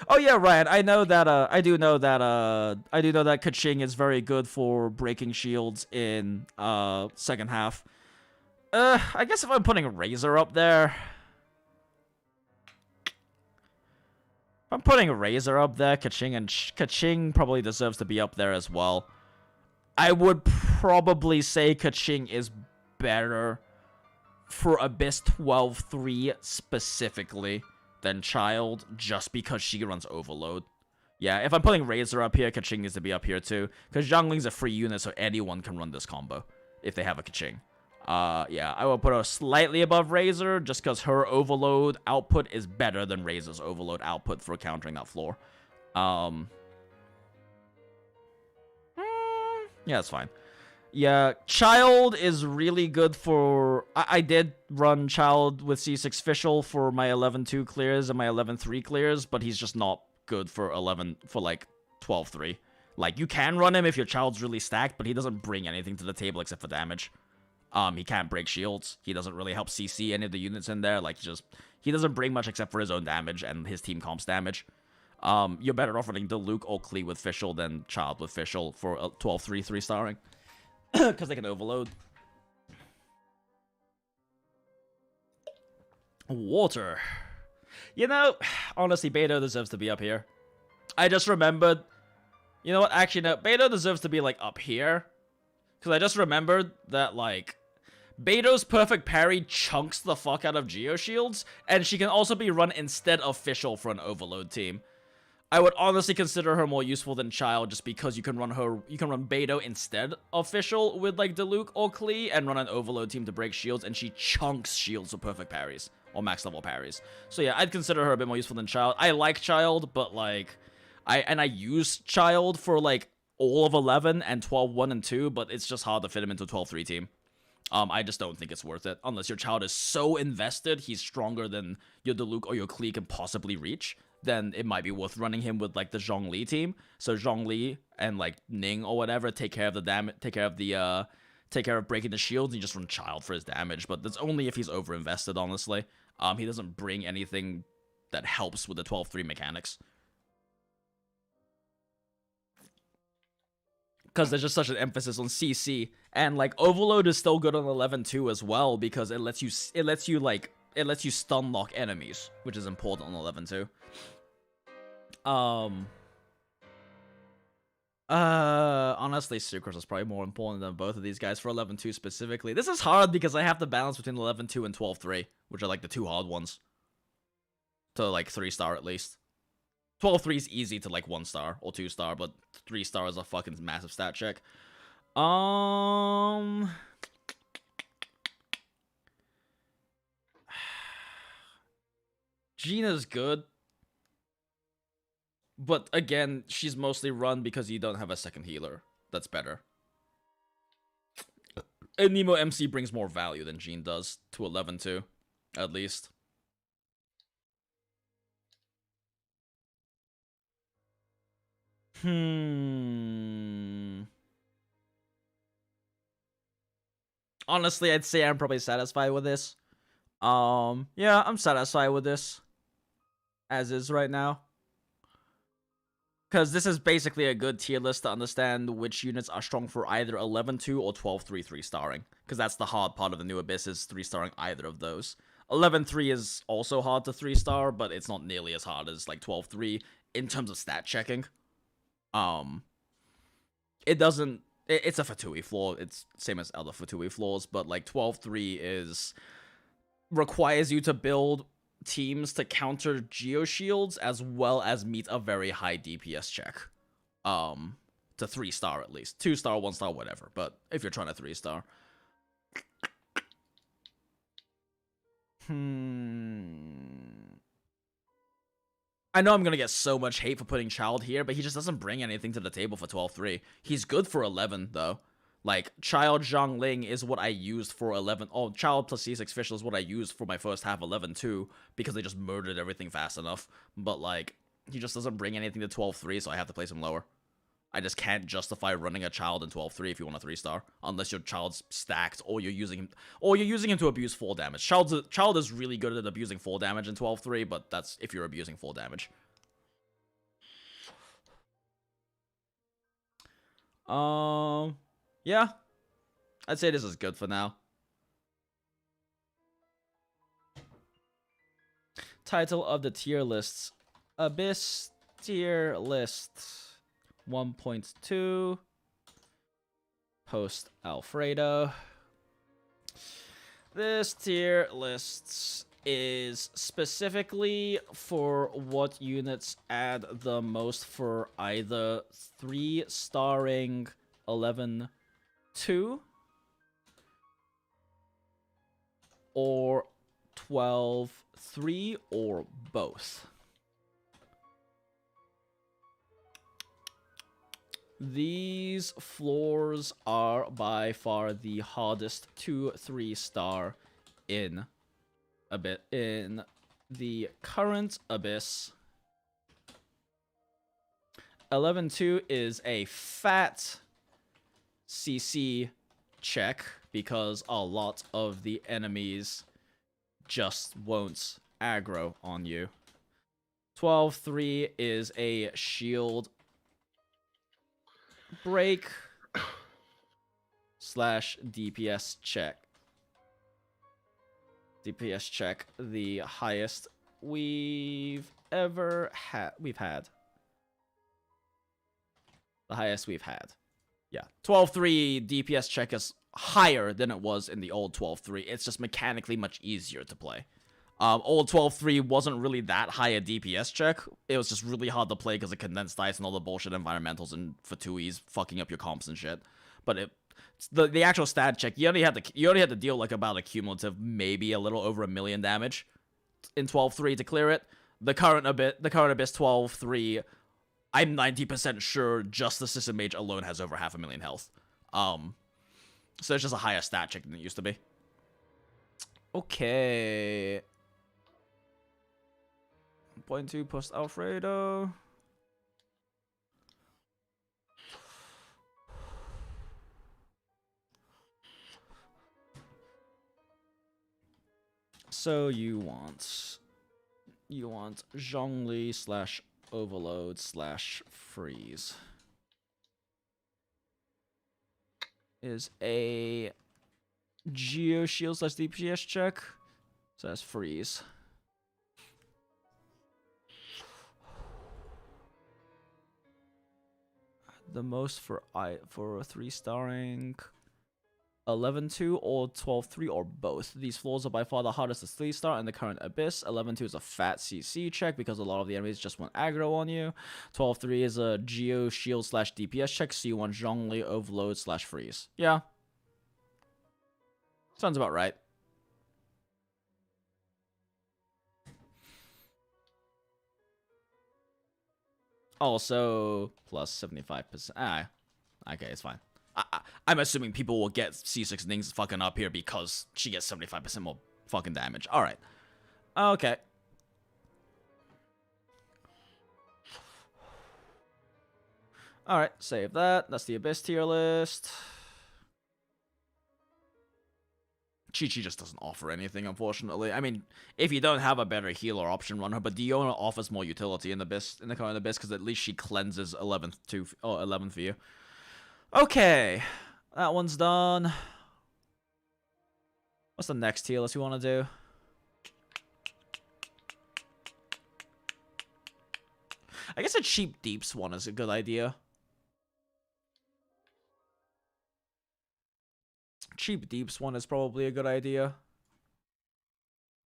Oh yeah, Ryan. I do know that Kaching is very good for breaking shields in second half. I guess if I'm putting Razor up there, I'm putting Razor up there. Kaching probably deserves to be up there as well. I would probably say Kaching is better for Abyss 12-3 specifically than Child, just because she runs Overload. Yeah, if I'm putting Razor up here, Kaching needs to be up here too, because Zhengling's a free unit, so anyone can run this combo if they have a Kaching. Yeah, I will put her slightly above Razor, just because her Overload output is better than Razor's Overload output for countering that floor. Yeah, that's fine. Yeah, Child is really good for... I did run Child with C6 Official for my 11-2 clears and my 11-3 clears, but he's just not good for 12-3. Like, you can run him if your Child's really stacked, but he doesn't bring anything to the table except for damage. He can't break shields. He doesn't really help CC any of the units in there. Like, he doesn't bring much except for his own damage and his team comp's damage. You're better off running Diluc or Klee with Fischl than Child with Fischl for 12-3 3-starring. Because they can overload. Water. You know, honestly, Beto deserves to be up here. I just remembered... You know what? Actually, no. Beto deserves to be, like, up here. Because I just remembered that, like... Beto's perfect parry chunks the fuck out of Geoshields. And she can also be run instead of Fischl for an overload team. I would honestly consider her more useful than Child just because you can run Beto instead of Fischl with like Diluc or Klee and run an overload team to break shields, and she chunks shields with perfect parries or max level parries. So yeah, I'd consider her a bit more useful than Child. I like Child, but like I use Child for like all of 11 and 12-1 and 2, but it's just hard to fit him into a 12-3 team. I just don't think it's worth it. Unless your Child is so invested, he's stronger than your Diluc or your Klee can possibly reach, then it might be worth running him with like the Zhang Li team. So Zhang Li and like Ning or whatever take care of the damage, take care of breaking the shields, and you just run Child for his damage. But that's only if he's over-invested, honestly. He doesn't bring anything that helps with the 12-3 mechanics. Because there's just such an emphasis on CC, and like Overload is still good on 11-2 as well, because it lets you stun lock enemies, which is important on 11-2. Honestly, Sucrose is probably more important than both of these guys for 11-2 specifically. This is hard because I have to balance between 11-2 and 12-3, which are like the two hard ones to like 3-star at least. 12-3 is easy to like 1-star or 2-star, but 3-star is a fucking massive stat check. Gina's good. But again, she's mostly run because you don't have a second healer. That's better. And Nemo MC brings more value than Jean does to 11-2, at least. Honestly, I'd say I'm probably satisfied with this. Yeah, I'm satisfied with this. As is right now. Because this is basically a good tier list to understand which units are strong for either 11-2 or 12-3 3-starring. Because that's the hard part of the new Abyss, is 3-starring either of those. 11-3 is also hard to 3-star, but it's not nearly as hard as like 12-3 in terms of stat checking. It's a Fatui flaw. It's same as other Fatui flaws, but like 12-3 requires you to build teams to counter Geoshields as well as meet a very high DPS check. To 3-star at least. 2-star, 1-star, whatever. But if you're trying to 3-star. I know I'm gonna get so much hate for putting Child here, but he just doesn't bring anything to the table for 12-3. He's good for 11, though. Like, Child Zhengling is what I used for 11. Oh, Child plus C6 Official is what I used for my first half 11-2, because they just murdered everything fast enough. But, like, he just doesn't bring anything to 12-3, so I have to place him lower. I just can't justify running a Child in 12-3 if you want a 3-star, unless your Child's stacked, or you're using him to abuse 4 damage. Child is really good at abusing 4 damage in 12-3, but that's if you're abusing 4 damage. Yeah. I'd say this is good for now. Title of the tier lists. Abyss tier list 1.2 post Alfredo. This tier list is specifically for what units add the most for either 3-starring 11-2 or 12-3 or both. These floors are by far the hardest 2-3 star in the current Abyss. 11-2 is a fat CC check because a lot of the enemies just won't aggro on you. 12-3 is a shield break / DPS check. DPS check, the highest we've ever had. The highest we've had. Yeah. 12-3 DPS check is higher than it was in the old 12-3. It's just mechanically much easier to play. Old 12-3 wasn't really that high a DPS check. It was just really hard to play because of condensed dice and all the bullshit environmentals and Fatuis fucking up your comps and shit. But the actual stat check, you only had to deal like about a cumulative maybe a little over 1 million damage in 12-3 to clear it. The current Abyss 12-3, I'm 90% sure just the System Mage alone has over 500,000 health. So it's just a higher stat check than it used to be. Okay. 0.2 post Alfredo. So you want Zhang Li / overload / freeze. Is a Geo Shield / DPS check. So that's freeze. The most for a 3-starring 11-2 or 12-3 or both. These floors are by far the hardest to 3-star in the current Abyss. 11-2 is a fat CC check because a lot of the enemies just want aggro on you. 12-3 is a Geo Shield / DPS check, so you want Zhang Li overload / freeze. Yeah. Sounds about right. Also, plus 75%. Okay, it's fine. I'm assuming people will get C6 Ning's fucking up here because she gets 75% more fucking damage. Alright. Okay. Alright, save that. That's the Abyss tier list. Chi-Chi just doesn't offer anything, unfortunately. I mean, if you don't have a better healer option, run her, but Diona offers more utility in the current Abyss, because at least she cleanses 11th for you. Okay. That one's done. What's the next tier list we want to do? I guess a cheap deeps one is a good idea. Cheap deeps one is probably a good idea. Is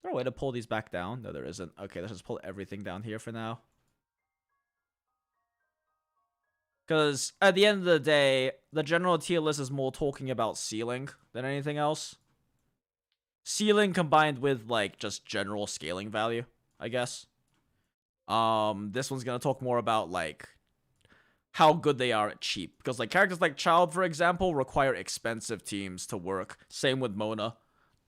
there a way to pull these back down? No, there isn't. Okay, let's just pull everything down here for now. Because at the end of the day, the general tier list is more talking about ceiling than anything else. Ceiling combined with, like, just general scaling value, I guess. This one's gonna talk more about, like, how good they are at cheap. Because, like, characters like Child, for example, require expensive teams to work. Same with Mona.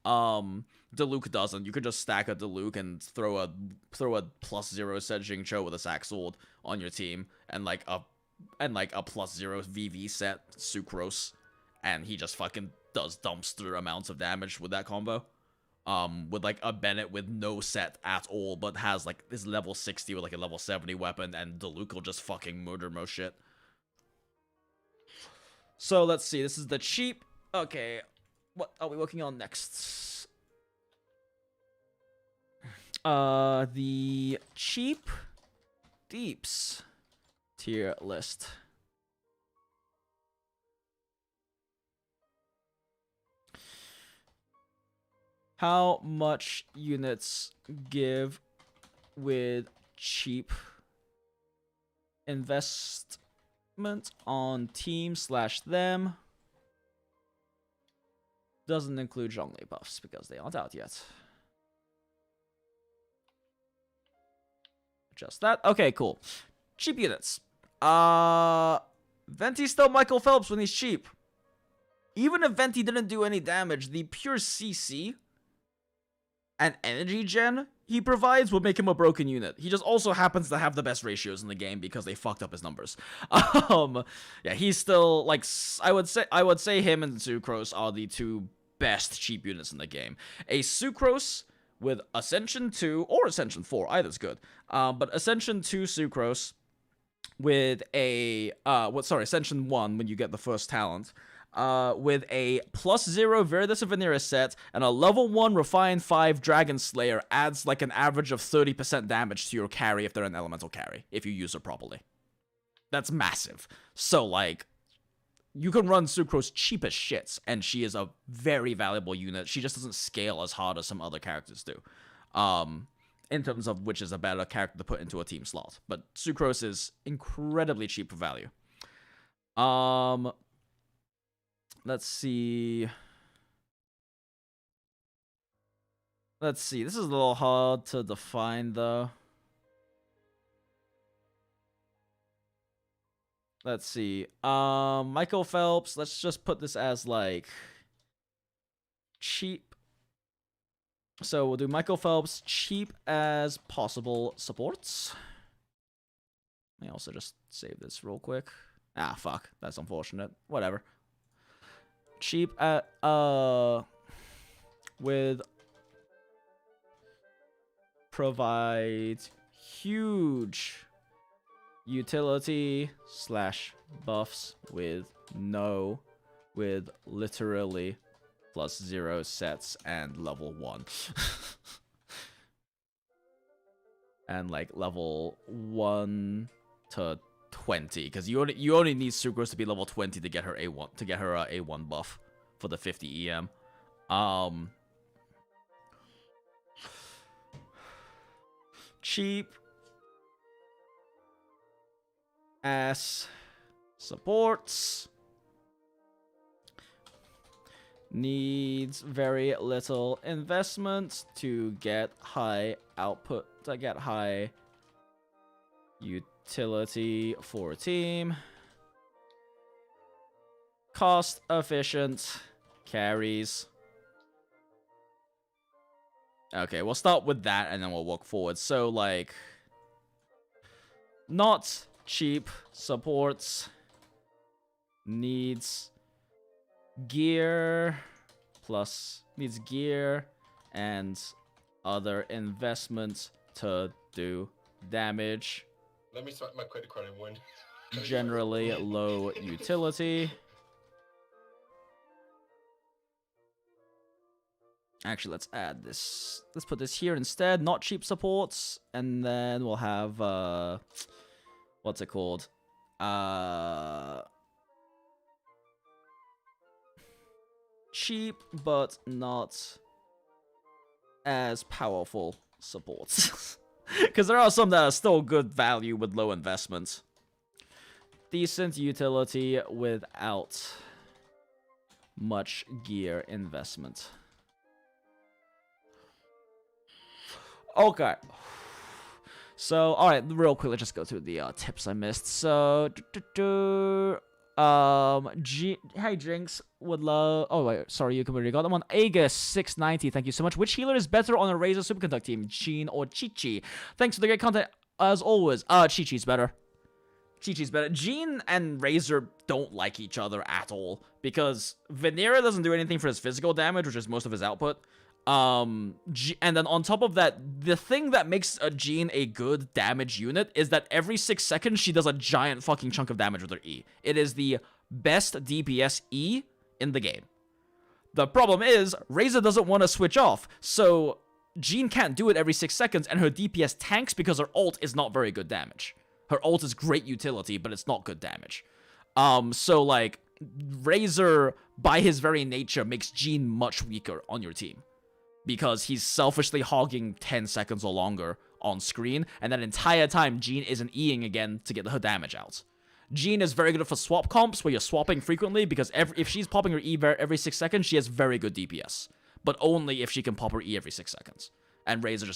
Diluc doesn't. You could just stack a Diluc and throw a +0 set Jingcho with a sack sword on your team, and like a +0 VV set Sucrose, and he just fucking does dumpster amounts of damage with that combo. With like a Bennett with no set at all, but has like this level 60 with like a level 70 weapon, and Diluc will just fucking murder most shit. So let's see, this is the cheap. Okay, what are we working on next? The cheap Deeps tier list. How much units give with cheap investment on team/them? Doesn't include Zhang Li buffs because they aren't out yet. Just that. Okay, cool. Cheap units. Venti's still Michael Phelps when he's cheap. Even if Venti didn't do any damage, the pure CC and energy gen he provides would make him a broken unit. He just also happens to have the best ratios in the game because they fucked up his numbers. Yeah, he's still like I would say him and Sucrose are the two best cheap units in the game. A Sucrose with Ascension 2 or Ascension 4, either's good. But Ascension 2 Sucrose with a Ascension 1 when you get the first talent. With a +0 Viridis of Veneera set and a level 1 Refined 5 Dragon Slayer adds like an average of 30% damage to your carry if they're an elemental carry, if you use her properly. That's massive. So, like, you can run Sucrose cheap as shits, and she is a very valuable unit. She just doesn't scale as hard as some other characters do. In terms of which is a better character to put into a team slot. But Sucrose is incredibly cheap for value. Let's see. This is a little hard to define, though. Let's see. Michael Phelps, let's just put this as, like, cheap. So we'll do Michael Phelps, cheap as possible supports. Let me also just save this real quick. Ah, fuck. That's unfortunate. Whatever. Cheap at, with provides huge utility / buffs with literally +0 sets and level 1. And like level 1 to 20, because you only need Sucrose to be level 20 to get her A1 A1 buff for the 50 EM. Cheap ass supports needs very little investment to get high output, to get high utility for a team. Cost efficient carries. Okay, we'll start with that and then we'll walk forward. So, like, not cheap supports needs gear and other investments to do damage. Let me swipe my credit card and win. Generally low utility. Actually, let's add this. Let's put this here instead. Not cheap supports. And then we'll have, what's it called? Cheap, but not as powerful supports. Because there are some that are still good value with low investment. Decent utility without much gear investment. Okay. So, alright, real quick, let's just go through the tips I missed. So, hey Jinx would love. Oh wait, sorry, you completely got them on. Aegis690, thank you so much. Which healer is better on a Razor Superconduct team, Jean or Chi-Chi? Thanks for the great content as always. Chi-Chi's better. Chi-Chi's better. Jean and Razor don't like each other at all because Veneera doesn't do anything for his physical damage, which is most of his output. And then on top of that, the thing that makes a Jean a good damage unit is that every 6 seconds she does a giant fucking chunk of damage with her E. It is the best DPS E in the game. The problem is, Razor doesn't want to switch off, so Jean can't do it every 6 seconds, and her DPS tanks because her ult is not very good damage. Her ult is great utility, but it's not good damage. So, like, Razor, by his very nature, makes Jean much weaker on your team. Because he's selfishly hogging 10 seconds or longer on screen, and that entire time, Jean isn't Eing again to get her damage out. Jean is very good for swap comps, where you're swapping frequently, because if she's popping her E every 6 seconds, she has very good DPS. But only if she can pop her E every 6 seconds. And Razor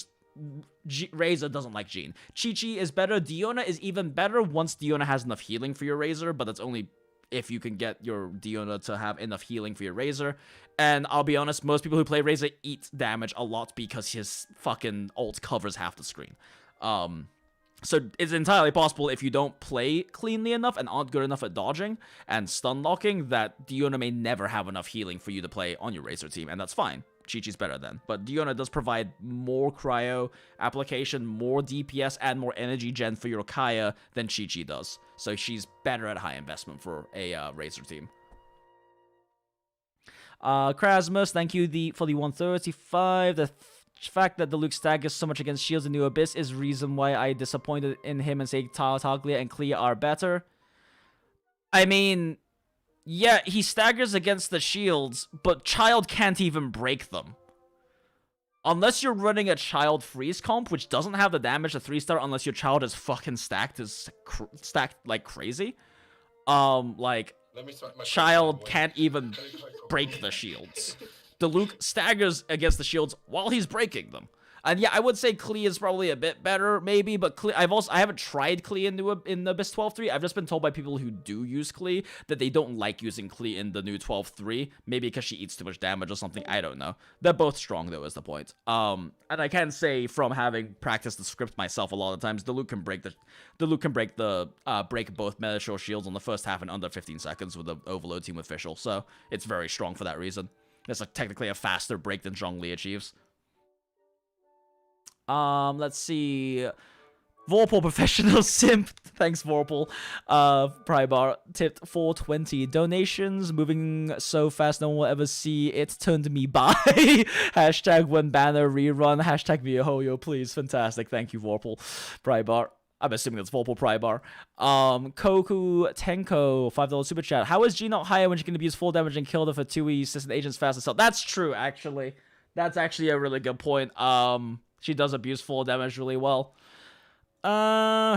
Razor doesn't like Jean. Chi-Chi is better. Diona is even better once Diona has enough healing for your Razor, but that's only if you can get your Diona to have enough healing for your Razor. And I'll be honest, most people who play Razor eat damage a lot because his fucking ult covers half the screen. So it's entirely possible if you don't play cleanly enough and aren't good enough at dodging and stun locking that Diona may never have enough healing for you to play on your Razor team, and that's fine. Chi-Chi's better then. But Diona does provide more cryo application, more DPS, and more energy gen for your Kaya than Chi-Chi does. So she's better at high investment for a Razor team. Krasmus, thank you for the 135. The fact that Diluc staggers so much against shields in New Abyss is reason why I disappointed in him and say Tartaglia and Clea are better. I mean, yeah, he staggers against the shields, but Child can't even break them. Unless you're running a Child freeze comp, which doesn't have the damage to 3-star unless your Child is fucking stacked like crazy. Child can't even break the shields. Diluc staggers against the shields while he's breaking them. And yeah, I would say Clea is probably a bit better, maybe, but Clea, I haven't tried Clea in Abyss 12.3. I've just been told by people who do use Clea that they don't like using Clea in the new 12.3, maybe because she eats too much damage or something, I don't know. They're both strong, though, is the point. And I can say from having practiced the script myself a lot of times, Diluc can break both Metasure shields on the first half in under 15 seconds with the Overload team with Fischl, so it's very strong for that reason. It's like technically a faster break than Zhang Li achieves. Let's see. Vorpal Professional Simp. Thanks, Vorpal. Prybar tipped 420 donations. Moving so fast no one will ever see it. Turned me by. Hashtag when banner rerun. Hashtag miahoyo, please. Fantastic. Thank you, Vorpal. Prybar. I'm assuming that's Vorpal Prybar. Koku Tenko, $5 super chat. How is G not higher when she can abuse full damage and kill her for 2E assistant agents fast as hell? That's true, actually. That's actually a really good point. She does abuse full damage really well.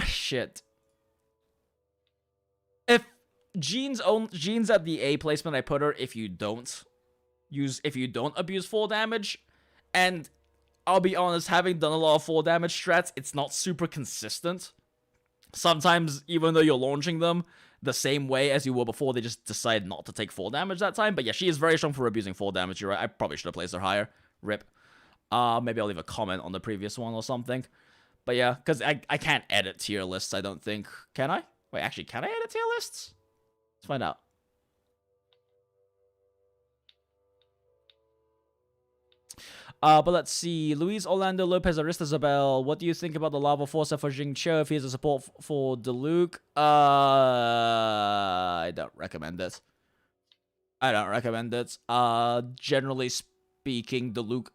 Shit. If Jean's at the A placement I put her, if you don't abuse full damage, and I'll be honest, having done a lot of full damage strats, it's not super consistent. Sometimes, even though you're launching them the same way as you were before, they just decide not to take full damage that time. But yeah, she is very strong for abusing full damage. You're right. I probably should have placed her higher. Rip. Maybe I'll leave a comment on the previous one or something. But yeah, because I can't edit tier lists, I don't think. Can I? Wait, actually, can I edit tier lists? Let's find out. But let's see. Luis Orlando Lopez Aristasabel. What do you think about the Lava Forcer for Jingqiu if he has a support for Diluc? I don't recommend it. Generally speaking, Diluc,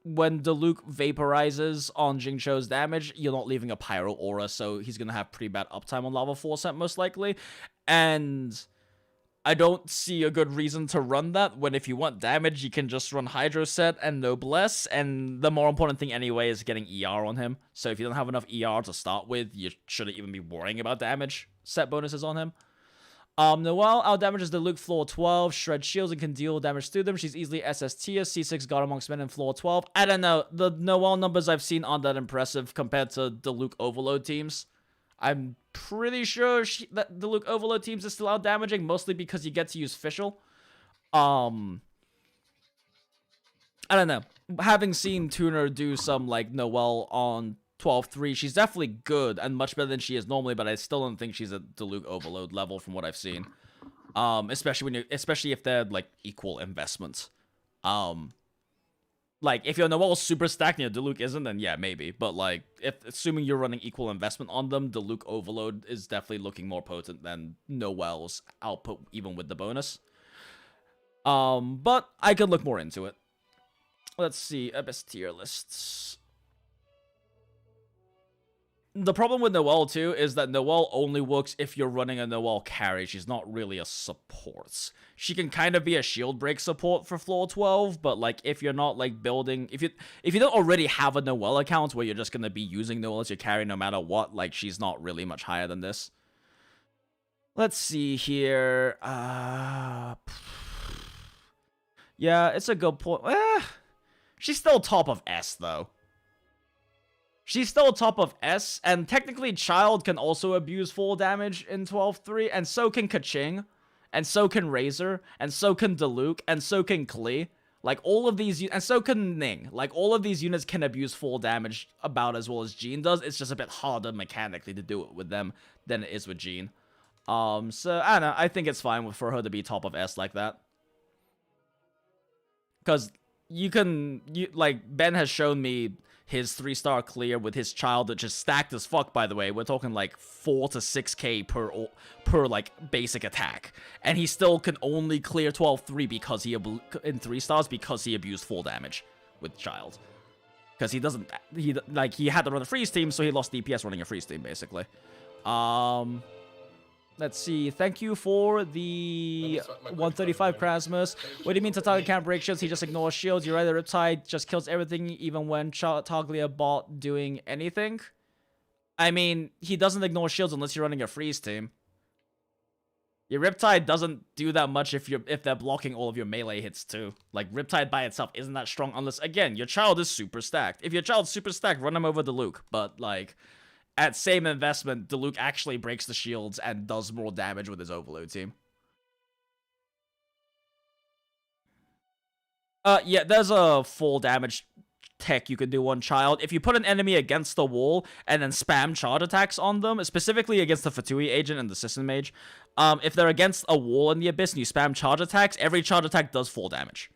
when Diluc vaporizes on Jingqiu's damage, you're not leaving a Pyro Aura, so he's going to have pretty bad uptime on Lava Forcer most likely. And I don't see a good reason to run that, when if you want damage, you can just run Hydro Set and Noblesse, and the more important thing anyway is getting ER on him. So if you don't have enough ER to start with, you shouldn't even be worrying about damage set bonuses on him. Noelle outdamages the Diluc floor 12, shreds shields and can deal damage through them. She's easily SS tier, C6 God Amongst Men in floor 12. I don't know, the Noelle numbers I've seen aren't that impressive compared to Diluc Overload teams. I'm pretty sure that the Diluc Overload teams are still out damaging, mostly because you get to use Fischl. I don't know. Having seen Tuner do some, like, Noelle on 12-3, she's definitely good and much better than she is normally, but I still don't think she's at Diluc Overload level from what I've seen. Especially if they're, like, equal investments. Like, if your Noelle's super stacked and your Diluc isn't, then yeah, maybe. But, like, assuming you're running equal investment on them, Diluc Overload is definitely looking more potent than Noelle's output, even with the bonus. But I could look more into it. let's see, best tier lists. The problem with Noelle, too, is that Noelle only works if you're running a Noelle carry. She's not really a support. She can kind of be a shield break support for floor 12, but, like, if you're not, like, building... If you don't already have a Noelle account where you're just gonna be using Noelle as your carry no matter what, like, she's not really much higher than this. Let's see here. Yeah, it's a good point. She's still top of S, though. She's still top of S, and technically Child can also abuse full damage in 12-3, and so can Kaching, and so can Razor, and so can Diluc, and so can Klee. Like, all of these, and so can Ning. Like, all of these units can abuse full damage about as well as Jean does. It's just a bit harder mechanically to do it with them than it is with Jean. So, I don't know, I think it's fine for her to be top of S like that. Because like, Ben has shown me his 3-star clear with his Child, which is stacked as fuck, by the way. We're talking like 4 to 6k per like basic attack, and he still can only clear 12-3 because in 3 stars because he abused full damage with Child. Because he had to run a freeze team, so he lost DPS running a freeze team basically. Let's see. Thank you for the 135 Krasmus. What do you mean to target can't break shields? He just ignores shields. You're right, the Riptide just kills everything, even when Toglia bot doing anything. I mean, he doesn't ignore shields unless you're running a freeze team. Your Riptide doesn't do that much if they're blocking all of your melee hits too. Like, Riptide by itself isn't that strong unless, again, your Child is super stacked. If your Child's super stacked, run him over Diluc. But, like... At same investment, Diluc actually breaks the shields and does more damage with his Overload team. Yeah, there's a full damage tech you can do on Child. If you put an enemy against the wall and then spam charge attacks on them, specifically against the Fatui agent and the System Mage, if they're against a wall in the Abyss and you spam charge attacks, every charge attack does full damage.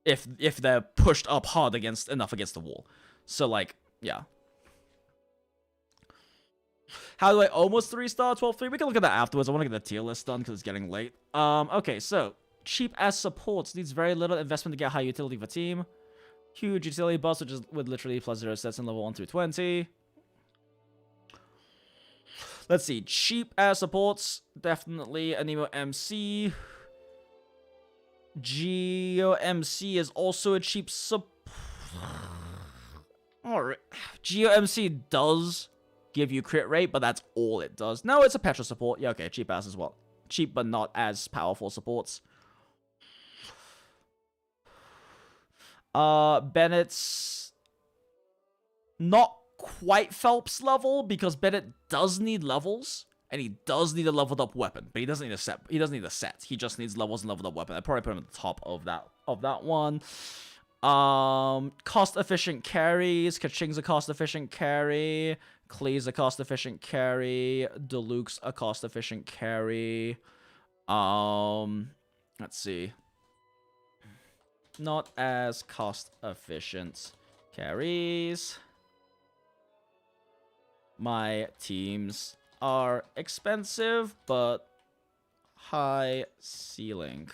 If they're pushed up hard enough against the wall. So, like, yeah. How do I almost 3-star 12-3? We can look at that afterwards. I want to get the tier list done because it's getting late. Okay, so cheap-ass supports needs very little investment to get high utility for team. Huge utility buffs, which is with literally +0 sets in level 1 through 20. Let's see. Cheap-ass supports. Definitely Anemo MC. Geo MC is also a cheap support. Alright. Geo MC does give you crit rate, but that's all it does. No, it's a Petra support. Yeah, okay, cheap ass as well. Cheap, but not as powerful supports. Bennett's not quite Phelps level, because Bennett does need levels, and he does need a leveled up weapon, but he doesn't need a set. He doesn't need a set. He just needs levels and leveled up weapon. I'd probably put him at the top of that one. Cost efficient carries. Kaching's a cost efficient carry. Klee's a cost efficient carry. Diluc's a cost efficient carry. Let's see. Not as cost efficient carries. My teams are expensive, but high ceiling.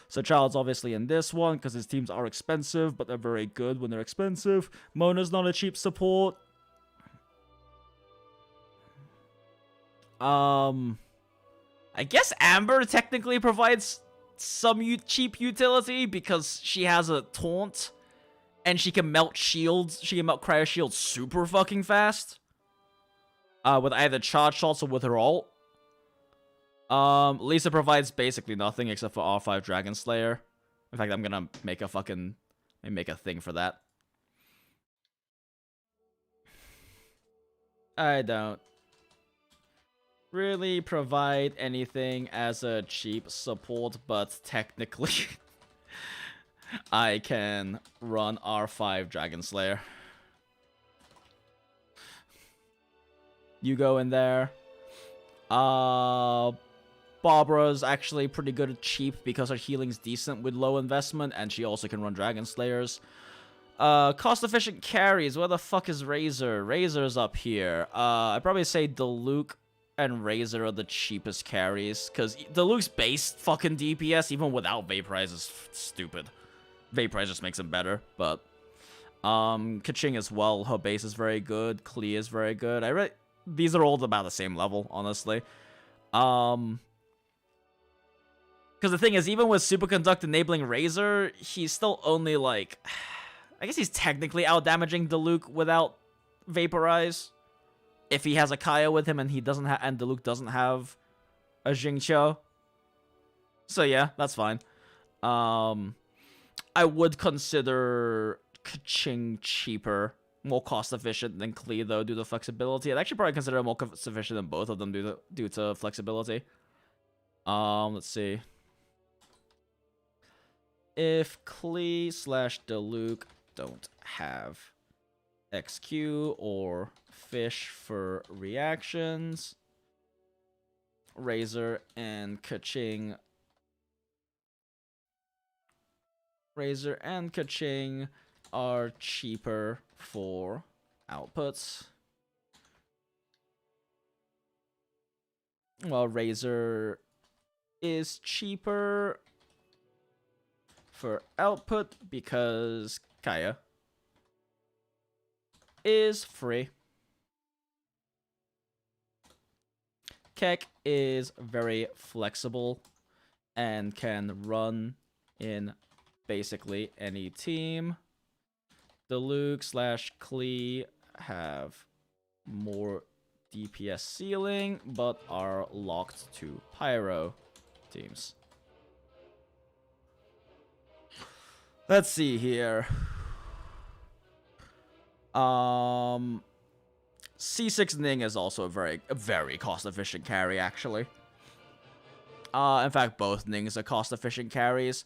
So Child's obviously in this one, because his teams are expensive, but they're very good when they're expensive. Mona's not a cheap support. I guess Amber technically provides some cheap utility, because she has a taunt, and she can melt shields. She can melt cryo shields super fucking fast. With either charge shots or with her ult. Lisa provides basically nothing except for R5 Dragon Slayer. In fact, I'm gonna make a thing for that. I don't really provide anything as a cheap support, but technically I can run R5 Dragon Slayer. You go in there. Barbara's actually pretty good at cheap because her healing's decent with low investment, and she also can run Dragon Slayers. Cost-efficient carries. Where the fuck is Razor? Razor's up here. I'd probably say Diluc and Razor are the cheapest carries, because Diluc's base fucking DPS, even without Vaporize, is stupid. Vaporize just makes him better, but... Kaching as well, her base is very good, Klee is very good. These are all about the same level, honestly. Because the thing is, even with Superconduct enabling Razor, he's still only, like... I guess he's technically out-damaging Diluc without Vaporize. If he has a Kaya with him and he doesn't have, and Diluc doesn't have a Xingqiu. So yeah, that's fine. I would consider Kaching cheaper, more cost-efficient than Klee, though, due to flexibility. I'd actually probably consider it more cost-efficient than both of them due to flexibility. Let's see. If Klee/Diluc don't have XQ or Fish for reactions, Razor and Kaching are cheaper for outputs, while Razor is cheaper for output because Kaya is free. Keck is very flexible and can run in basically any team. Diluc/Klee have more DPS ceiling, but are locked to Pyro teams. Let's see here. C6 Ning is also a very cost-efficient carry, actually. In fact, both Nings are cost-efficient carries.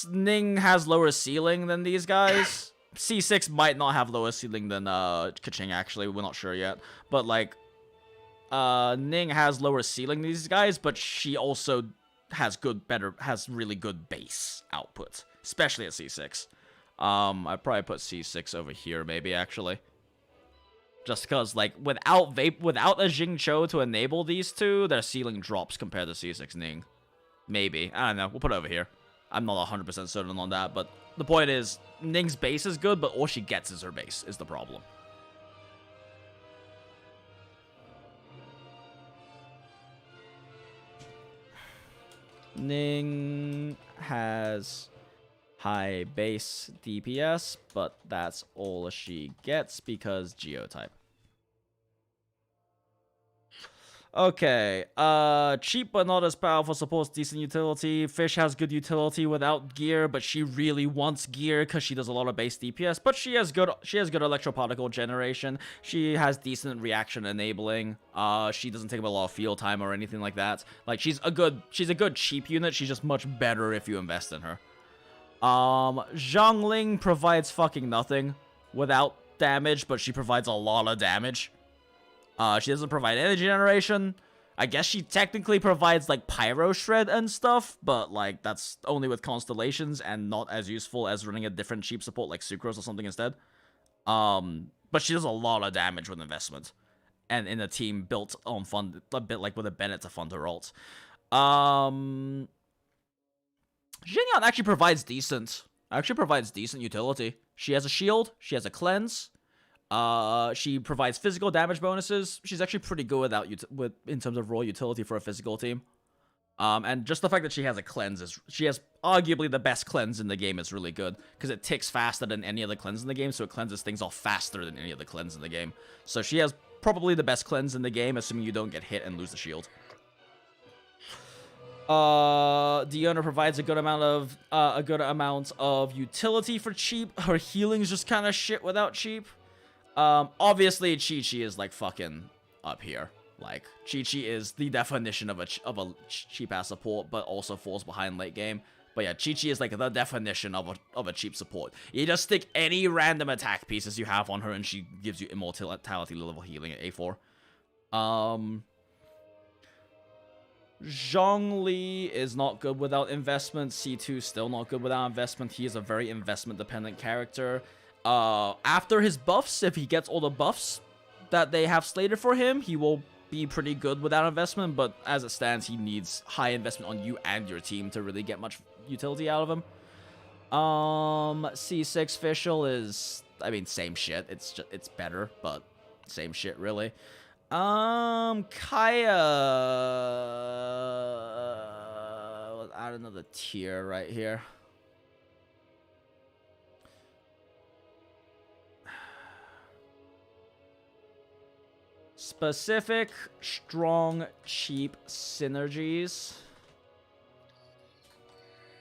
Ning has lower ceiling than these guys. C6 might not have lower ceiling than Kaching, actually. We're not sure yet. But, like, Ning has lower ceiling than these guys, but she also has really good base output, especially at C6. I'd probably put C6 over here, maybe, actually. Just because, like, without a Xingqiu to enable these two, their ceiling drops compared to C6 Ning. Maybe. I don't know. We'll put it over here. I'm not 100% certain on that, but the point is, Ning's base is good, but all she gets is her base, is the problem. Ning has high base DPS, but that's all she gets because Geotype. Okay, cheap but not as powerful, supports decent utility. Fish has good utility without gear, but she really wants gear because she does a lot of base DPS. But she has good electroparticle generation. She has decent reaction enabling. She doesn't take up a lot of field time or anything like that. Like, she's a good cheap unit. She's just much better if you invest in her. Zhengling provides fucking nothing without damage, but she provides a lot of damage. She doesn't provide energy generation. I guess she technically provides, like, Pyro Shred and stuff, but, like, that's only with Constellations and not as useful as running a different cheap support like Sucrose or something instead. But she does a lot of damage with investment. And in a team built on fund, a bit like with a Bennett to fund her ult. Jinyon actually provides decent utility. She has a shield, she has a cleanse. She provides physical damage bonuses. She's actually pretty good in terms of raw utility for a physical team. And just the fact that she has a cleanse she has arguably the best cleanse in the game is really good because it ticks faster than any other cleanse in the game, so it cleanses things off faster than any other cleanse in the game. So she has probably the best cleanse in the game, assuming you don't get hit and lose the shield. Diona provides a good amount of utility for cheap. Her healing's just kind of shit without cheap. Obviously, Chi-Chi is, like, fucking up here. Like, Chi-Chi is the definition of a cheap-ass support, but also falls behind late game. But yeah, Chi-Chi is, like, the definition of a cheap support. You just stick any random attack pieces you have on her, and she gives you immortality level healing at A4. Zhang Li is not good without investment. C2 still not good without investment. He is a very investment-dependent character. After his buffs, if he gets all the buffs that they have slated for him, he will be pretty good without investment, but as it stands, he needs high investment on you and your team to really get much utility out of him. C6 Fischl is, I mean, same shit. It's better, but same shit really. Kaya, let's add another tier right here. Specific, strong, cheap synergies.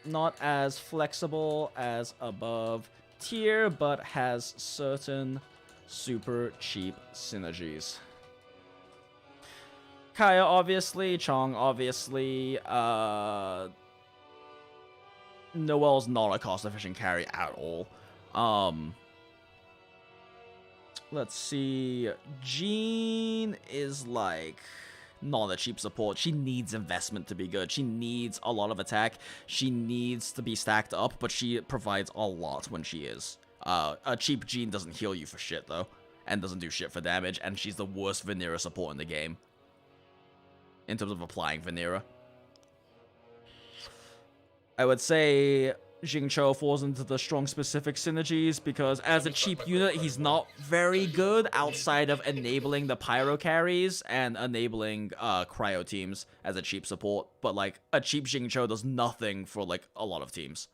Not as flexible as above tier, but has certain super cheap synergies. Kaya, obviously. Chong, obviously. Noelle's not a cost-efficient carry at all. Let's see. Jean is like not a cheap support. She needs investment to be good. She needs a lot of attack. She needs to be stacked up, but she provides a lot when she is. A cheap Jean doesn't heal you for shit though, and doesn't do shit for damage, and she's the worst Vanera support in the game in terms of applying Vanera. I would say Xingqiu falls into the strong specific synergies because as a cheap unit, he's not very good outside of enabling the pyro carries and enabling cryo teams as a cheap support. But like a cheap Xingqiu does nothing for like a lot of teams.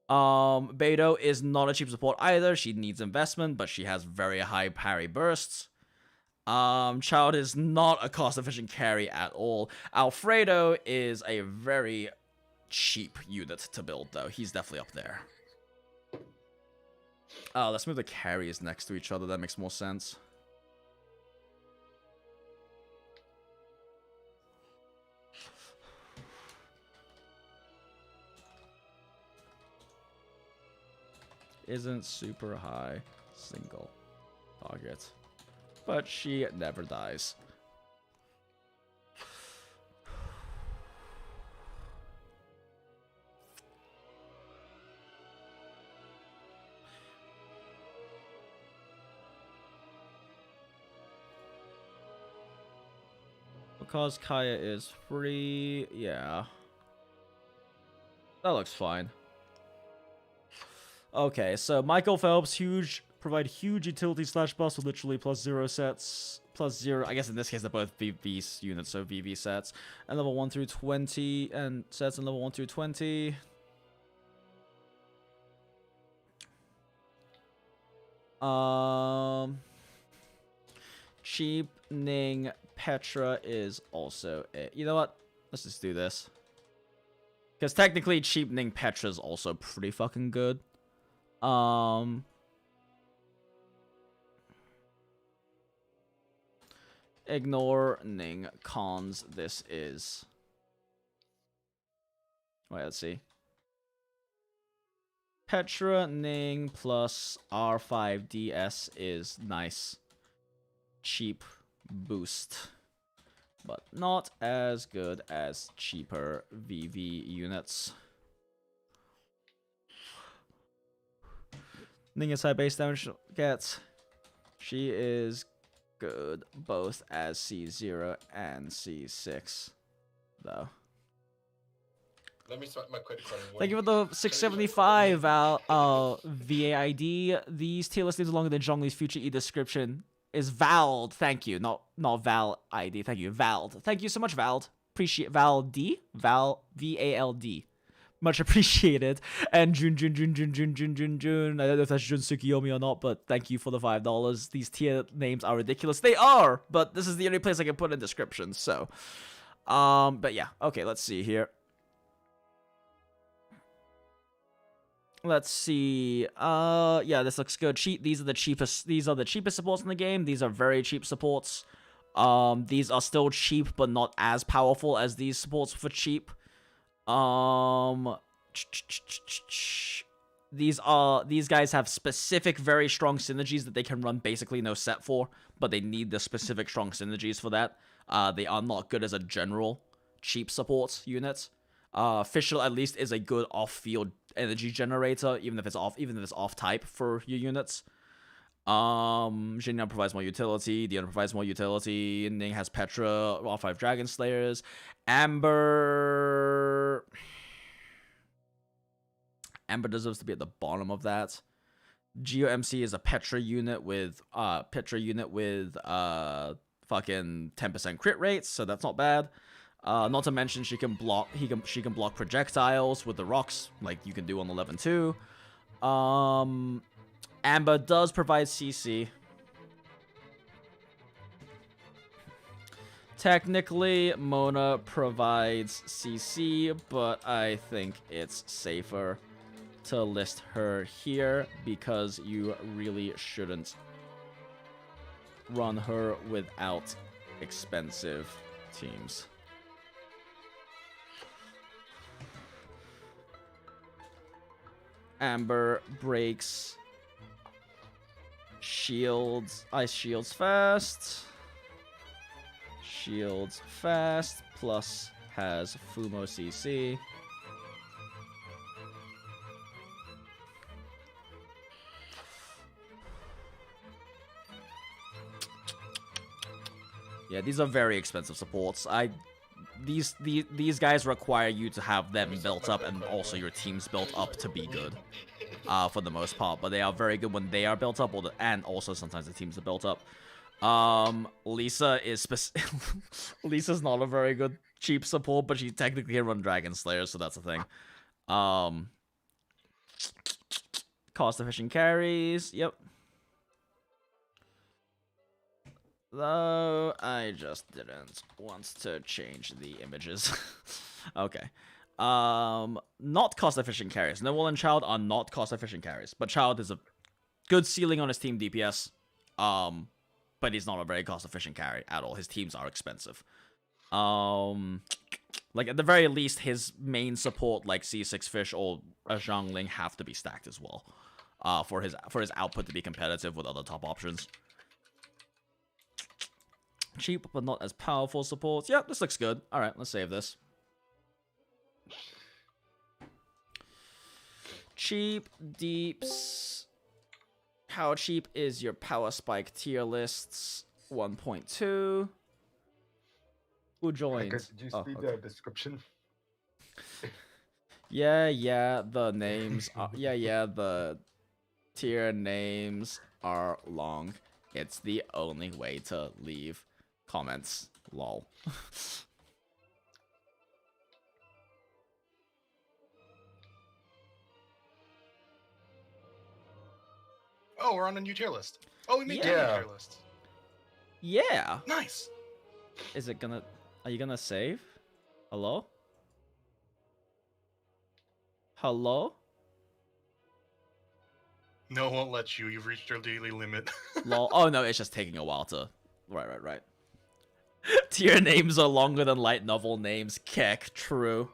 Beidou is not a cheap support either. She needs investment, but she has very high parry bursts. Child is not a cost-efficient carry at all. Alfredo is a very cheap unit to build, though. He's definitely up there. Let's move the carries next to each other. That makes more sense. Isn't super high single target, but she never dies. Because Kaya is free, yeah. That looks fine. Okay, so Michael Phelps, provide huge utility slash buffs with literally +0 sets. +0, I guess in this case they're both VV units, so VV sets. And level 1 through 20, and sets in level 1 through 20. Cheapening Petra is also it. You know what? Let's just do this. Because technically cheapening Petra is also pretty fucking good. Ignoring cons, this is... Wait, let's see. Petra Ning plus R5DS is nice. Cheap boost. But not as good as cheaper VV units. Ning is high base damage gets. She is good both as C0 and C6, though. Let me start my credit card. Thank you for the 675 VAID. These tier list names along with the Zhang Li's future e-description is Vald. Thank you. Not Val ID. Thank you. Vald. Thank you so much, Vald. Appreciate Val D. Val VALD. Much appreciated. And Jun. I don't know if that's Jun Tsukiyomi or not, but thank you for the $5. These tier names are ridiculous. They are, but this is the only place I can put in descriptions, so. But yeah. Okay, let's see here. Let's see. Yeah, this looks good. These are the cheapest supports in the game. These are very cheap supports. These are still cheap, but not as powerful as these supports for cheap. These guys have specific, very strong synergies that they can run basically no set for, but they need the specific strong synergies for that. They are not good as a general cheap support unit. Fischl at least is a good off-field energy generator, even if it's off type for your units. Jinyon provides more utility. Dion provides more utility. Ning has Petra, all 5 Dragon Slayers. Amber deserves to be at the bottom of that. Geo MC is a Petra unit with fucking 10% crit rates, so that's not bad. Not to mention she can block she can block projectiles with the rocks, like you can do on 11 too. Amber does provide CC. Technically, Mona provides CC, but I think it's safer to list her here because you really shouldn't run her without expensive teams. Amber breaks shields, ice shields fast. Shields fast, plus has Fumo CC. Yeah, these are very expensive supports. These guys require you to have them built up and also your teams built up to be good. For the most part, but they are very good when they are built up, and also sometimes the teams are built up. Lisa is Lisa's not a very good cheap support, but she technically can run Dragon Slayer, so that's a thing. Cost efficient carries, yep. Though I just didn't want to change the images. Okay. Not cost efficient carries. Noel and Child are not cost efficient carries, but Child is a good ceiling on his team DPS. But he's not a very cost efficient carry at all. His teams are expensive. Like at the very least, his main support like C6 Fish or a Zhengling have to be stacked as well. For his output to be competitive with other top options. Cheap but not as powerful supports. Yeah, this looks good. All right, let's save this. Cheap deeps. How cheap is your power spike tier lists? 1.2. Who joined? Did you see the description? Yeah, the names are, the tier names are long. It's the only way to leave comments. Lol. Oh, we're on a new tier list. Oh, we made two Yeah. tier lists. Yeah. Nice. Is it gonna... Are you gonna save? Hello? Hello? No, it won't let you. You've reached your daily limit. Lol. Oh no, it's just taking a while to... Right. Tier names are longer than light novel names. Kek, true.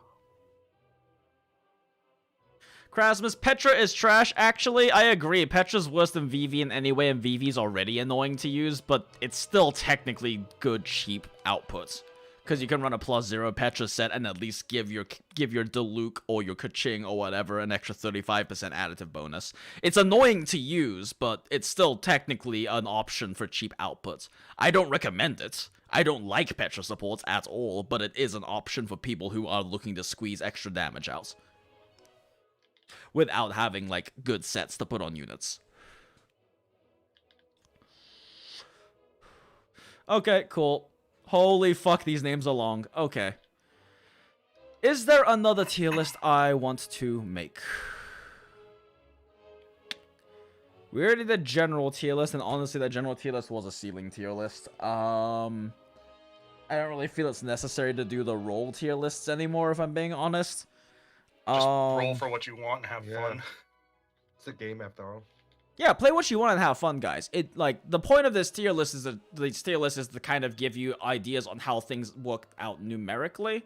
Krasmus, Petra is trash. Actually, I agree. Petra's worse than Vivi in any way, and Vivi's already annoying to use, but it's still technically good, cheap outputs. Because you can run a +0 Petra set and at least give your Diluc or your Kaching or whatever an extra 35% additive bonus. It's annoying to use, but it's still technically an option for cheap outputs. I don't recommend it. I don't like Petra supports at all, but it is an option for people who are looking to squeeze extra damage out. Without having, like, good sets to put on units. Okay, cool. Holy fuck, these names are long. Okay. Is there another tier list I want to make? We already did general tier list, and honestly, that general tier list was a ceiling tier list. I don't really feel it's necessary to do the role tier lists anymore, if I'm being honest. Just roll for what you want and have Yeah. fun. It's a game after all. Yeah, play what you want and have fun, guys. The point of this tier list is to kind of give you ideas on how things work out numerically,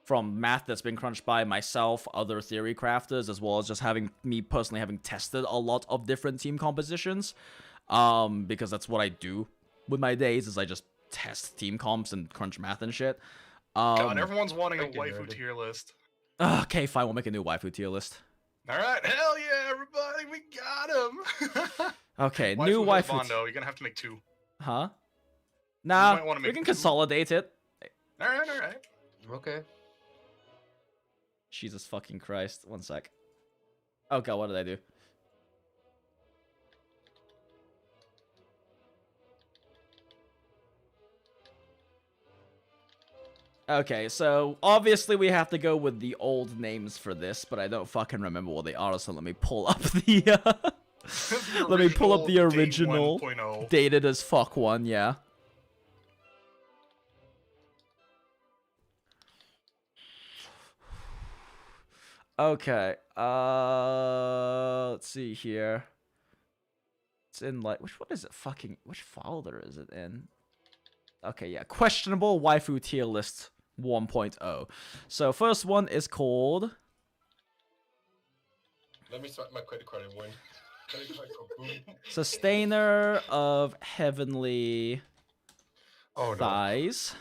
from math that's been crunched by myself, other theory crafters, as well as just me personally having tested a lot of different team compositions, because that's what I do with my days, is I just test team comps and crunch math and shit. God, everyone's wanting a Thank you, waifu nerd. tier list. Okay, fine, we'll make a new waifu tier list. All right, hell yeah, everybody, we got him. Okay, Waifu new waifu. husbando, you're gonna have to make 2. Huh? Nah, might wanna we make can 2. consolidate it. Alright. Okay. Jesus fucking Christ. One sec. Oh god, what did I do? Okay, so obviously we have to go with the old names for this, but I don't fucking remember what they are, so let me pull up the let me pull up the original Date 1.0. dated as fuck one, yeah. Okay, let's see here. It's in like, which one is it fucking, which folder is it in? Okay, yeah, questionable waifu tier list 1.0. So first one is called... Let me swipe my credit card and win. Sustainer of Heavenly Thighs.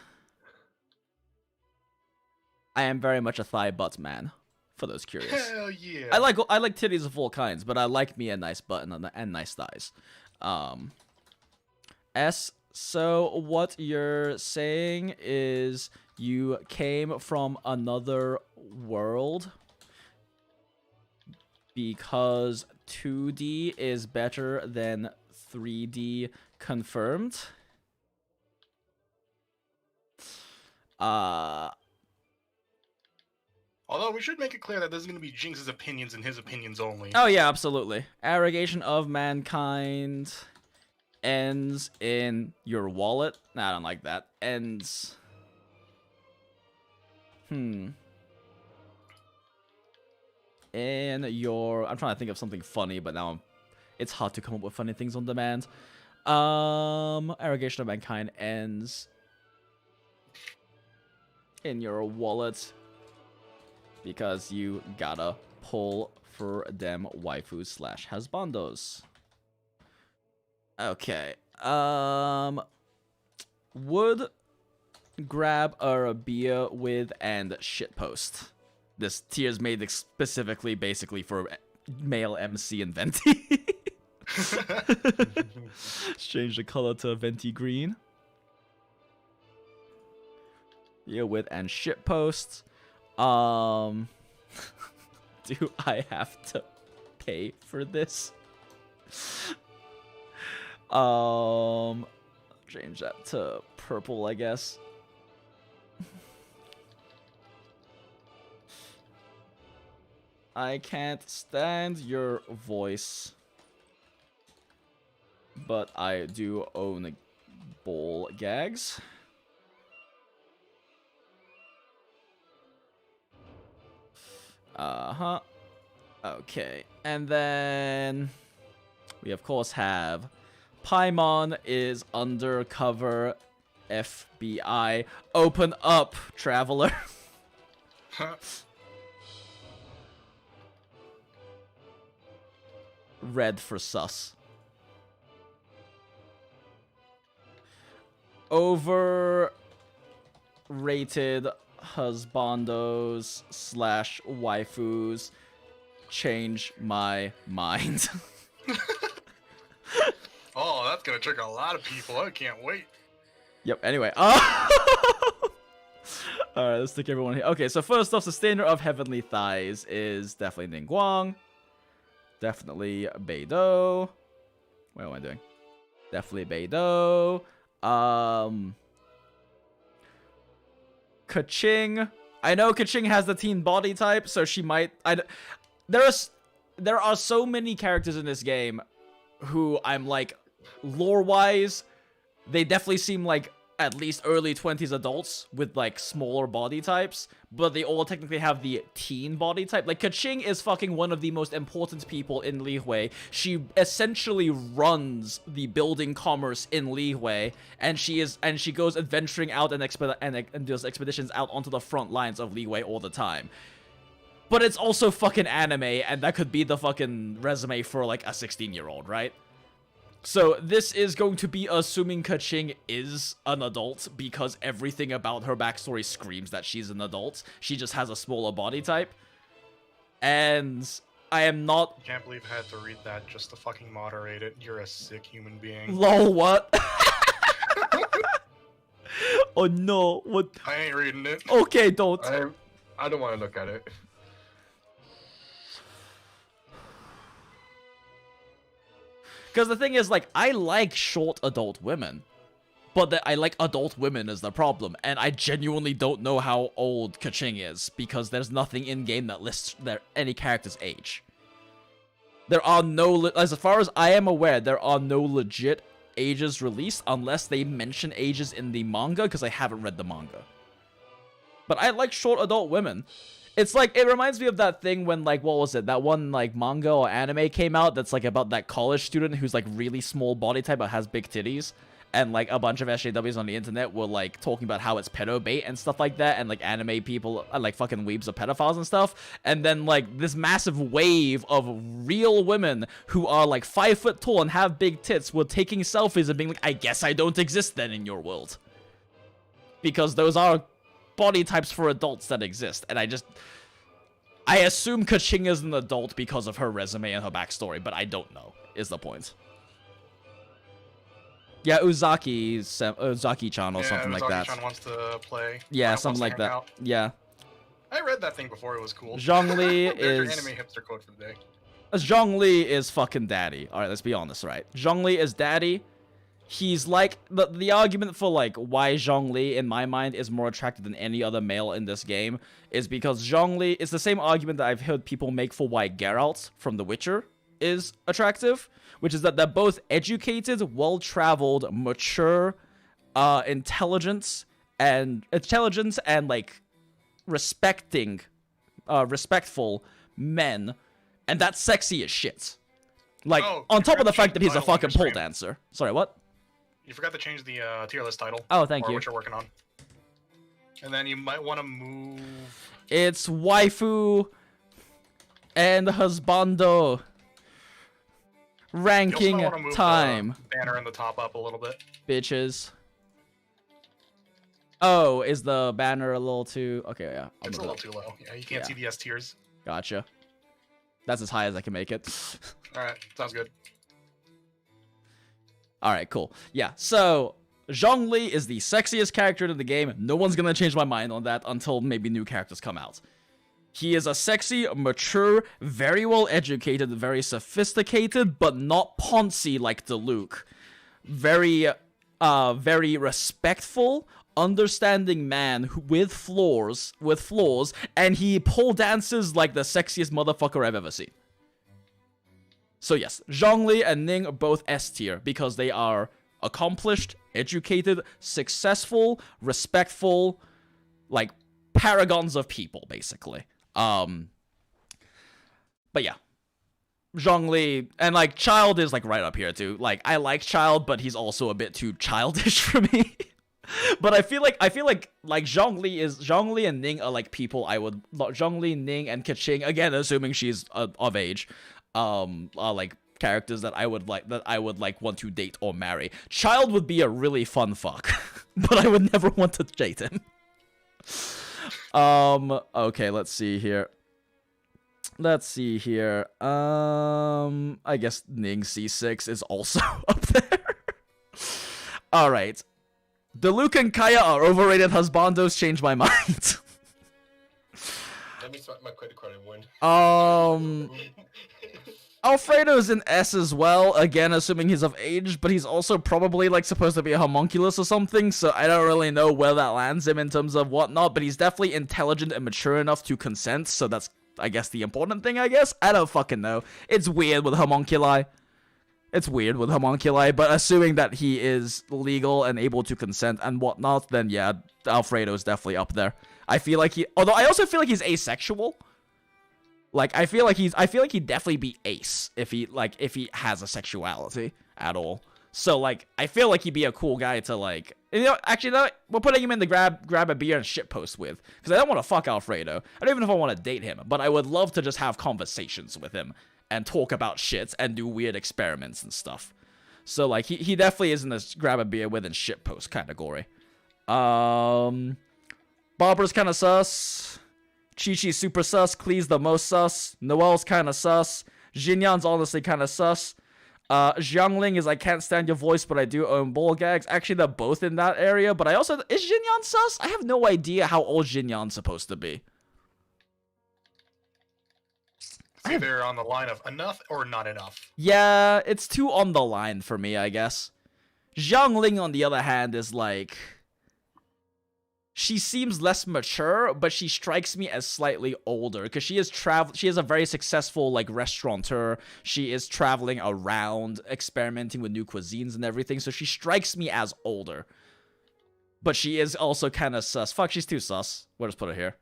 I am very much a thigh butt man, for those curious. Hell yeah. I like titties of all kinds, but I like me a nice butt and nice thighs. So what you're saying is you came from another world because 2D is better than 3D confirmed. Although we should make it clear that this is going to be Jinx's opinions and his opinions only. Oh yeah, absolutely. Arrogation of mankind ends in your wallet. Nah, I don't like that. Ends. In your... I'm trying to think of something funny, but now it's hard to come up with funny things on demand. Arrogation of mankind ends in your wallet because you gotta pull for them waifus / husbandos. Okay. Would grab a beer with and shitpost. This tier is made specifically, basically, for male MC and Venti. Let's change the color to Venti green. Yeah, with and shitpost. Do I have to pay for this? Change that to purple, I guess. I can't stand your voice, but I do own ball gags. Okay, and then we of course have Paimon is undercover FBI. Open up, traveler. Red for sus. Overrated husbandos / waifus. Change my mind. Oh, that's gonna trick a lot of people. I can't wait. Yep, anyway. Alright, let's stick everyone here. Okay, so first off, Sustainer of Heavenly Thighs is definitely Ningguang. Definitely Beidou. What am I doing? Definitely Beidou. Kaching. I know Kaching has the teen body type, so she might... There are so many characters in this game who I'm like, lore-wise, they definitely seem like at least early 20s adults with like smaller body types, but they all technically have the teen body type. Like Kaching is fucking one of the most important people in Liyue. She essentially runs the building commerce in Liyue, and she goes adventuring out and does expeditions out onto the front lines of Liyue all the time. But it's also fucking anime, and that could be the fucking resume for like a 16-year-old, right? So this is going to be assuming Kaching is an adult because everything about her backstory screams that she's an adult. She just has a smaller body type. And I am not. I can't believe I had to read that just to fucking moderate it. You're a sick human being. Lol, what? Oh no, what? I ain't reading it. Okay, don't. I don't want to look at it. Because the thing is, like, I like short adult women. But that I like adult women is the problem. And I genuinely don't know how old Kaching is. Because there's nothing in-game that lists any character's age. There are no... As far as I am aware, there are no legit ages released. Unless they mention ages in the manga. Because I haven't read the manga. But I like short adult women. It's like, it reminds me of that thing when, like, what was it? That one, like, manga or anime came out that's, like, about that college student who's, like, really small body type but has big titties. And, like, a bunch of SJWs on the internet were, like, talking about how it's pedo bait and stuff like that. And, like, anime people, like, fucking weebs are pedophiles and stuff. And then, like, this massive wave of real women who are, like, 5 foot tall and have big tits were taking selfies and being like, I guess I don't exist then in your world. Because those are body types for adults that exist, and I assume Kaching is an adult because of her resume and her backstory, but I don't know, is the point. Yeah, Uzaki-chan or something like that. Uzaki-chan wants to play. Yeah, something like that. Out. Yeah. I read that thing before, it was cool. Zhang Li There's is... your anime hipster quote for the day. Zhang Li is fucking daddy. Alright, let's be honest, right? Zhang Li is daddy. He's like, the argument for, like, why Zhang Li, in my mind, is more attractive than any other male in this game is because Zhang Li, it's the same argument that I've heard people make for why Geralt from The Witcher is attractive, which is that they're both educated, well-traveled, mature, intelligent, and, like, respectful men, and that's sexy as shit. Like, on top of the fact that he's a fucking pole dancer. Sorry, what? You forgot to change the tier list title. Oh, thank you. What you're working on. And then you might want to move... It's waifu and husbando ranking you also move time. The banner in the top up a little bit. Bitches. Oh, is the banner a little too... Okay, yeah. It's a little too low. Yeah, you can't see the S tiers. Gotcha. That's as high as I can make it. Alright, sounds good. Alright, cool. Yeah, so Zhang Li is the sexiest character in the game. No one's gonna change my mind on that until maybe new characters come out. He is a sexy, mature, very well educated, very sophisticated, but not poncy like Diluc. Very respectful, understanding man with flaws, and he pole dances like the sexiest motherfucker I've ever seen. So yes, Zhang Li and Ning are both S tier because they are accomplished, educated, successful, respectful, like paragons of people, basically. But yeah. Zhang Li, and like Child is like right up here too. Like I like Child, but he's also a bit too childish for me. But I feel like Zhang Li and Ning are like people I would Zhang Li, Ning, and Kaching, again assuming she's of age, are like characters that I would like want to date or marry. Child would be a really fun fuck, but I would never want to date him. Okay, let's see here. I guess Ning C6 is also up there. Alright. Diluc and Kaya are overrated husbandos, change my mind. Let me swipe my credit card and win. Alfredo's an S as well, again assuming he's of age, but he's also probably like supposed to be a homunculus or something, so I don't really know where that lands him in terms of whatnot, but he's definitely intelligent and mature enough to consent, so that's, I guess, the important thing, I guess? I don't fucking know. It's weird with homunculi. But assuming that he is legal and able to consent and whatnot, then yeah, Alfredo's definitely up there. Although I also feel like he's asexual. Like, I feel like he'd definitely be ace if he has a sexuality at all. So, like, I feel like he'd be a cool guy to, like... Actually, no, we're putting him in the grab a beer and shitpost with. Because I don't want to fuck Alfredo. I don't even know if I want to date him. But I would love to just have conversations with him. And talk about shit and do weird experiments and stuff. So, like, he definitely is in this grab a beer with and shitpost category. Barbara's kind of sus. Chi-Chi's super sus. Klee's the most sus. Noelle's kind of sus. Jinyon's honestly kind of sus. Zhengling is I can't stand your voice, but I do own ball gags. Actually, they're both in that area, but I also... Is Jinyon sus? I have no idea how old Jinyon's supposed to be. It's either on the line of enough or not enough. Yeah, it's too on the line for me, I guess. Zhangling, on the other hand, is like... She seems less mature, but she strikes me as slightly older because she is a very successful like restaurateur. She is traveling around, experimenting with new cuisines and everything. So she strikes me as older, but she is also kind of sus. Fuck, she's too sus. We'll just put it here.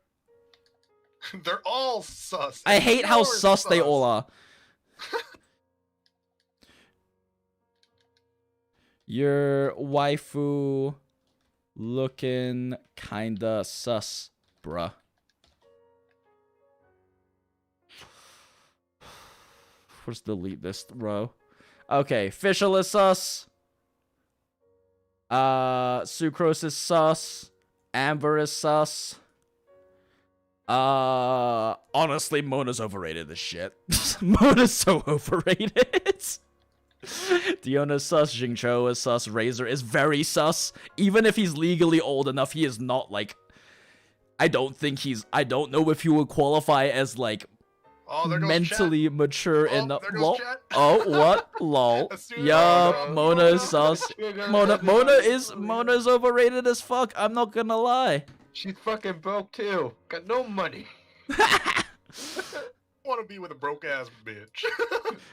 They're all sus. I hate how sus they all are. Your waifu looking kinda sus, bruh. Let's delete this row. Okay, Fischl is sus. Sucrose is sus. Amber is sus. Honestly, Mona's overrated as shit. Mona's so overrated. Diona's sus, Jingcho is sus, Razor is very sus. Even if he's legally old enough, he is not like... I don't know if he would qualify as like... mentally mature enough. Lol. Oh, what? Lol. Yup, Mona is sus. Mona's overrated as fuck, I'm not gonna lie. She's fucking broke too. Got no money. Want to be with a broke ass bitch.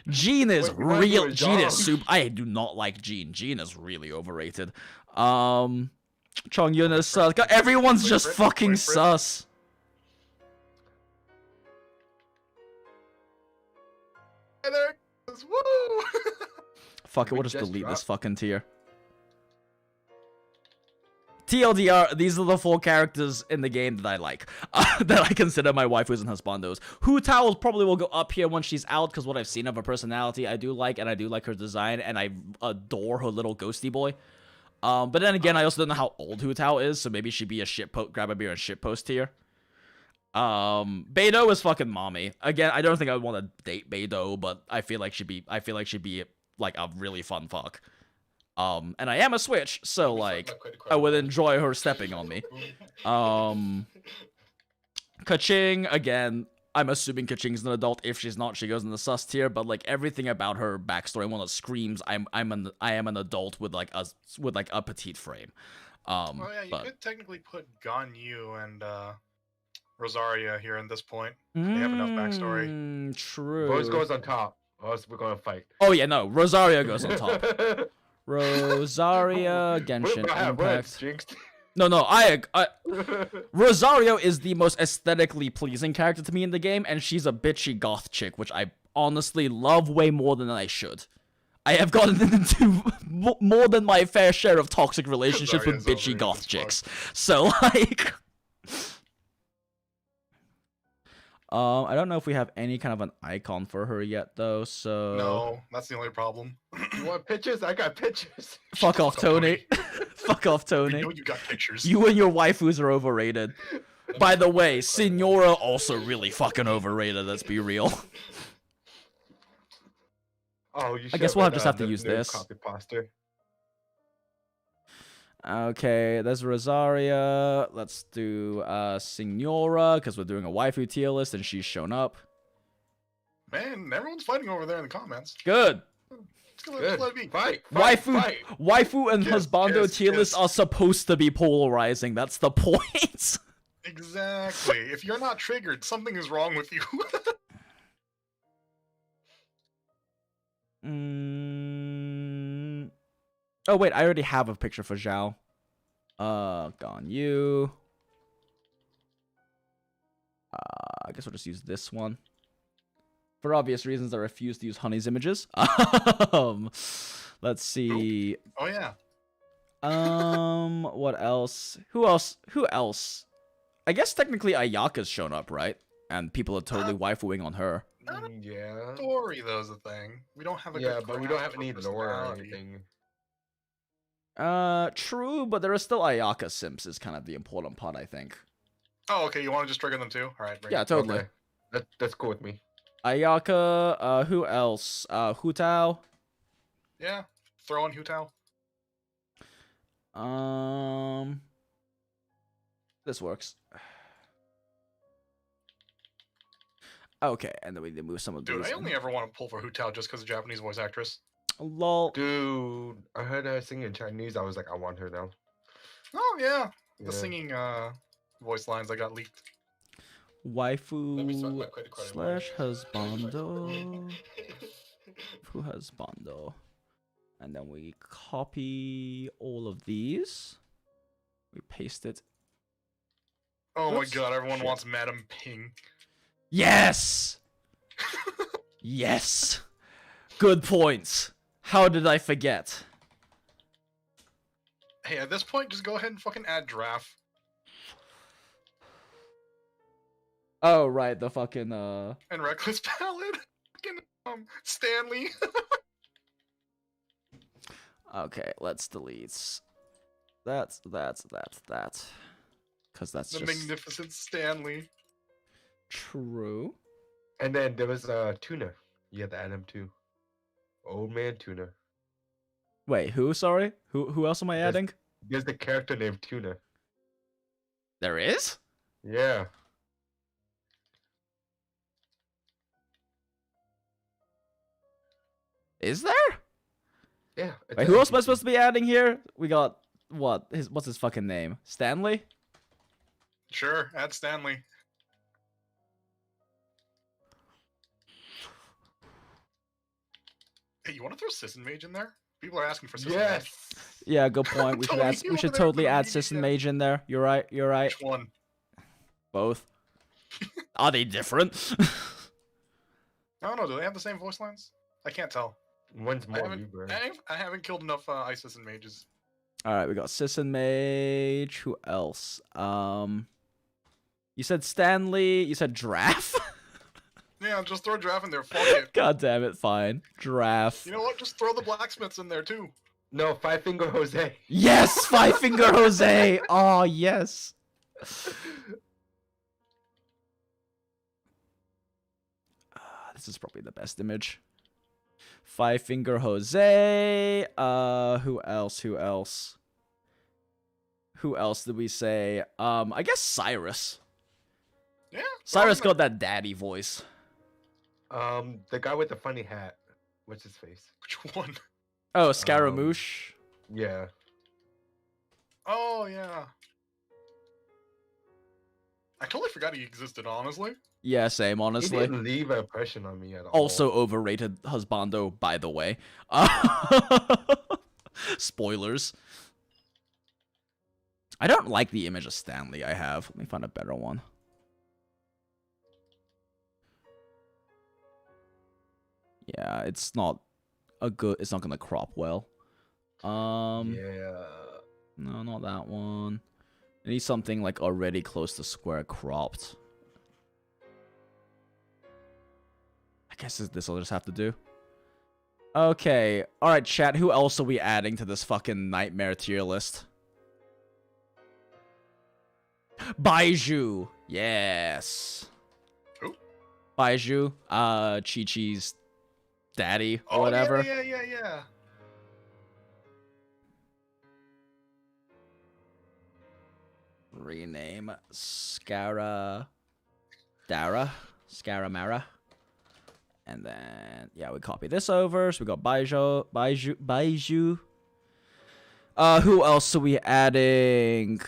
Jean is real. Jean is super. I do not like Jean. Jean is really overrated. Chongyun is sus. God, everyone's just fucking sus. Hey there, woo! Fuck it, we'll just delete this fucking tier. TLDR, these are the 4 characters in the game that I like, that I consider my waifus and husbandos. Hu Tao probably will go up here when she's out, because what I've seen of her personality I do like, and I do like her design, and I adore her little ghosty boy. But then again, I also don't know how old Hu Tao is, so maybe she'd be a grab a beer and shitpost tier. Beidou is fucking mommy. Again, I don't think I would want to date Beidou, but I feel like she'd be like a really fun fuck. And I am a Switch, so, like, I would enjoy her stepping on me. Kaching, again, I'm assuming Kaching's an adult. If she's not, she goes in the sus tier, but, like, everything about her backstory, one that screams, I am an adult with, like, a petite frame. Well, yeah, you could technically put Ganyu and, Rosaria here at this point. They have enough backstory. True. Rose goes on top, or else we're gonna fight. Oh, yeah, no, Rosaria goes on top. Rosaria, Genshin Impact. No, Rosario is the most aesthetically pleasing character to me in the game, and she's a bitchy goth chick, which I honestly love way more than I should. I have gotten into more than my fair share of toxic relationships with bitchy goth chicks. So, like... I don't know if we have any kind of an icon for her yet, though, so... No, that's the only problem. You want pictures? I got pictures. Fuck off, Tony. Fuck off, Tony. You know you got pictures. You and your waifus are overrated. By the way, Senora also really fucking overrated, let's be real. Oh, you I guess we'll just have to use this. Copy poster. Okay, there's Rosaria. Let's do Senora, because we're doing a waifu tier list and she's shown up. Man, everyone's fighting over there in the comments. Good. Just let it be. Fight. Waifu and husbando tier lists are supposed to be polarizing. That's the point. Exactly. If you're not triggered, something is wrong with you. Oh wait, I already have a picture for Zhao. Gone you. I guess we'll just use this one. For obvious reasons, I refuse to use Honey's images. Let's see. Oh yeah. What else? Who else? I guess technically Ayaka's shown up, right? And people are totally waifuing on her. Yeah. Story, though, is the thing. We don't have a Yeah, good but we don't have any lore or personality. anything. True, but there are still Ayaka simps is kind of the important part, I think. Oh, okay. You want to just trigger them too? All right. Bring Yeah, it. totally. Okay. That's cool with me. Ayaka, who else? Hu Tao. Yeah. Throw in Hu Tao. This works. Okay, and then we need to move some of Dude, these. I only ever want to pull for Hu Tao just because of Japanese voice actress. Lol. Dude, I heard her sing in Chinese. I was like, I want her now. Oh yeah, the Yeah. singing voice lines that got leaked. Let me swipe my Waifu credit card. slash husbando. Who husbando? And then we copy all of these. We paste it. Oh my Oops. god, everyone Shit. wants Madam Ping. Yes! Yes! Good points. How did I forget? Hey, at this point, just go ahead and fucking add draft. Oh, right, the fucking, And Reckless Ballad. Fucking, Stanley. Okay, let's delete. That. Because that's The just Magnificent Stanley. true. And then there was Tuna. You had to add him too. Old man Tuna. Wait, who? Sorry? Who else am I Yes. adding? There's the character named Tuna. There is? Yeah. Is there? Yeah. it's Wait, an who else am I NPC. supposed to be adding here? We got what's his fucking name? Stanley? Sure, add Stanley. Hey, you want to throw Sisson Mage in there? People are asking for Sisson Yes. Mage. Yeah, good point. We should Tony, add, you we should over there totally for the add BDS. Sisson Mage in there. You're right. You're right. Which one? Both. Are they different? I don't know. Do they have the same voice lines? I can't tell. One's I more haven't, Libra. I haven't killed enough Isis and mages. All right, we got Sisson Mage. Who else? You said Stanley. You said Draft. Yeah, just throw draft in there. Fuck it. God damn it! Fine. Draft. You know what? Just throw the blacksmiths in there too. No, Five Finger Jose. Yes, Five Finger Jose. Oh yes. This is probably the best image. Five Finger Jose. Who else? Who else? Who else did we say? I guess Cyrus. Yeah. Cyrus throw him got that daddy voice. The guy with the funny hat. What's his face? in. Which one? Oh, Scaramouche. Yeah. Oh yeah. I totally forgot he existed. Honestly. Yeah, same. He Honestly. didn't leave an impression on me at all. Also overrated husbando, by the way. Spoilers. I don't like the image of Stanley I have. Let me find a better one. Yeah, it's not it's not gonna crop well. Yeah. No, not that one. I need something like already close to square cropped. I guess this will just have to do. Okay, alright chat, who else are we adding to this fucking nightmare tier list? Baiju! Yes! Who? Baiju, Chi-Chi's daddy, or Oh whatever. yeah. Rename Scaramara. And then, yeah, we copy this over. So we got Baiju. Who else are we adding?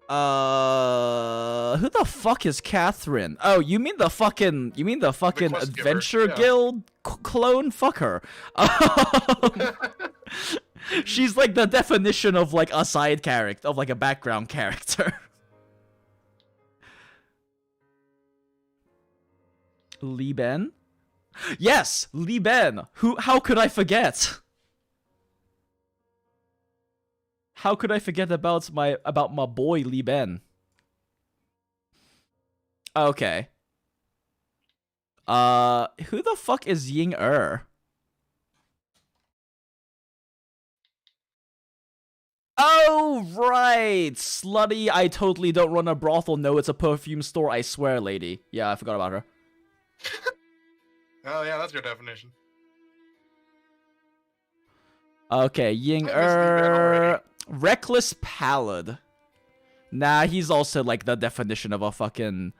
Who the fuck is Catherine? Oh, you mean the fucking quest giver, Adventure yeah. Guild clone? Fuck her. She's like the definition of like a side character, of like a background character. Li Ben? Yes, Li Ben. How could I forget? How could I forget about my boy Li Ben? Okay. Who the fuck is Ying Er? Oh, right! Slutty, I totally don't run a brothel. No, it's a perfume store, I swear, lady. Yeah, I forgot about her. Oh, yeah, that's your definition. Okay, Ying I missed the event already. Reckless Pallid. Nah, he's also like the definition of a fucking...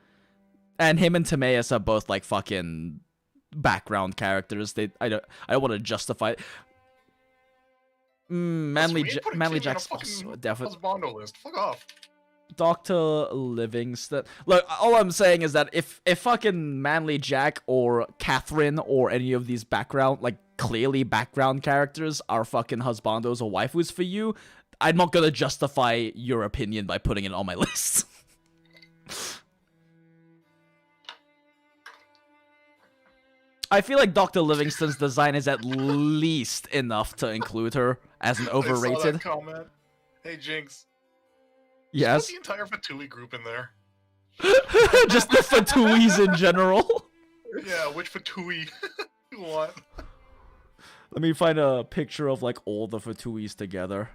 And him and Timaeus are both like fucking background characters. I don't want to justify it. Manly Jack's also definitely. List. Fuck off. Dr. Livingston. Look, all I'm saying is that if fucking Manly Jack or Catherine or any of these background, like clearly background characters are fucking husbandos or waifus for you, I'm not gonna justify your opinion by putting it on my list. I feel like Dr. Livingston's design is at least enough to include her as an I saw overrated. that comment. Hey, Jinx. Yes. Put the entire Fatui group in there. Just the Fatuis in general. Yeah, which Fatui you want? Let me find a picture of like all the Fatuis together.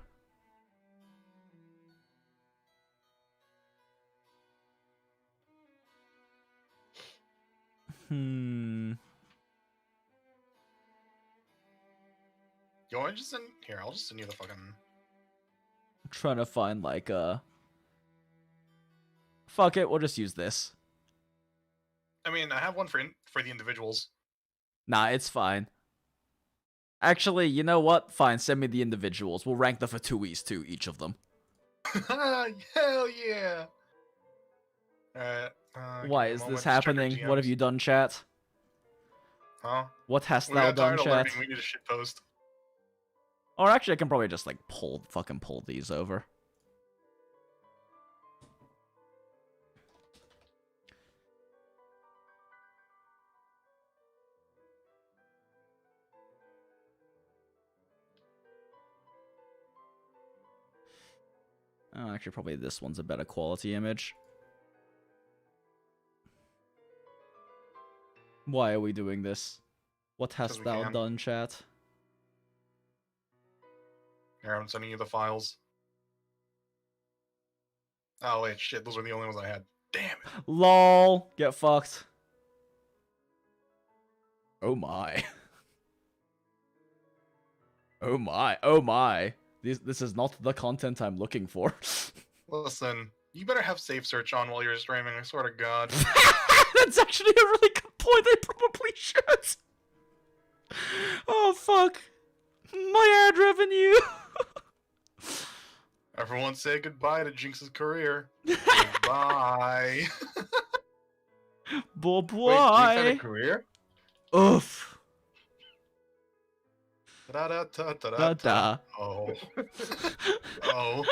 You want to just send... Here, I'll just send you the fucking... I'm trying to find like a... Fuck it, we'll just use this. I mean, I have one for the individuals. Nah, it's fine. Actually, you know what? Fine, send me the individuals. We'll rank the Fatuis too, each of them. Hell yeah! Alright. Why is this happening? What have you done, chat? Huh? What hast We thou got done, tired of chat? learning, we need a shit post. Or actually, I can probably just like fucking pull these over. Oh, actually, probably this one's a better quality image. Why are we doing this? What hast thou done, chat? Here, I'm sending you the files. Oh, wait, shit, those were the only ones I had. Damn it. LOL! Get fucked. Oh my. Oh my. Oh my. This is not the content I'm looking for. Listen, you better have safe search on while you're streaming, I swear to God. That's actually a really good point. I probably should. Oh, fuck. My ad revenue. Everyone say goodbye to Jinx's career. Goodbye. Boy. Wait, Jinx had a career? Oof. Da-da-da-da-da-da. Oh. Oh.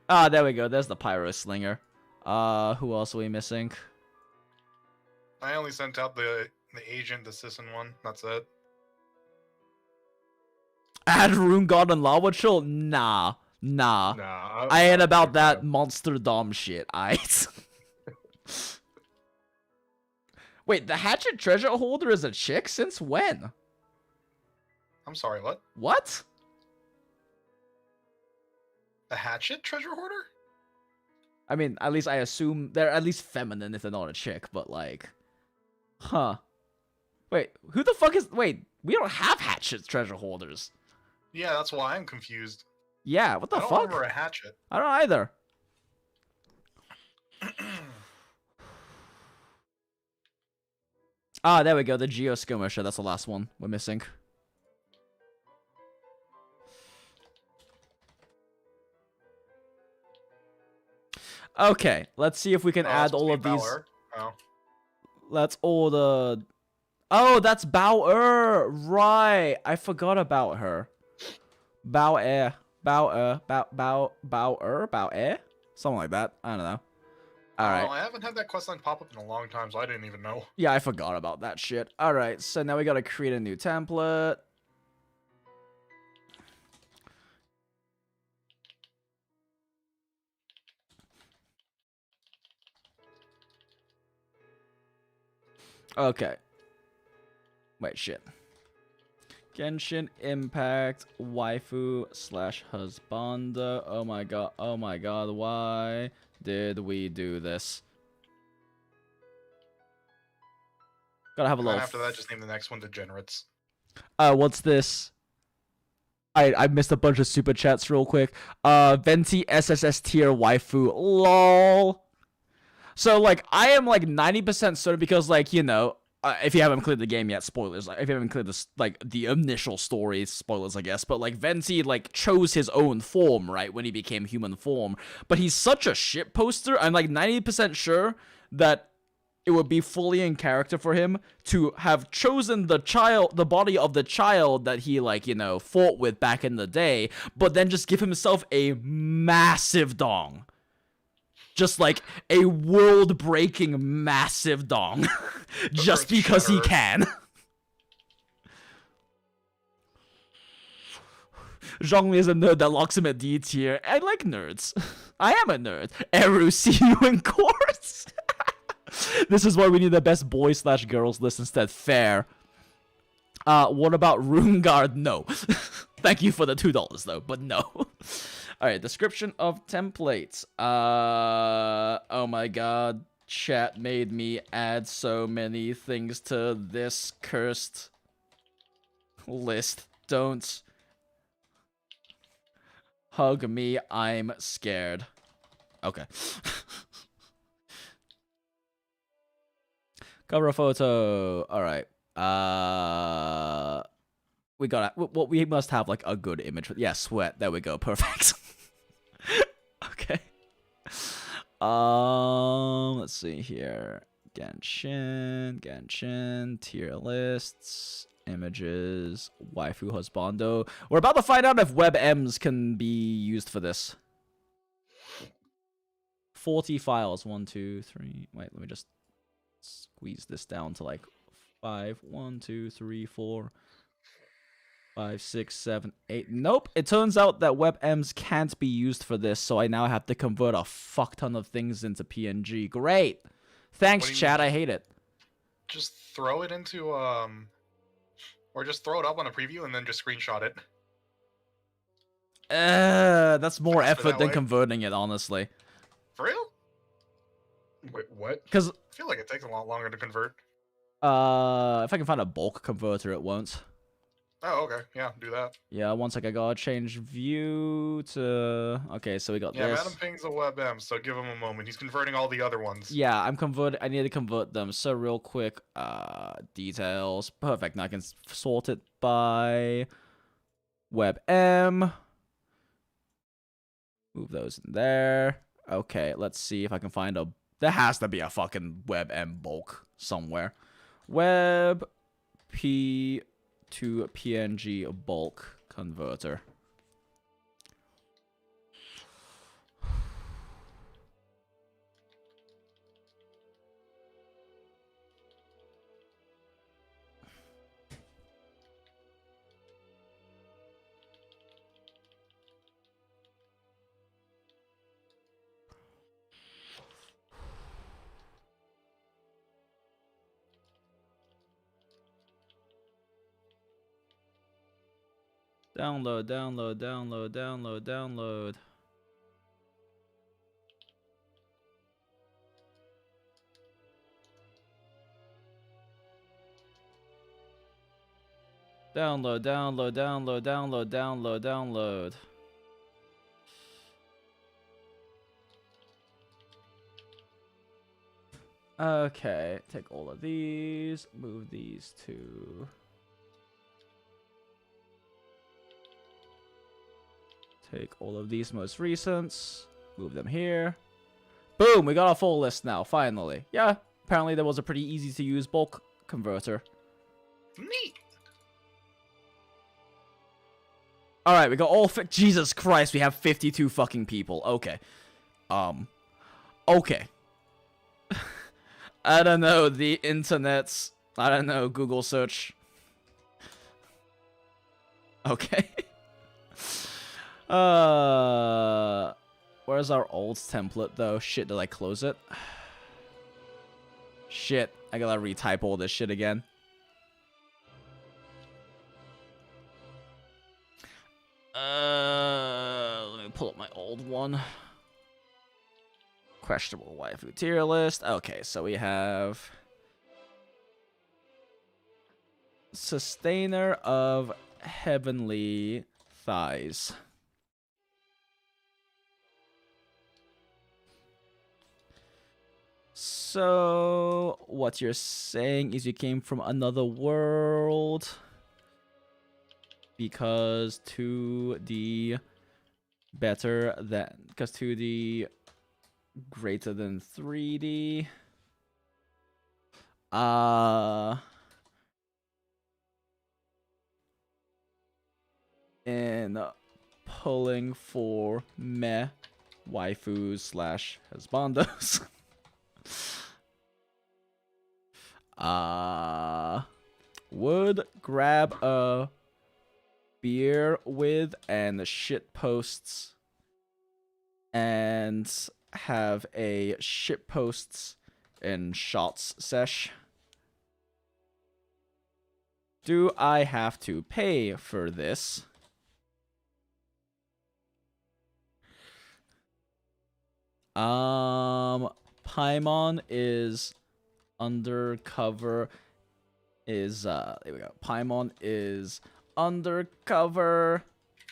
Ah, there we go. There's the Pyro Slinger. Who else are we missing? I only sent out the agent assistant one. That's it. Add Rune God and Lava Chill? Nah. Nah. I ain't about that monster dom shit. Wait, the Hatchet Treasure Holder is a chick? Since when? I'm sorry, what? What? A hatchet treasure hoarder? I mean, at least I assume they're at least feminine if they're not a chick, but like... Huh. Wait, who the fuck is... Wait, we don't have Hatchet Treasure Holders. Yeah, that's why I'm confused. Yeah, what the I don't fuck? remember a hatchet. I don't either. Ah, there we go. The Geo Skirmisher. That's the last one we're missing. Okay, let's see if we can add all of these. Oh. Let's all the... Oh, that's Bao-er! Right! I forgot about her. Bao-er. Bao-er. Bao-er? Bao-er? Something like that. I don't know. Alright. Oh, I haven't had that questline pop up in a long time, so I didn't even know. Yeah, I forgot about that shit. Alright, so now we gotta create a new template. Okay. Wait, shit. Genshin Impact waifu slash husbando. Oh my god, why did we do this? Gotta have a And little. then after that, just name the next one Degenerates. What's this? I missed a bunch of super chats real quick. Venti SSS tier waifu. LOL. So, like, I am, like, 90% certain because, like, you know, if you haven't cleared the game yet, spoilers. Like, if you haven't cleared this, like, the initial story, spoilers, I guess. But, like, Venti, like, chose his own form, right, when he became human form. But he's such a shit poster. I'm, like, 90% sure that it would be fully in character for him to have chosen the body of the child that he, like, you know, fought with back in the day, but then just give himself a massive dong. Just like a world-breaking massive dong. Just because he can. Zhang Li is a nerd that locks him at D tier. I like nerds. I am a nerd. Eru, see you in court. This is why we need the best boys slash girls list instead. Fair. What about Runegard? No. Thank you for the $2 though, but no. Alright, description of templates. Oh my god. Chat made me add so many things to this cursed list. Don't hug me, I'm scared. Okay. Cover photo. Alright. We must have like a good image. Yeah, sweat. There we go. Perfect. Okay. Let's see here. Genshin, tier lists, images, waifu husbando. We're about to find out if WebMs can be used for this. 40 files. 1, 2, 3. Wait, let me just squeeze this down to like 5. 1, 2, 3, 4, 5, 6, 7, 8. Nope. It turns out that WebMs can't be used for this, so I now have to convert a fuck ton of things into PNG. Great. Thanks, chat. I hate it. Just throw it into or just throw it up on a preview and then just screenshot it. That's more Faster effort that than way. converting it, honestly. For real? Wait, what? Because I feel like it takes a lot longer to convert. if I can find a bulk converter, it won't. Oh, okay. Yeah, do that. Yeah, one sec. I gotta change view to. Okay, so we got Yeah, this. Madam Ping's a WebM, so give him a moment. He's converting all the other ones. Yeah, I need to convert them. So real quick, details. Perfect. Now I can sort it by WebM. Move those in there. Okay, let's see if I can find a. There has to be a fucking WebM bulk somewhere. Web P to PNG bulk converter. Download, download, download, download, download. Download, download, download, download, download, download. Okay, take all of these, move these to... Take all of these most recents, move them here. Boom, we got a full list now, finally. Yeah, apparently there was a pretty easy to use bulk converter. Neat. Alright, we got all Jesus Christ, we have 52 fucking people. Okay. Okay. I don't know, the internet's... I don't know, Google search. Okay. Where's our old template, though? Shit, did I close it? Shit, I gotta retype all this shit again. old one. Questionable waifu tier list. Okay, so we have Sustainer of Heavenly Thighs. So, what you're saying is you came from another world because 2D better than, because 2D greater than 3D. And pulling for meh waifus slash husbandos. Would grab a beer with and shit posts and have a shit posts and shots sesh. Do I have to pay for this? Paimon is undercover. There we go. Paimon is undercover.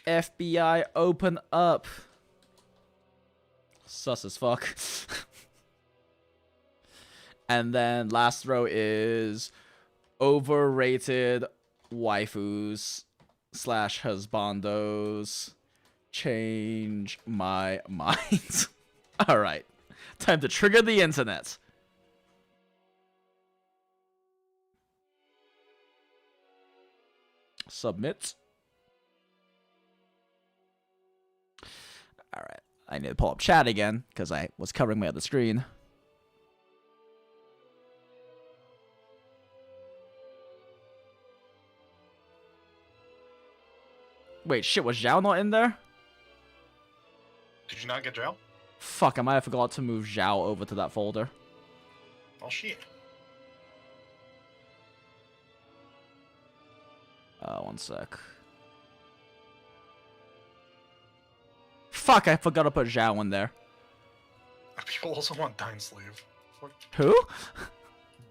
FBI, open up. Sus as fuck. And then last row is overrated waifus slash husbandos. Change my mind. Alright. Time to trigger the internet. Submit. Alright. I need to pull up chat again, because I was covering my other screen. Wait, shit, was Zhao not in there? Did you not get Zhao? Fuck, I might have forgot to move Zhao over to that folder. Oh shit. One sec. Fuck, I forgot to put Zhao in there. People also want Dine Slave. Fuck. Who?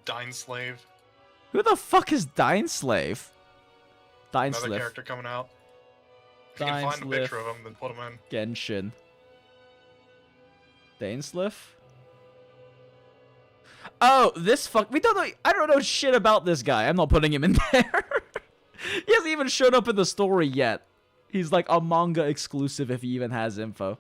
Dine Slave. Who the fuck is Dine Slave? Dine Another Slave. character coming out. If you Dine can find a Slave. picture of him, then put him in. Genshin. Dainsliff? Oh, this fuck. We don't know. I don't know shit about this guy. I'm not putting him in there. He hasn't even shown up in the story yet. He's like a manga exclusive if he even has info.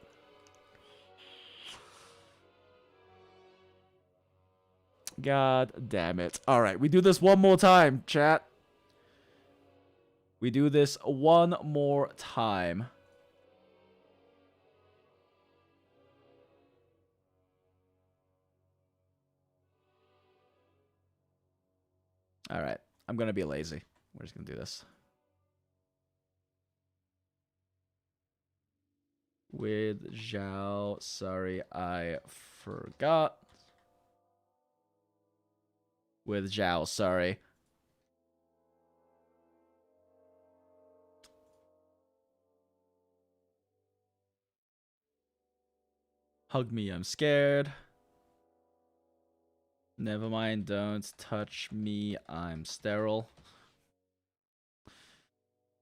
God damn it. Alright, we do this one more time, chat. We do this one more time. Alright, I'm gonna be lazy. We're just gonna do this. With Zhao, sorry, I forgot. With Zhao, sorry. Hug me, I'm scared. Never mind, don't touch me, I'm sterile.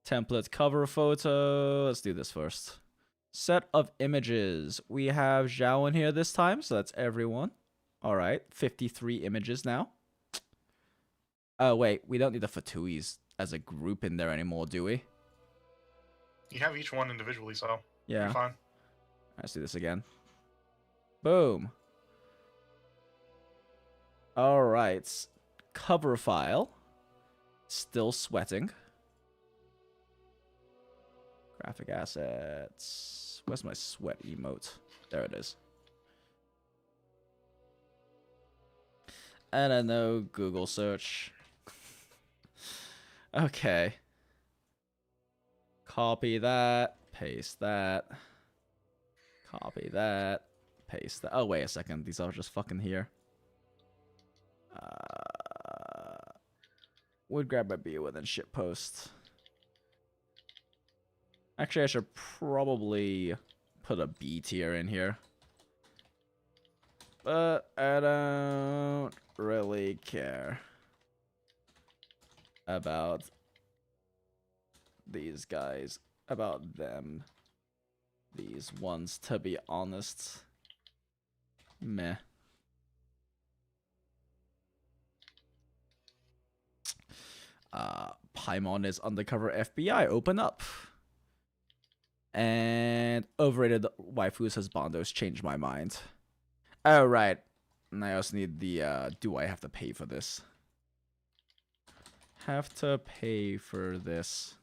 Template cover photo. Let's do this first. Set of images. We have Zhao in here this time, so that's everyone. Alright, 53 images now. Oh, wait, we don't need the Fatuis as a group in there anymore, do we? You have each one individually, so Yeah. you're fine. Let's do this again. Boom. Alright. Cover file. Still sweating. Graphic assets. Where's my sweat emote? There it is. And I know Google search. Okay. Copy that. Paste that. Copy that. Paste that. Oh, wait a second. These are just fucking here. Would grab my beer with and shit post. Actually, I should probably put a B tier in here. But I don't really care about these guys, about them, these ones, to be honest. Meh. Paimon is undercover FBI, open up. And overrated waifus has Bondos, changed my mind. Oh, right. And I also need the, do I have to pay for this? Have to pay for this.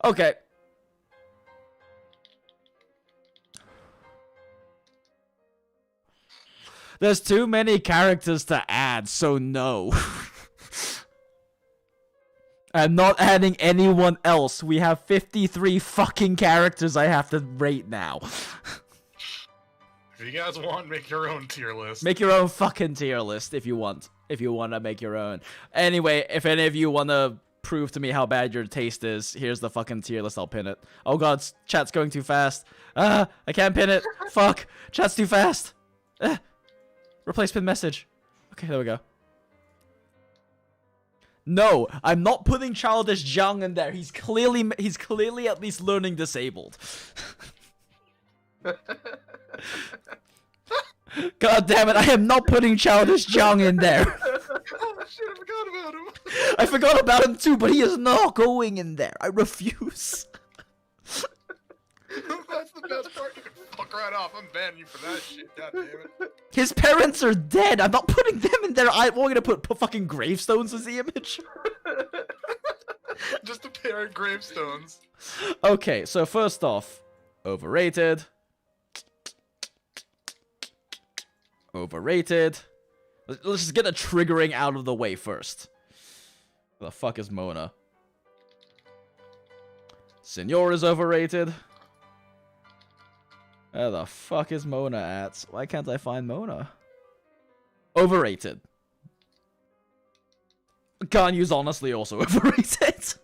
Okay. There's too many characters to add, so no. I'm not adding anyone else. We have 53 fucking characters I have to rate now. If you guys want, make your own tier list. Make your own fucking tier list if you want. If you want to make your own. Anyway, if any of you want to prove to me how bad your taste is, here's the fucking tier list. I'll pin it. Oh god, chat's going too fast. I can't pin it. Fuck. Chat's too fast. Replace pin message. Okay, there we go. No, I'm not putting childish Zhang in there. He's clearly at least learning disabled. God damn it, I am not putting childish Zhang in there. Oh shit, I forgot about him. I forgot about him too, but he is not going in there. I refuse. That's the best part. You can fuck right off. I'm banning you for that shit. God damn it. His parents are dead. I'm not putting them in there. I'm gonna put fucking gravestones as the image. Just a pair of gravestones. Okay, so first off, overrated. Overrated. Let's just get the triggering out of the way first. The fuck is Mona? Senor is overrated. Where the fuck is Mona at? Why can't I find Mona? Overrated. Ganyu's honestly also overrated.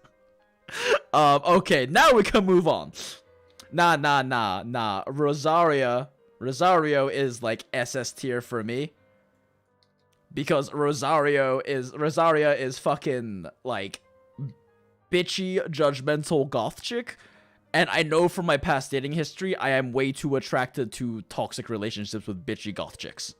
Okay, now we can move on. Nah. Rosario is like SS tier for me. Because Rosaria is fucking like bitchy, judgmental goth chick. And I know from my past dating history, I am way too attracted to toxic relationships with bitchy goth chicks.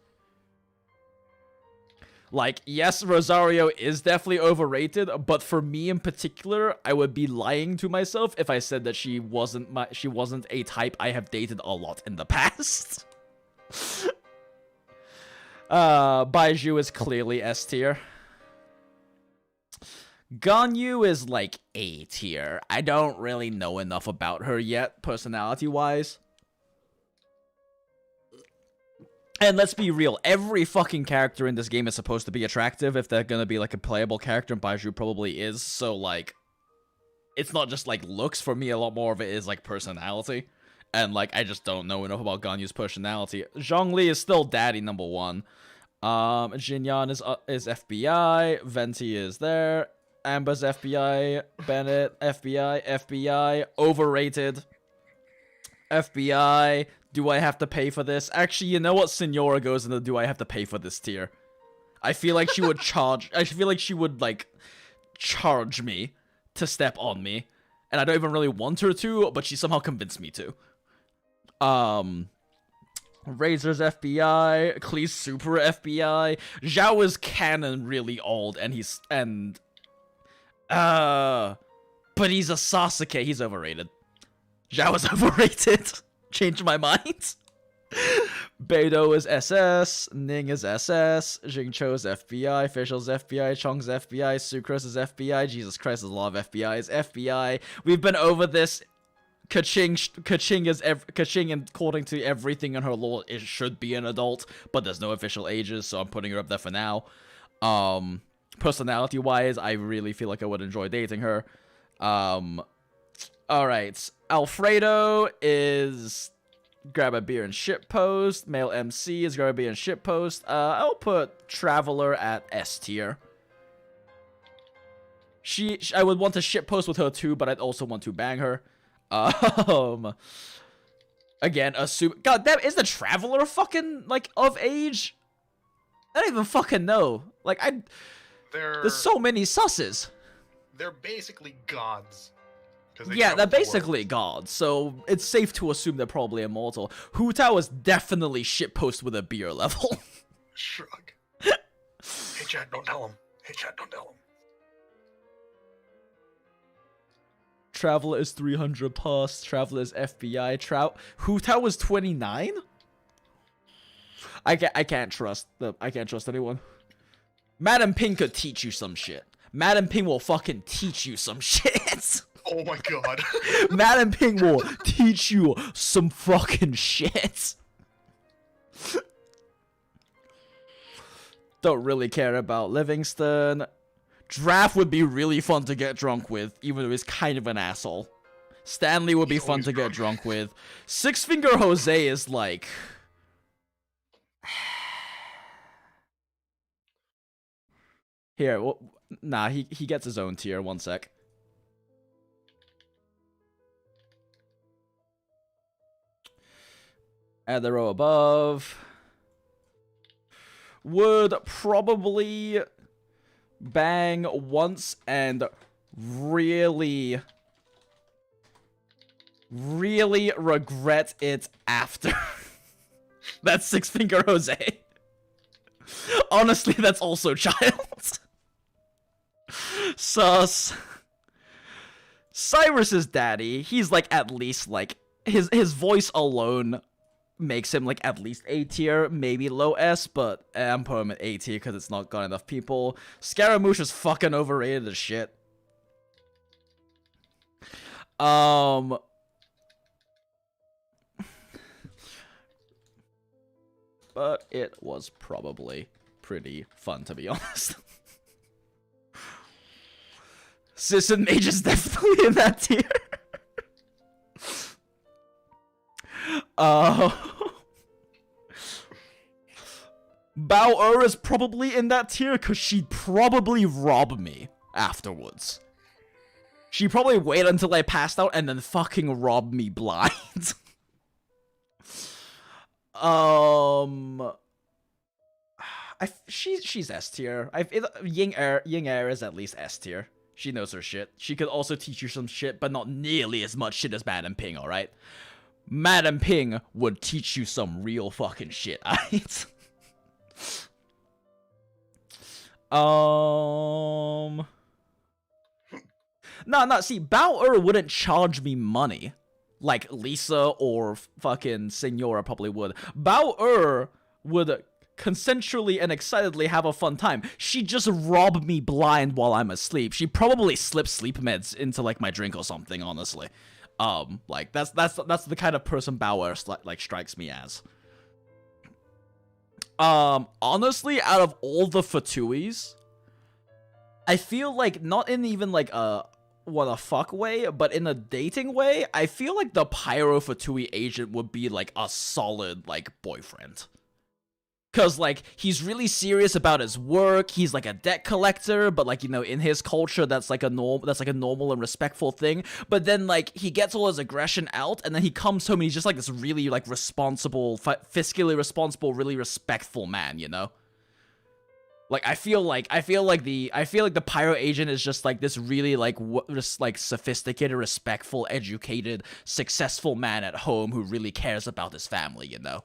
Like, yes, Rosario is definitely overrated, but for me in particular, I would be lying to myself if I said that she wasn't a type I have dated a lot in the past. Baiju is clearly S tier. Ganyu is like A tier. I don't really know enough about her yet, personality-wise. And let's be real, every fucking character in this game is supposed to be attractive if they're gonna be like a playable character, and Baiju probably is, so like, it's not just like looks. For me, a lot more of it is like personality. And like, I just don't know enough about Ganyu's personality. Zhang Li is still daddy number one. Jinyon is FBI, Venti is there, Amber's FBI, Bennett, FBI, overrated. FBI, do I have to pay for this? Actually, you know what? Senora goes in the do I have to pay for this tier. I feel like she would like, charge me to step on me. And I don't even really want her to, but she somehow convinced me to. Razor's FBI, Klee's super FBI. Zhao is canon really old, and but he's a Sasuke. He's overrated. Zhao is overrated. Changed my mind. Beidou is SS, Ning is SS, Jingcho's FBI, Fischl's FBI, Chong's FBI, Sucrose is FBI. Jesus Christ, there's a lot of FBI's. FBI. We've been over this. Kaching, according to everything in her lore, it should be an adult, but there's no official ages, so I'm putting her up there for now. Personality-wise, I really feel like I would enjoy dating her. Alright. Alfredo is grab a beer and shitpost. Male MC is grab a beer and shitpost. I'll put Traveler at S tier. I would want to shitpost with her too, but I'd also want to bang her. Again, assume. God damn, is the Traveler fucking like of age? I don't even fucking know. Like there's so many susses. They're basically gods. Yeah, they're basically gods, so it's safe to assume they're probably immortal. Hu Tao is definitely shitpost with a beer level. Shrug. Hey chat, don't tell him. Hey chat, don't tell him. Traveler is 300 plus. Traveler is FBI. Hu Tao is 29? I can't trust anyone. Madam Ping could teach you some shit. Madam Ping will fucking teach you some shit. Oh my god. Madam Ping will teach you some fucking shit. Don't really care about Livingston. Draft would be really fun to get drunk with, even though he's kind of an asshole. Stanley would be fun to get drunk with. Six Finger Jose is like... Here, well, nah, he gets his own tier, one sec. Add the row above. Would probably bang once and really regret it after. That's Six Finger Jose. Honestly, that's also child. Sus. Cyrus's daddy, he's like at least like his voice alone makes him like at least A tier, maybe low S, but I'm putting him at A tier because it's not got enough people. Scaramouche is fucking overrated as shit. But it was probably pretty fun, to be honest. Sis and Mage is definitely in that tier. Bao is probably in that tier because she'd probably rob me afterwards. She'd probably wait until I passed out and then fucking rob me blind. She's S tier. Ying Air is at least S tier. She knows her shit. She could also teach you some shit, but not nearly as much shit as Madam Ping, alright? Madam Ping would teach you some real fucking shit, alright? No, see, Bao wouldn't charge me money. Like Lisa or fucking Senora probably would. Bao would consensually and excitedly have a fun time. She'd just rob me blind while I'm asleep. She'd probably slip sleep meds into like my drink or something, honestly. Like that's the kind of person Bao like strikes me as. Honestly, out of all the Fatuis, I feel like not in even like a what a fuck way, but in a dating way, I feel like the Pyro Fatui agent would be like a solid like boyfriend. Cause like he's really serious about his work. He's like a debt collector, but like, you know, in his culture that's like a normal and respectful thing. But then like he gets all his aggression out, and then he comes home and he's just like this really like responsible, fiscally responsible, really respectful man, you know? Like I feel like the Pyro agent is just like this really like just like sophisticated, respectful, educated, successful man at home who really cares about his family, you know?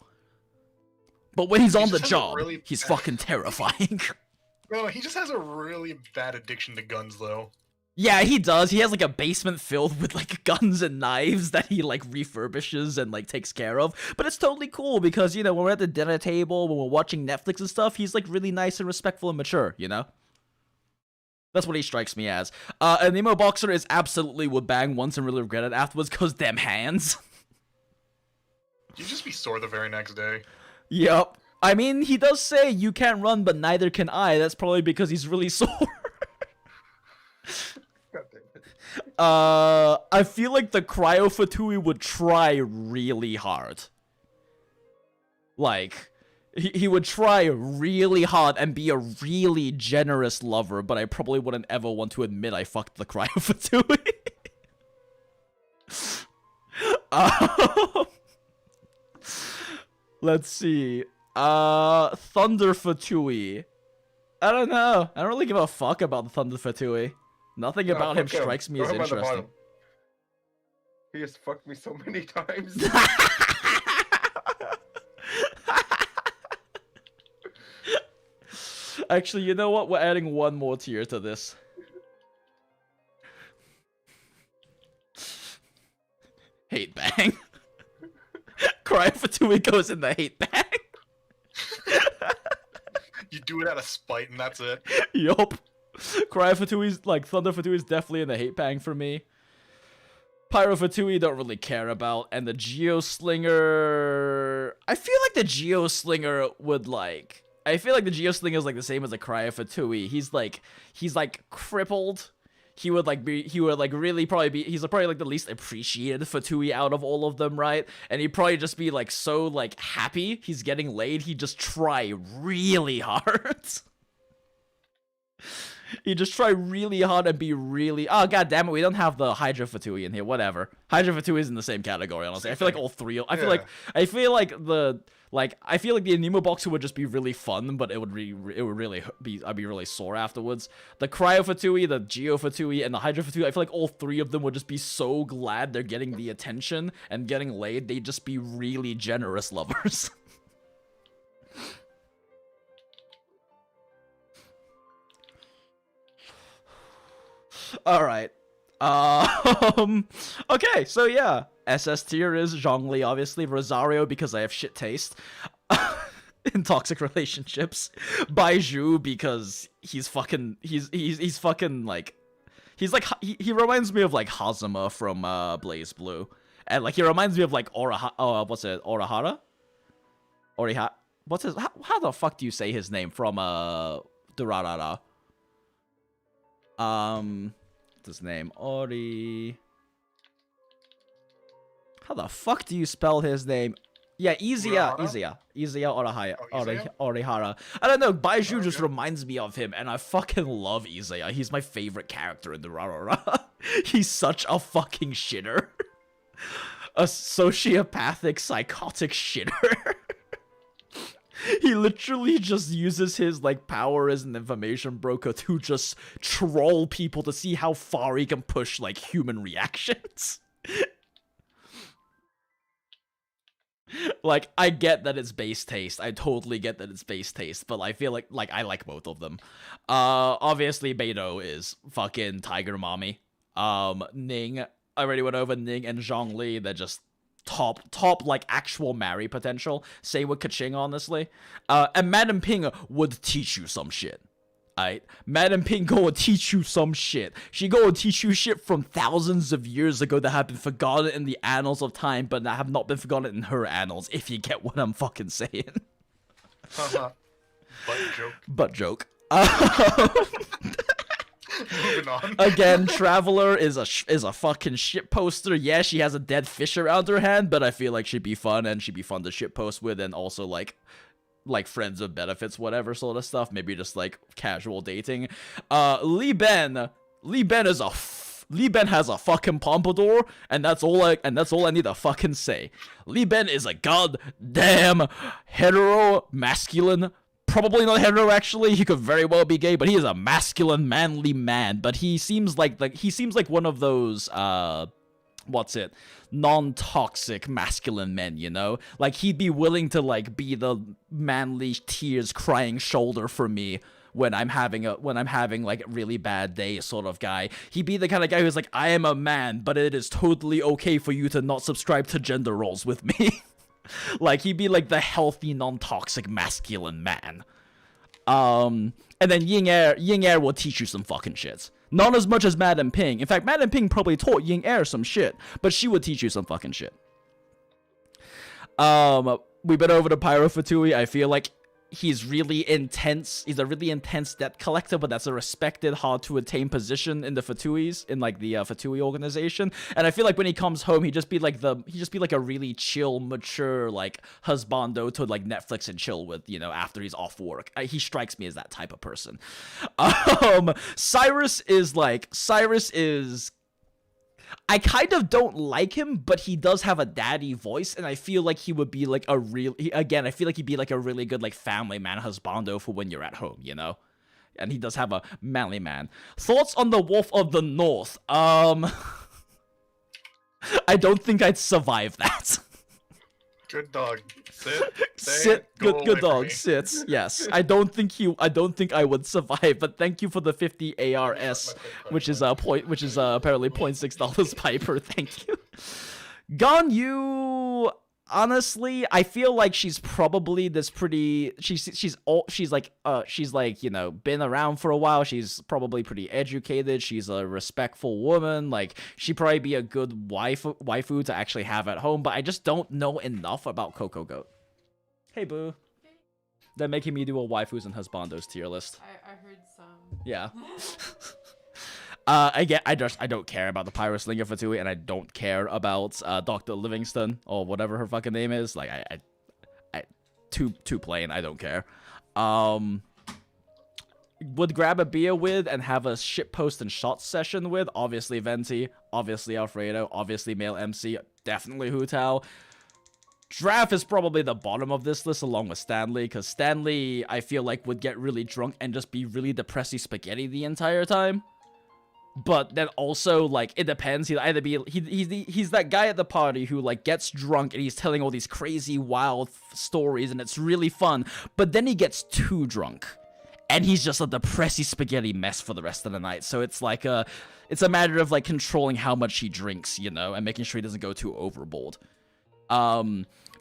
But when he's on the job, he's fucking terrifying. Bro, he just has a really bad addiction to guns, though. Yeah, he does. He has like a basement filled with like guns and knives that he like refurbishes and like takes care of. But it's totally cool because, you know, when we're at the dinner table, when we're watching Netflix and stuff, he's like really nice and respectful and mature, you know? That's what he strikes me as. An emo boxer is absolutely would bang once and really regret it afterwards because them hands. You'd just be sore the very next day. Yep. I mean, he does say you can't run, but neither can I. That's probably because he's really sore. I feel like the Cryo Fatui would try really hard. Like, He would try really hard and be a really generous lover, but I probably wouldn't ever want to admit I fucked the Cryofatui. Let's see. Thunder Fatui. I don't know. I don't really give a fuck about the Thunder Fatui. Nothing about him strikes me as interesting. He has fucked me so many times. Actually, you know what? We're adding one more tier to this. Hate bang. Cryofatui goes in the hate bang. You do it out of spite, and that's it. Yup. Cryofatui, like, Thunder Fatui is definitely in the hate bang for me. Pyrofatui don't really care about, and the Geoslinger... I feel like the Geoslinger would, like... I feel like the Geoslinger is, like, the same as the Cryofatui. He's, like, crippled. He would really probably be, he's probably, like, the least appreciated Fatui out of all of them, right? And he'd probably just be, like, so, like, happy he's getting laid, he'd just try really hard. He'd just try really hard and be really... Oh, god damn it, we don't have the Hydra Fatui in here, whatever. Hydra Fatui is in the same category, honestly. I feel like all three... I feel like the... Like, I feel like the Anemo Boxer would just be really fun, but I'd be really sore afterwards. The Cryofatui, the Geofatui, and the Hydrofatui, I feel like all three of them would just be so glad they're getting the attention and getting laid, they'd just be really generous lovers. Alright. Okay, so yeah. SS tier is Zhang Li, obviously. Rosario, because I have shit taste in toxic relationships. Baizhu, because he's fucking like... He reminds me of, like, Hazama from, Blaze Blue. And, like, he reminds me of, like, Orihara? What's his... How the fuck do you say his name from, Durarara? What's his name? How the fuck do you spell his name? Yeah, Izia Orihara. I don't know, Baizhu just reminds me of him, and I fucking love Izia. He's my favorite character in the Durarara. He's such a fucking shitter. A sociopathic, psychotic shitter. He literally just uses his, like, power as an information broker to just troll people to see how far he can push, like, human reactions. Like, I get that it's base taste. I totally get that it's base taste, but I feel like I like both of them. Obviously, Beidou is fucking Tiger Mommy. Ning, I already went over Ning and Zhang Li. They're just top, like, actual marry potential. Same with Kaching, honestly. And Madam Ping would teach you some shit. Alright? Madam Ping go and teach you some shit. She go and teach you shit from thousands of years ago that have been forgotten in the annals of time, but that have not been forgotten in her annals, if you get what I'm fucking saying. Butt joke. Moving on. Again, Traveler is a fucking shit poster. Yeah, she has a dead fish around her hand, but I feel like she'd be fun, and she'd be fun to shit post with, and also like friends with benefits, whatever sort of stuff. Maybe just like casual dating. Li Ben has a fucking pompadour, and that's all I need to fucking say. Li Ben is a goddamn hetero masculine. Probably not hetero, actually. He could very well be gay, but he is a masculine, manly man. But he seems like one of those non-toxic masculine men, you know? Like, he'd be willing to, like, be the manly tears crying shoulder for me when I'm having like a really bad day sort of guy. He'd be the kind of guy who's like, I am a man, but it is totally okay for you to not subscribe to gender roles with me. Like, he'd be like the healthy, non-toxic masculine man. And then Ying Er will teach you some fucking shit. Not as much as Madam Ping. In fact, Madam Ping probably taught Ying Er some shit, but she would teach you some fucking shit. We've been over to Pyrofatui. I feel like he's really intense. He's a really intense debt collector, but that's a respected, hard to attain position in the Fatuis, in like the Fatui organization. And I feel like when he comes home, he'd just be like a really chill, mature, like husbando to like Netflix and chill with, you know, after he's off work. He strikes me as that type of person. Cyrus is. I kind of don't like him, but he does have a daddy voice, and I feel like he would be like I feel like he'd be like a really good like family man husbando for when you're at home, you know? And he does have a manly man. Thoughts on the Wolf of the North? I don't think I'd survive that. Good dog. Sit. Sit. Good dog. Sits. Yes. I don't think I would survive. But thank you for the 50 ARS, which is apparently $0.6 Piper. Thank you. Ganyu. Honestly, I feel like she's probably this pretty. She's like you know, been around for a while. She's probably pretty educated. She's a respectful woman. Like, she'd probably be a good waifu to actually have at home. But I just don't know enough about Coco Goat. Hey, boo. They're making me do a waifus and husbandos tier list. I heard some. Yeah. I don't care about the Pyroslinger Fatui, and I don't care about Dr. Livingston or whatever her fucking name is. Like, I too plain. I don't care. Would grab a beer with and have a shitpost and shot session with. Obviously Venti, obviously Alfredo, obviously male MC, definitely Hu Tao. Draft is probably the bottom of this list along with Stanley, because Stanley, I feel like, would get really drunk and just be really depressy spaghetti the entire time. But then also, like, it depends. He'd either be he's that guy at the party who like gets drunk and he's telling all these crazy wild stories and it's really fun, but then he gets too drunk and he's just a depressy spaghetti mess for the rest of the night. So it's like it's a matter of like controlling how much he drinks, you know, and making sure he doesn't go too overboard.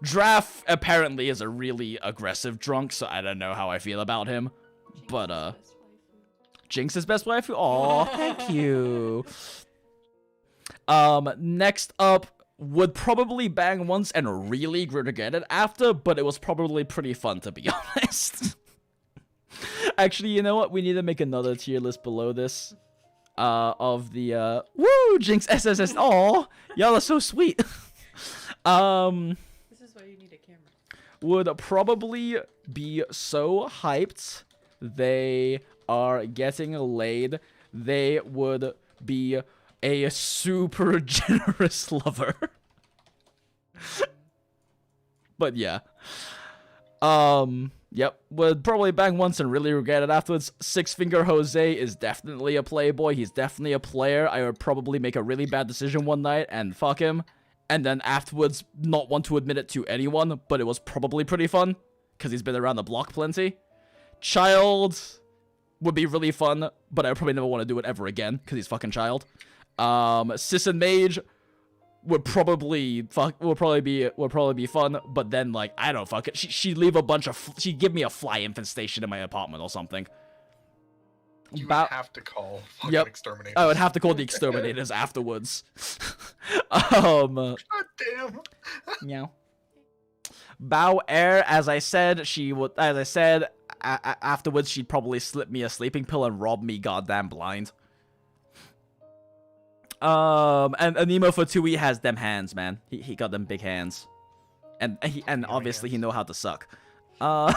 Draft apparently is a really aggressive drunk, so I don't know how I feel about him, but Jinx is best waifu? Aw, thank you. Next up, would probably bang once and really regret it after, but it was probably pretty fun, to be honest. Actually, you know what? We need to make another tier list below this. Of the, woo! Jinx SSS. Aw, y'all are so sweet. This is why you need a camera. Would probably be so hyped they are getting laid. They would be a super generous lover. But yeah. Yep. Would probably bang once and really regret it afterwards. Six Finger Jose is definitely a playboy. He's definitely a player. I would probably make a really bad decision one night and fuck him. And then afterwards not want to admit it to anyone, but it was probably pretty fun. Because he's been around the block plenty. Child would be really fun, but I probably never want to do it ever again, because he's fucking Child. Sis and Mage would probably be fun, but then like I don't fuck it. She'd leave a bunch of she'd give me a fly infestation in my apartment or something. You would have to call fucking exterminators. I would have to call the exterminators afterwards. God damn. Meow. Bao Air, as I said, afterwards she'd probably slip me a sleeping pill and rob me goddamn blind. And Anemo Fatui has them hands, man. He got them big hands. And obviously he know how to suck. LOL.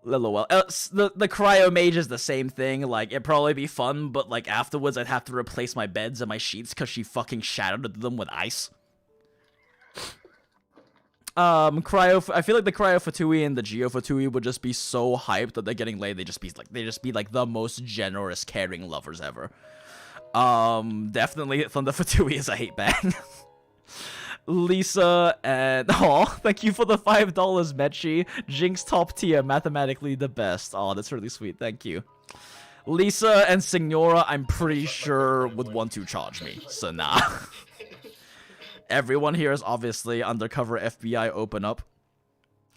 The cryo mage is the same thing. Like, it'd probably be fun, but like afterwards I'd have to replace my beds and my sheets because she fucking shattered them with ice. I feel like the Cryo Fatui and the Geo Fatui would just be so hyped that they're getting laid. They just be like the most generous, caring lovers ever. Definitely Thunder Fatui is a hate bang. Lisa and thank you for the $5, Mechi. Jinx top tier, mathematically the best. Oh, that's really sweet. Thank you. Lisa and Signora, I'm pretty sure would want to charge me, so nah. Everyone here is obviously undercover FBI open up.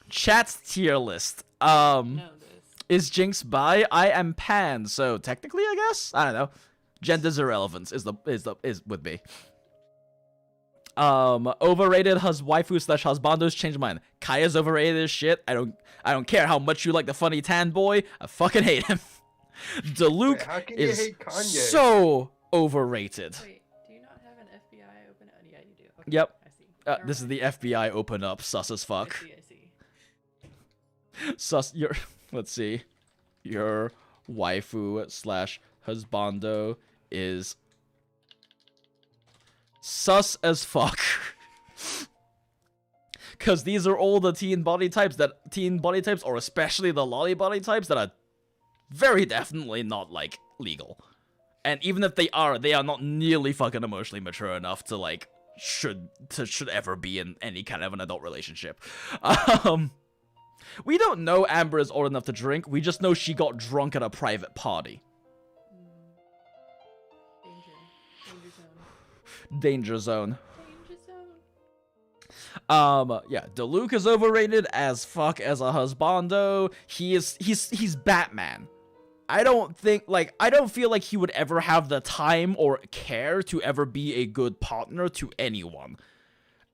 Chat's tier list. Is Jinx bi? I am pan, so technically I guess? I don't know. Gender's irrelevant is with me. Overrated waifu slash husbandos, change mind. Kaya's overrated as shit. I don't care how much you like the funny tan boy. I fucking hate him. Diluc Wait, how can you is hate Kanye? so overrated. Wait, do you not have an FBI open? Yeah, you do. Okay, Yep. I see. This is the FBI open up, sus as fuck. I see. Sus, let's see. Your waifu slash husbando is sus as fuck. Cause these are all the teen body types, or especially the lolly body types that are very definitely not like legal. And even if they are not nearly fucking emotionally mature enough to like should ever be in any kind of an adult relationship. We don't know Amber is old enough to drink. We just know she got drunk at a private party. Danger zone. Yeah, Diluc is overrated as fuck as a husbando. He's Batman. I don't feel like he would ever have the time or care to ever be a good partner to anyone.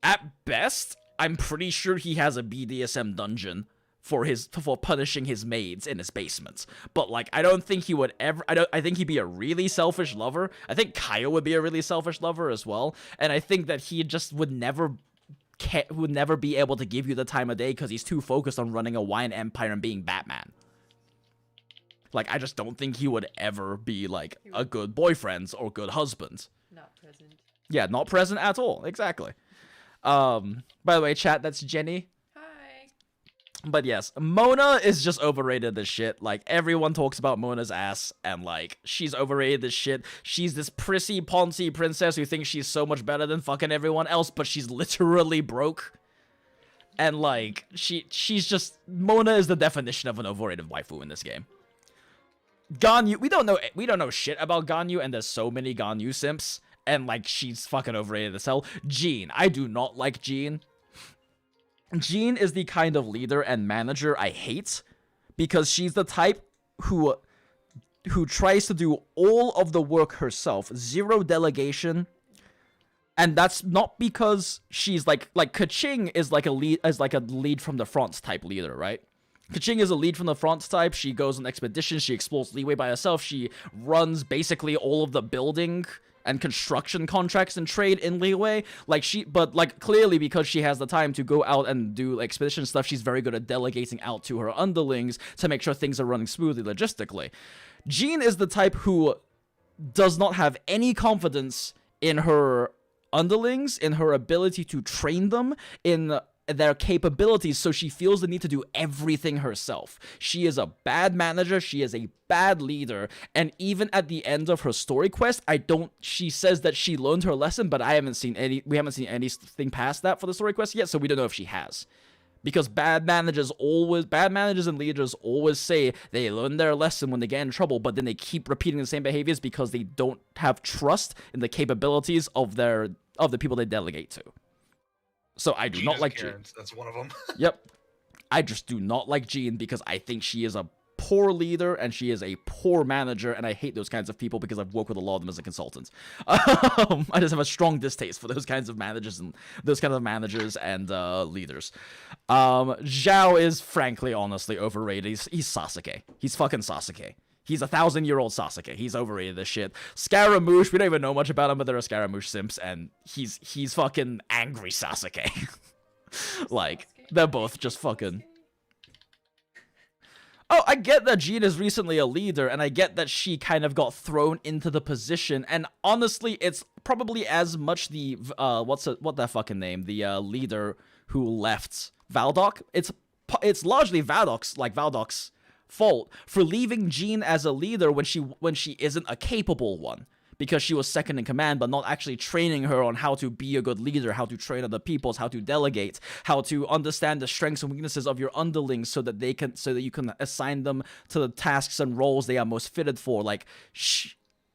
At best, I'm pretty sure he has a BDSM dungeon for punishing his maids in his basement. But like, I don't think he would ever. I think he'd be a really selfish lover. I think Kaya would be a really selfish lover as well. And I think that he just would never be able to give you the time of day because he's too focused on running a wine empire and being Batman. Like, I just don't think he would ever be like a good boyfriend or good husband. Not present. Yeah, not present at all. Exactly. By the way, chat, that's Jenny. But yes, Mona is just overrated as shit. Like, everyone talks about Mona's ass, and like, she's overrated as shit. She's this prissy, poncy princess who thinks she's so much better than fucking everyone else, but she's literally broke. And like, she's just, Mona is the definition of an overrated waifu in this game. Ganyu, we don't know shit about Ganyu, and there's so many Ganyu simps, and like, she's fucking overrated as hell. Jean, I do not like Jean. Jean is the kind of leader and manager I hate, because she's the type who tries to do all of the work herself, zero delegation, and that's not because she's like Kaching is like a lead from the front type leader, right? Kaching is a lead from the front type. She goes on expeditions, she explores Leeway by herself, she runs basically all of the building and construction contracts and trade in Leeway. But clearly because she has the time to go out and do expedition stuff, she's very good at delegating out to her underlings to make sure things are running smoothly logistically. Jean is the type who does not have any confidence in her underlings, in her ability to train them, in their capabilities, so she feels the need to do everything herself. She is a bad manager, she is a bad leader, and even at the end of her story quest, she says that she learned her lesson, but we haven't seen anything past that for the story quest yet, so we don't know if she has. Because bad managers and leaders always say they learn their lesson when they get in trouble, but then they keep repeating the same behaviors because they don't have trust in the capabilities of the people they delegate to. So I do not like Jean. That's one of them. Yep. I just do not like Jean because I think she is a poor leader and she is a poor manager, and I hate those kinds of people because I've worked with a lot of them as a consultant. I just have a strong distaste for those kinds of managers and leaders. Zhao is frankly, honestly overrated. He's Sasuke. He's fucking Sasuke. He's 1,000-year-old Sasuke. He's overrated as shit. Scaramouche, we don't even know much about him, but there are Scaramouche simps, and he's fucking angry Sasuke. Like, they're both just fucking... Oh, I get that Jean is recently a leader, and I get that she kind of got thrown into the position, and honestly, it's probably as much the, what that fucking name? The, leader who left Valdoc. It's largely Valdoc's fault for leaving Jean as a leader when she isn't a capable one, because she was second in command but not actually training her on how to be a good leader, how to train other peoples, how to delegate, how to understand the strengths and weaknesses of your underlings so that you can assign them to the tasks and roles they are most fitted for. Like,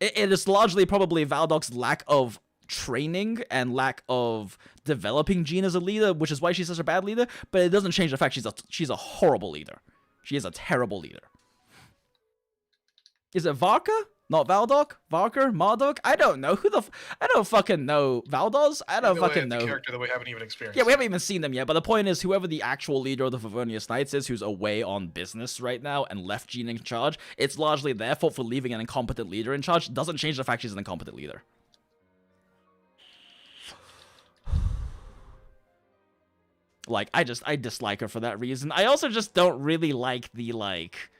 it is largely probably Valdoc's lack of training and lack of developing Jean as a leader, which is why she's such a bad leader, but it doesn't change the fact she's a horrible leader. She is a terrible leader. Is it Varka? Not Valdok? Varker? Marduk? I don't know. I don't fucking know Valdos. I don't Either way, fucking it's a know. character that we haven't even experienced. Yeah, we haven't even seen them yet, but the point is, whoever the actual leader of the Favonius Knights is, who's away on business right now and left Jean in charge, it's largely their fault for leaving an incompetent leader in charge. Doesn't change the fact she's an incompetent leader. Like, I dislike her for that reason. I also just don't really like the, like,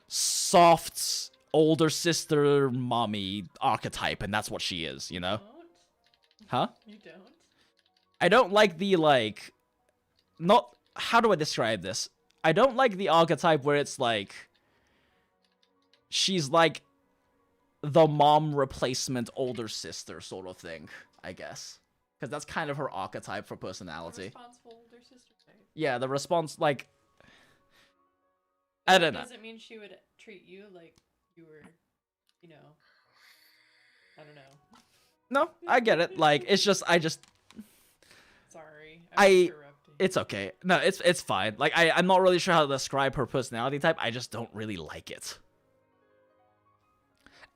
soft older sister mommy archetype, and that's what she is, you know? Huh? You don't? I don't like the, like, not, how do I describe this? I don't like the archetype where it's like, she's like the mom replacement older sister sort of thing, I guess. Because that's kind of her archetype for personality. Responsible older sister type. Yeah, the response, like, I don't know. Does it mean she would treat you like you were, you know, I don't know. No, I get it. Like, it's just, Sorry. I'm interrupting. It's okay. No, it's fine. Like, I'm not really sure how to describe her personality type. I just don't really like it.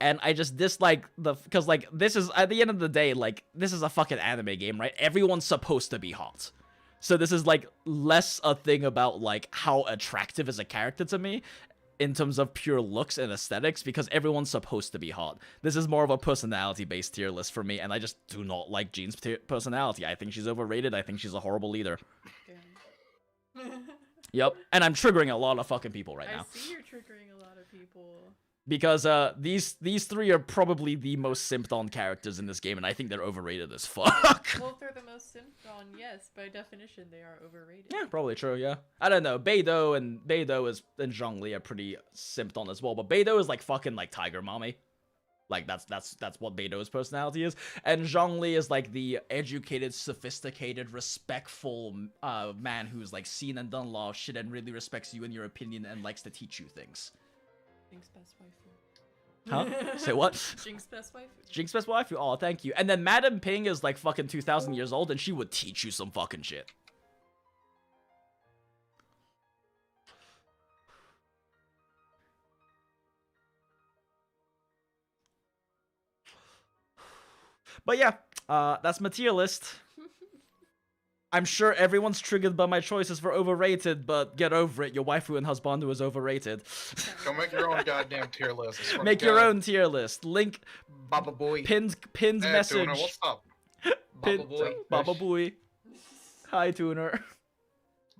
And I just dislike because, like, this is, at the end of the day, like, this is a fucking anime game, right? Everyone's supposed to be hot. So this is, like, less a thing about, like, how attractive is a character to me in terms of pure looks and aesthetics, because everyone's supposed to be hot. This is more of a personality-based tier list for me, and I just do not like Jean's personality. I think she's overrated. I think she's a horrible leader. Yep, and I'm triggering a lot of fucking people right now. I see you're triggering a lot of people. Because these three are probably the most simped on characters in this game, and I think they're overrated as fuck. Well, if they're the most simped on, yes, by definition they are overrated. Yeah, probably true, yeah. I don't know, Beidou and Zhang Li are pretty simped on as well, but Beidou is like fucking like Tiger Mommy. Like, that's what Beidou's personality is. And Zhang Li is like the educated, sophisticated, respectful man who's like seen and done a lot of shit and really respects you and your opinion and likes to teach you things. Jinx best waifu. Huh? Say what? Jinx best waifu. Jinx best waifu? Oh, thank you. And then Madam Ping is like fucking 2,000 years old and she would teach you some fucking shit. But yeah, that's my tier list. I'm sure everyone's triggered by my choices for overrated, but get over it. Your waifu and husbando is overrated. Go make your own goddamn tier list. I swear Make to your God. own tier list. Link Baba boy. Pin's Hey, message. Tuna, what's up? Baba boy. Baba boy. Hi, Tuner. Is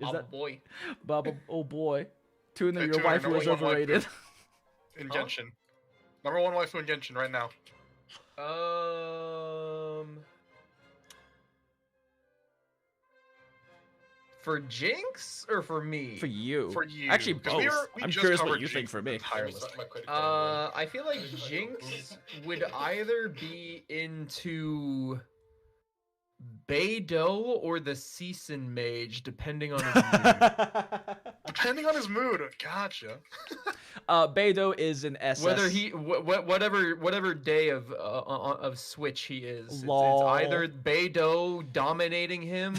Baba that boy. Baba? Oh boy. Tuner, Hey, your Tuner, waifu number is one waifu. overrated. In Huh? Genshin. Number one waifu in Genshin right now. For Jinx or for me? For you. For you. Actually, 'Cause both. we I'm just curious what covered you think Jinx for in me. the entire Let me list. start my credit card. I feel like Jinx would either be into Beidou or the Season Mage, depending on his mood. Depending on his mood. Gotcha. Beidou is an SS. Whether he, whatever day of Switch he is, it's Lol. either Beidou dominating him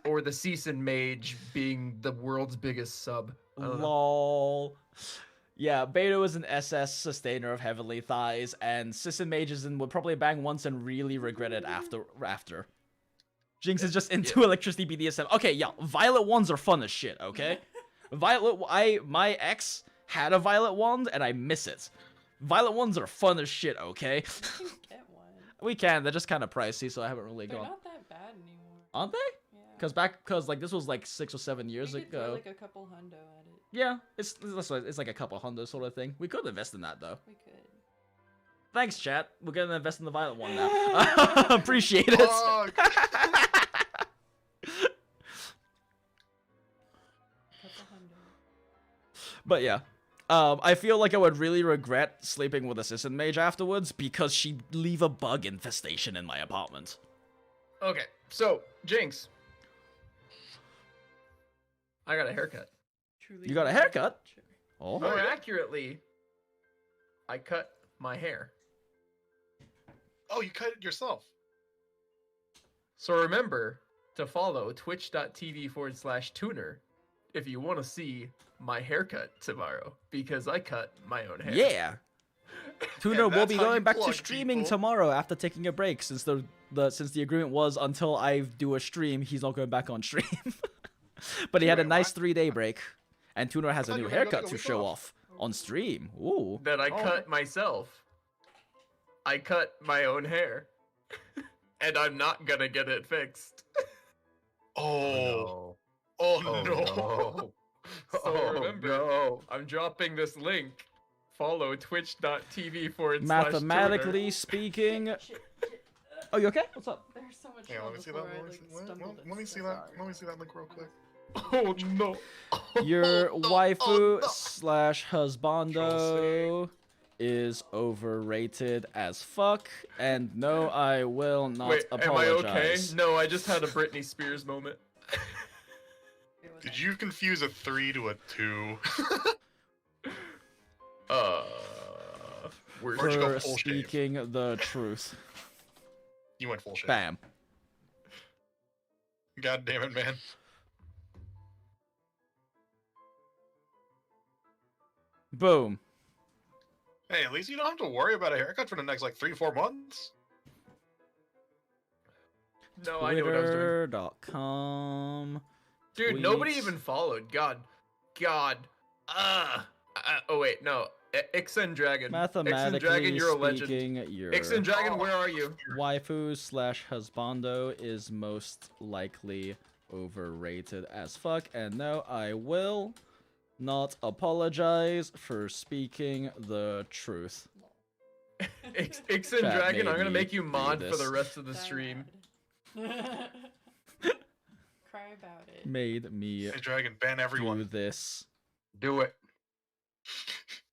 or the Season Mage being the world's biggest sub. I don't know. Lol. Yeah, Beidou is an SS sustainer of heavenly thighs, and Sisson Mages would probably bang once and really regret it after. Jinx is just into electricity BDSM. Okay, yeah, violet wands are fun as shit, okay? My ex had a violet wand, and I miss it. Violet wands are fun as shit, okay? You can get one. We can, they're just kind of pricey, so I haven't really They're gone. not that bad anymore. Aren't they? Yeah. Cause like this was like 6 or 7 years You could ago. throw like a couple hundo at it. Yeah, it's like a couple $100 sort of thing. We could invest in that though. We could. Thanks, chat. We're gonna invest in the violet one now. Appreciate it. Fuck. Couple hundo. But yeah, I feel like I would really regret sleeping with Assistant Mage afterwards because she'd leave a bug infestation in my apartment. Okay, so Jinx, I got a haircut. Truly. You got a haircut? Sure. Oh, More accurately, I cut my hair. Oh, you cut it yourself. So remember to follow twitch.tv/tuner if you want to see my haircut tomorrow, because I cut my own hair. yeah. Tuner will that's be how you going back to plug streaming people. tomorrow after taking a break, since the agreement was until I do a stream, he's not going back on stream. But he had a Wait, nice what? 3-day break, and Tuner has a thought new you were gonna go haircut take a to week show off. off on stream. Ooh. That I Oh. cut myself. I cut my own hair. And I'm not gonna get it fixed. Oh Oh no! no! So Oh, remember, no. I'm dropping this link. Follow twitch.tv/. Mathematically speaking. Shit. Oh, you okay? What's up? There's so much Yeah, hell let me see that. before I, Let me like, see, let, stumbled let me and see stuff. that. Let me see that link real quick. Oh no. Your Oh, no, waifu oh, no. slash husbando is overrated as fuck, and no, I will not Wait, apologize. am I okay? No, I just had a Britney Spears moment. It was Did you confuse a 3 to a 2? We're Where'd you go For full shave? speaking the truth. You went full shit. Bam. God damn it, man. Boom. Hey, at least you don't have to worry about a haircut for the next like 3-4 months. No, I know what I was doing. Twitter.com. Dude, nobody tweets. even followed. God. Oh wait, no. Ixen Dragon. Mathematically Ixen Dragon, you're a legend. speaking, your Ixen Dragon, where are you? waifu slash husbando is most likely overrated as fuck, and no, I will not apologize for speaking the truth. Ixen Chat Dragon, made I'm gonna me make you do mod for this. the rest of the Die stream. mad. Cry about it. Made me Hey, Dragon, ban everyone. do this. Do it.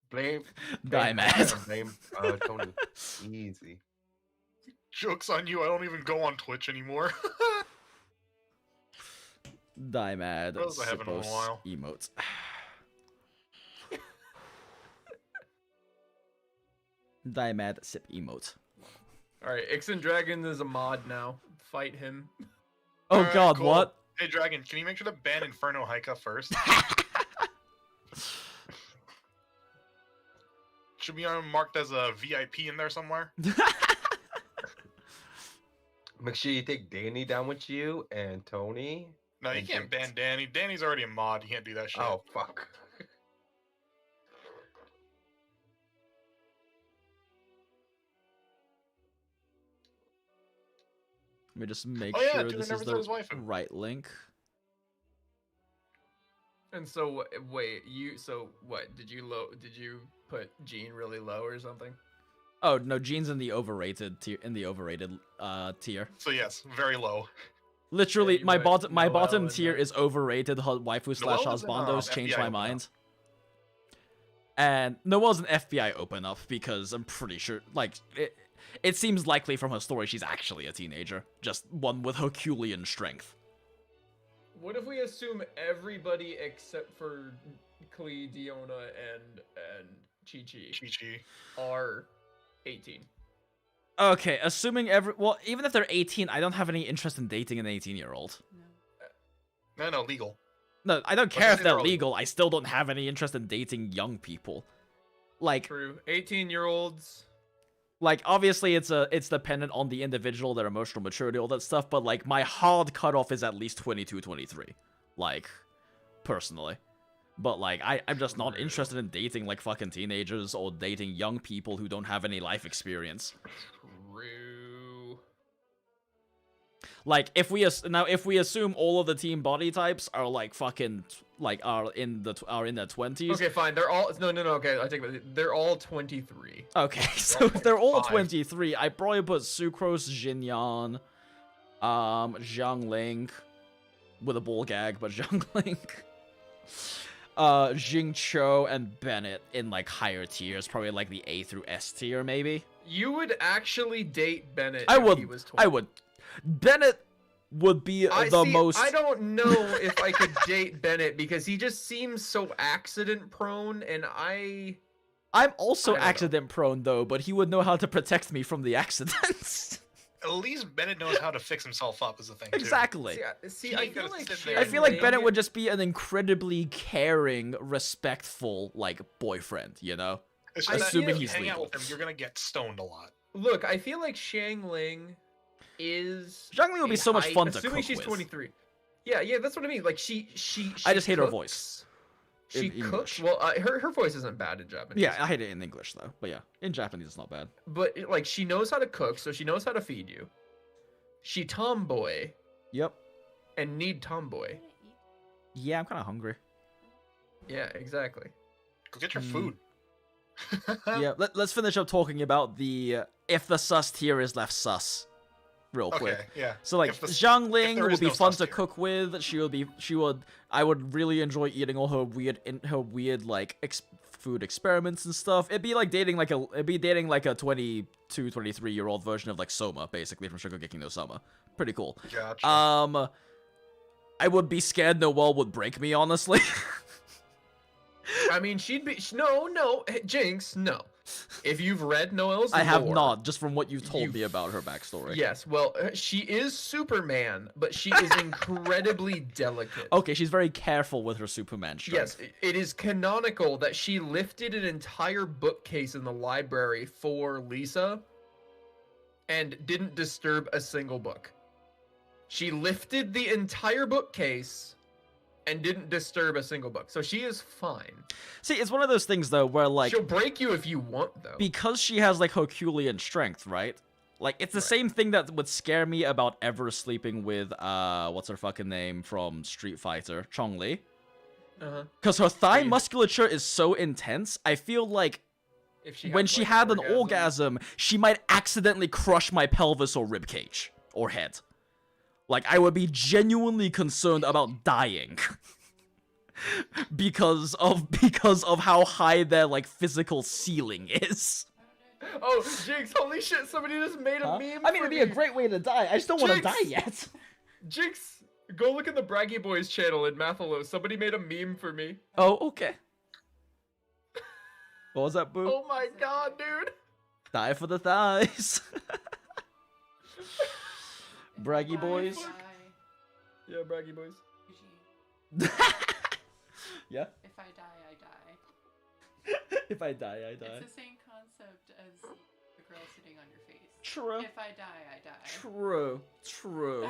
Blame. Die mad. Blame Tony. Easy. Joke's on you, I don't even go on Twitch anymore. Die mad. Those I haven't in a Suppose while. emotes. Die mad sip emote. Alright, Ixen Dragon is a mod now. Fight him. Oh Alright, god, cool. what? Hey, Dragon, can you make sure to ban Inferno Heika first? Should be marked as a VIP in there somewhere. Make sure you take Danny down with you and Tony. No, you And can't Jinx. ban Danny. Danny's already a mod. You can't do that shit. Oh fuck. Let me just make Oh, yeah, sure dude, I this never is said his the waifu. right link. And so wait, what? Did you put Gene really low or something? Oh no, Gene's in the overrated tier. Tier. So yes, very low. Literally, you my put Noel bottom in tier there. is overrated. Waifu slash Noel is in, husbandos changed FBI my open up. mind. And Noel's an FBI open up because I'm pretty sure, like, it seems likely from her story she's actually a teenager, just one with Herculean strength. What if we assume everybody except for Klee, Diona, and Chi-Chi Chi-Chi. are 18? Okay, assuming even if they're 18, I don't have any interest in dating an 18-year-old. No. No, legal. No, I don't But care this if is they're early. legal. I still don't have any interest in dating young people. Like, True. 18-year-olds. obviously it's dependent on the individual, their emotional maturity, all that stuff, but like my hard cutoff is at least 22, 23. Like, personally. But like I'm just not interested in dating like fucking teenagers or dating young people who don't have any life experience. True. Like if we assume all of the team body types are like fucking like are in their 20s. Okay, fine. They're all no. Okay, I take it. They're all 23. Okay, so if they're all 5. 23, I probably put Sucrose, Jinyon, Zhengling, with a bull gag, but Zhengling, Jingcho, and Bennett in like higher tiers, probably like the A through S tier, maybe. You would actually date Bennett I if would. he was 20. I would. Bennett would be I the see, most. I don't know if I could date Bennett because he just seems so accident prone, and I'm also I don't know. accident prone though, but he would know how to protect me from the accidents. At least Bennett knows how to fix himself up, is the thing. Too. Exactly. see. He I ain't feel gonna like sit there I and feel like Zhengling- Bennett would just be an incredibly caring, respectful, like, boyfriend, you know? It's just Assuming that if you he's hang out legal. with him, you're gonna get stoned a lot. Look, I feel like Zhengling is. Zhang Li would be so much fun to assuming cook she's with. 23. Yeah, that's what I mean. Like she I just hate her cooks. voice. She in cooks. English. Well, her voice isn't bad in Japanese. Yeah, I hate it in English though. But yeah, in Japanese it's not bad. But like she knows how to cook, so she knows how to feed you. She tomboy Yep. and need tomboy. Yeah, I'm kind of hungry. Yeah, exactly. Go get your Mm. food. Yeah, let's finish up talking about the if the sus tier is left sus, real quick. Okay, yeah. So like If the- Zhangling there would is be no fun sus to tier. cook with. I would really enjoy eating all her weird like food experiments and stuff. It'd be dating like a 22, 23-year-old version of like Soma, basically from Shokugeki no Soma. Pretty cool. Gotcha. I would be scared Noelle would break me, honestly. I mean, she'd be no, hey, Jinx, no. If you've read Noelle's I have lore, not, just from what you've told You've- me about her backstory. Yes, well, she is Superman, but she is incredibly delicate. Okay, she's very careful with her Superman strength. Yes, it is canonical that she lifted an entire bookcase in the library for Lisa and didn't disturb a single book. She lifted the entire bookcase and didn't disturb a single book. So she is fine. See, it's one of those things though where like She'll break you if you want, though. because she has like Herculean strength, right? Like it's the Right. same thing that would scare me about ever sleeping with what's her fucking name from Street Fighter, Zhang Li. Uh-huh. Because her thigh Right. musculature is so intense, I feel like If when has, she like, had an orgasm, she might accidentally crush my pelvis or rib cage or head. Like I would be genuinely concerned about dying. because of how high their like physical ceiling is. Oh, Jinx, holy shit, somebody just made a Huh? meme I mean, for it'd be me. a great way to die. I just don't want to Jinx! die yet. Jinx, go look at the Braggy Boys channel in Mathalo. Somebody made a meme for me. Oh, okay. What was that, Boo? Oh my god, dude. Die for the thighs. Braggy boys. Yeah, Braggy Boys. Yeah. If I die, I die. If I die, I die. It's the same concept as the girl sitting on your face. True. If I die, I die. True. True.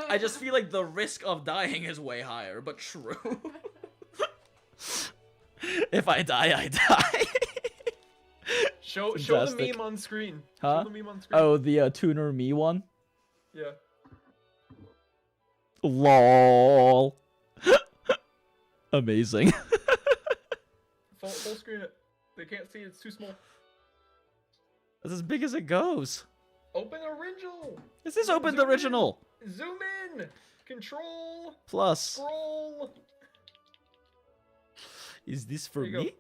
I just feel like the risk of dying is way higher, but true. If I die, I die. Show the Fantastic. meme on screen. Huh? Show the meme on screen. Oh, the tuner me one? Yeah. LOL. Amazing. Full screen it. They can't see it. It's too small. That's as big as it goes. Open original. This is open Zoom in. original. Zoom in. Control. Plus, Scroll. is this for There you go. me?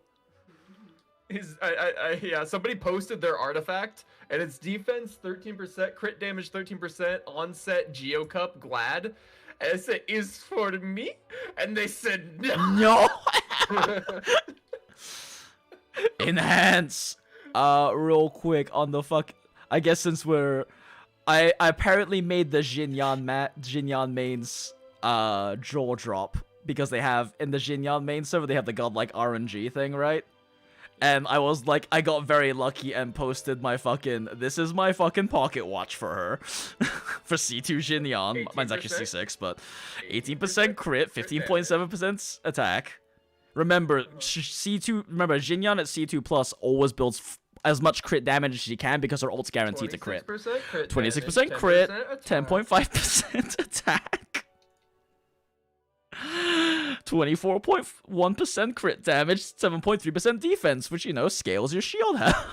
Yeah, somebody posted their artifact, and it's defense 13%, crit damage 13%, onset Geocup Glad. And it said, is for me? And they said, no. No. Enhance. Real quick on the fuck. I guess since I apparently made the Jinyon mains jaw drop because they have in the Jinyon main server they have the godlike RNG thing, right? And I was like, I got very lucky and posted my fucking, this is my fucking pocket watch for her. For C2 Jinyon. Mine's actually 18%? C6, but 18% crit, 15.7% attack. Remember, Jinyon at C2 plus always builds as much crit damage as she can because her ult's guaranteed to crit. 26% crit, 10.5% attack. 24.1% crit damage, 7.3% defense, which, you know, scales your shield health.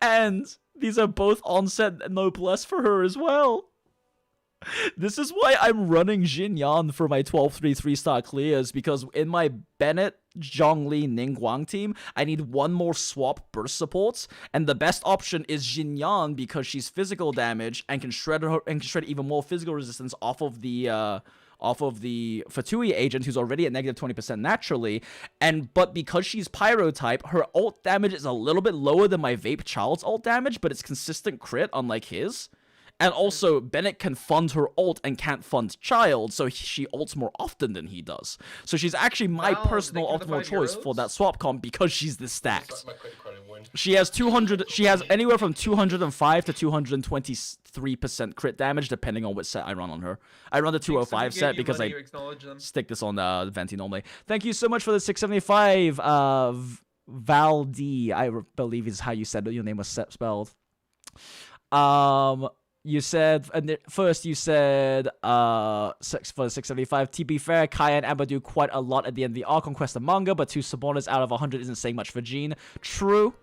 And these are both onset noblesse for her as well. This is why I'm running Jinyon for my 12-3 3-star clears, because in my Bennett, Zhang Li, Ningguang team, I need one more swap burst supports, and the best option is Jinyon because she's physical damage and can shred even more physical resistance off of the Fatui agent who's already at negative 20% naturally, but because she's pyro type, her ult damage is a little bit lower than my Vape Child's ult damage, but it's consistent crit unlike his. And also, Bennett can fund her ult and can't fund Child, so she ults more often than he does. So she's actually my Wow, personal thank you for the optimal choice 5 for euros. that swap comp because she's this Swipe stacked. my credit card and win. She has 200. She has anywhere from 205 to 223% crit damage, depending on which set I run on her. I run the 205 set because I stick this on Venti normally. Thank you so much for the 675, Valdi. I believe is how you said it. Your name was spelled. You said first. You said for the 675. To be fair, Kaya and Amber do quite a lot at the end of the arc on Quest and manga, but 2 subordinates out of 100 isn't saying much for Jean. True.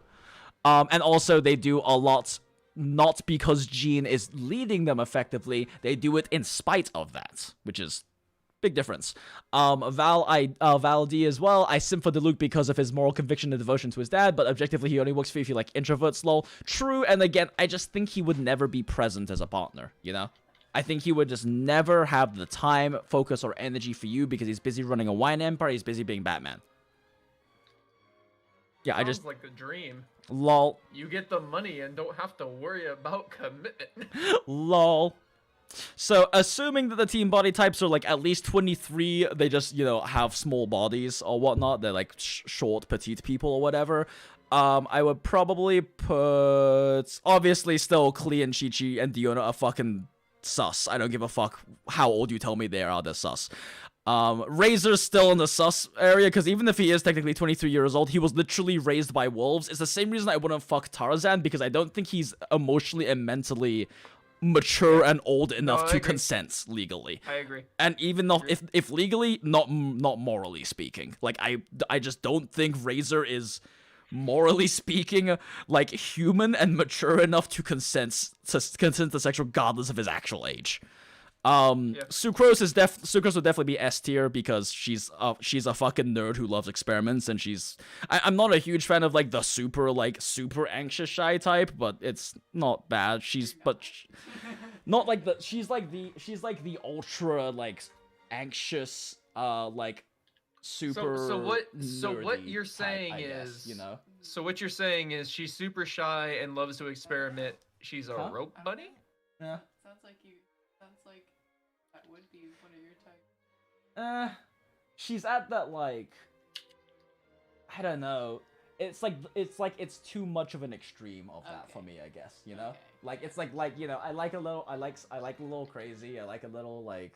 And also they do a lot not because Jean is leading them effectively. They do it in spite of that, which is big difference. Val D as well. I simp for Diluc because of his moral conviction and devotion to his dad, but objectively he only works for you if you like introverts, lol. True, and again, I just think he would never be present as a partner, you know? I think he would just never have the time, focus, or energy for you because he's busy running a wine empire, he's busy being Batman. Yeah, I just... like the dream. Lol. You get the money and don't have to worry about commitment. Lol. So, assuming that the team body types are, like, at least 23, they just, you know, have small bodies or whatnot, they're, like, short, petite people or whatever, I would probably put... Obviously, still, Klee and Chi-Chi and Diona are fucking sus. I don't give a fuck how old you tell me they are, they're sus. Razor's still in the sus area, because even if he is technically 23 years old, he was literally raised by wolves. It's the same reason I wouldn't fuck Tarzan, because I don't think he's emotionally and mentally mature and old enough to consent legally. I agree. And even though if legally, not morally speaking. Like, I just don't think Razor is, morally speaking, like, human and mature enough to consent to sexual regardless of his actual age. Sucrose would definitely be S tier because she's a fucking nerd who loves experiments, and I'm not a huge fan of like the super anxious shy type, but it's not bad. She's like the ultra like anxious like super so what nerdy you're type, saying I guess, is, you know, so what you're saying is she's super shy and loves to experiment. She's a rope bunny? Yeah. Sounds like that would be one of your types. She's at that, like, I don't know. It's it's too much of an extreme of that for me, I guess, you know? Okay. Like, it's like, you know, I like a little crazy, I like a little, like,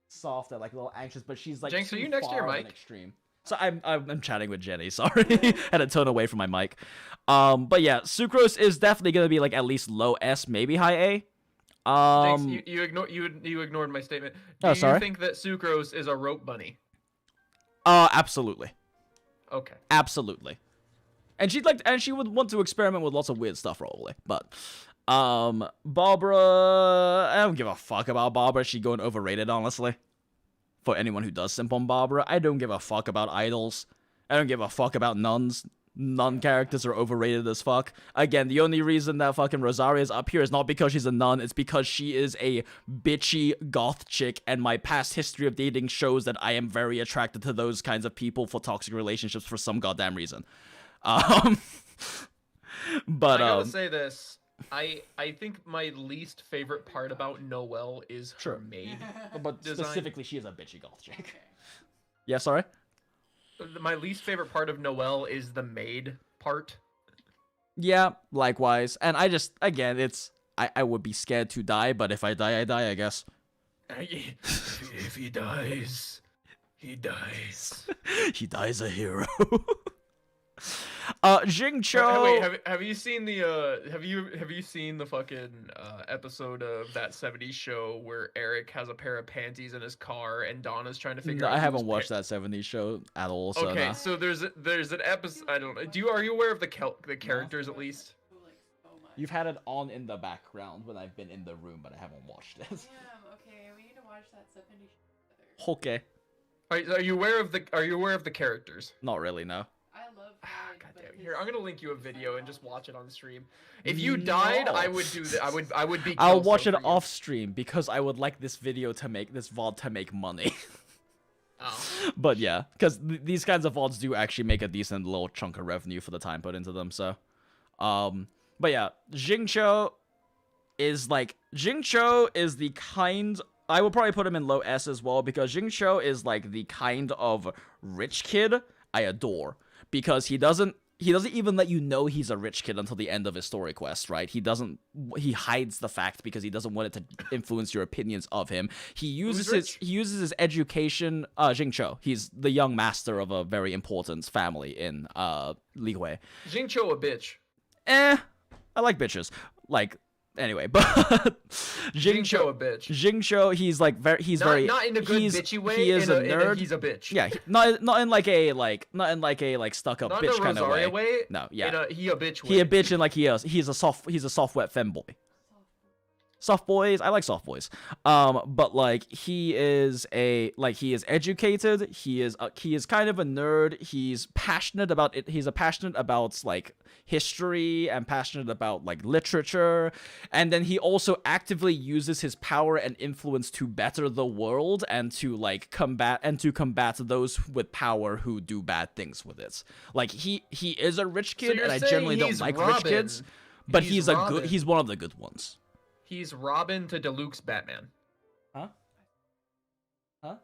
soft, I like a little anxious, but she's, like, Jenks, too are you next to your far of mic? an extreme. So I'm chatting with Jenny, sorry. Had to turn away from my mic. But yeah, Sucrose is definitely gonna be, like, at least low S, maybe high A. Jinx, you ignored my statement. Do sorry? you think that Sucrose is a rope bunny? Absolutely. Okay. Absolutely. And she would want to experiment with lots of weird stuff probably. But Barbara, I don't give a fuck about Barbara. She's going overrated, honestly. For anyone who does simp on Barbara, I don't give a fuck about idols. I don't give a fuck about nuns. Nun characters are overrated as fuck. Again, the only reason that fucking Rosaria is up here is not because she's a nun, it's because she is a bitchy goth chick, and my past history of dating shows that I am very attracted to those kinds of people for toxic relationships for some goddamn reason. But I gotta say this. I think my least favorite part about Noelle is her maid. But design. specifically, she is a bitchy goth chick. Okay. Yeah, sorry? My least favorite part of Noelle is the maid part. Yeah, likewise. And I just, again, it's, I would be scared to die, but if I die, I guess. If he dies, he dies. He dies a hero. Jing Cho. Wait, have you seen the have you seen the fucking episode of that 70s show where Eric has a pair of panties in his car and Donna's trying to figure out I haven't watched that 70s show at all. So okay, nah. so there's an episode. I don't know. Are you aware of the characters at least? Like so much. You've had it on in the background when I've been in the room, but I haven't watched it. Damn. Okay, we need to watch that 70s show together. Okay. Are you aware of the characters? Not really, no. I love God Mike, damn. but Here, his- I'm gonna link you a video and just watch it on stream. If you died, I would do that. I would be. I'll Kelso watch it for you. off stream because I would like this VOD to make money. Oh. But yeah, because these kinds of VODs do actually make a decent little chunk of revenue for the time put into them. So, but yeah, Jingcho, is like Jingcho is the kind. I would probably put him in low S as well because Jingcho is like the kind of rich kid I adore because he doesn't even let you know he's a rich kid until the end of his story quest, right? He hides the fact because he doesn't want it to influence your opinions of him. He uses his education, Jingcho. He's the young master of a very important family in Lihui. Jingcho a bitch. I like bitches. Like anyway, but Jingcho a bitch. Jingcho, he's like not in a good bitchy way. He is a nerd. He's a bitch. Yeah, not in like a stuck up bitch kind of way. No, yeah. He a bitch. He a bitch and like he's a soft wet femboy. Soft boys, I like soft boys. But like he is educated. He is kind of a nerd. He's passionate about it. He's passionate about like history and passionate about like literature. And then he also actively uses his power and influence to better the world and to like combat those with power who do bad things with it. Like he is a rich kid, and I generally don't like rich kids, but he's one of the good ones. He's Robin to Diluc's Batman. Huh?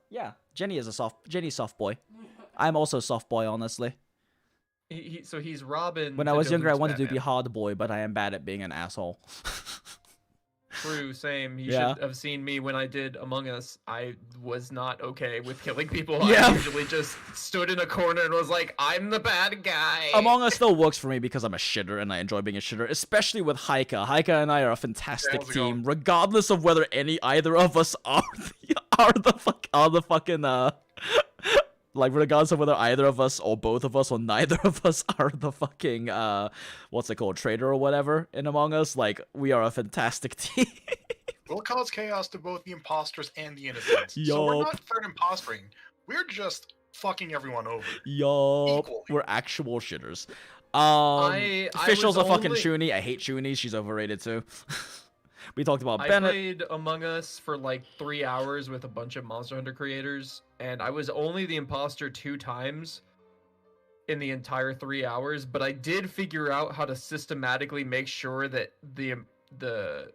Yeah. Jenny's soft boy. I'm also soft boy, honestly. So he's Robin. When I was younger, I wanted Batman. to be hard boy, but I am bad at being an asshole. True, same. You should have seen me when I did Among Us. I was not okay with killing people. Yeah. I usually just stood in a corner and was like, I'm the bad guy. Among Us still works for me because I'm a shitter and I enjoy being a shitter, especially with Heika. Heika and I are a fantastic team, regardless of whether either of us are the fucking like regardless of whether either of us or both of us or neither of us are the fucking what's it called, traitor or whatever in Among Us, like we are a fantastic team. We'll cause chaos to both the imposters and the innocents. Yup. So we're not third impostering. We're just fucking everyone over. Yup. Equally. We're actual shitters. Official's a fucking Shuni. I hate Shuni. She's overrated too. We talked about Bennett. I played Among Us for like 3 hours with a bunch of Monster Hunter creators, and I was only the imposter 2 times in the entire 3 hours, but I did figure out how to systematically make sure that the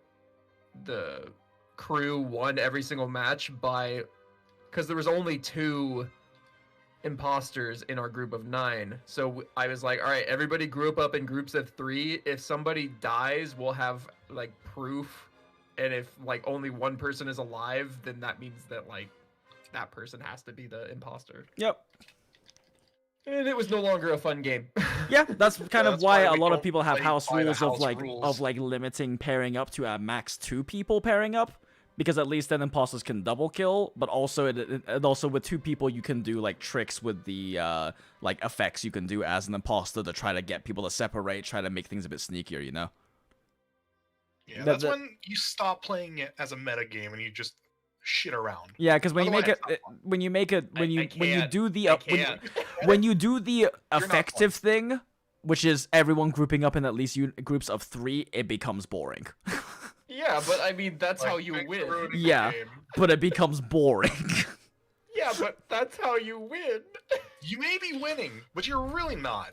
crew won every single match because there was only 2 imposters in our group of 9. So I was like, all right, everybody group up in groups of 3. If somebody dies, we'll have like proof, and if like only one person is alive, then that means that like that person has to be the imposter. Yep. And it was no longer a fun game. Yeah, that's kind of that's why why a we lot of don't people have play house by the rules house of rules. limiting pairing up to a max 2 people pairing up, because at least then imposters can double kill, but also it also with 2 people you can do like tricks with the like effects you can do as an imposter to try to get people to separate, try to make things a bit sneakier, you know. Yeah, that's when you stop playing it as a meta game and you just shit around. Yeah, because when you do the effective thing, which is everyone grouping up in at least groups of 3, it becomes boring. Yeah, but I mean that's Like, how you thanks for win. ruining the Yeah, game. but it becomes boring. Yeah, but that's how you win. You may be winning, but you're really not.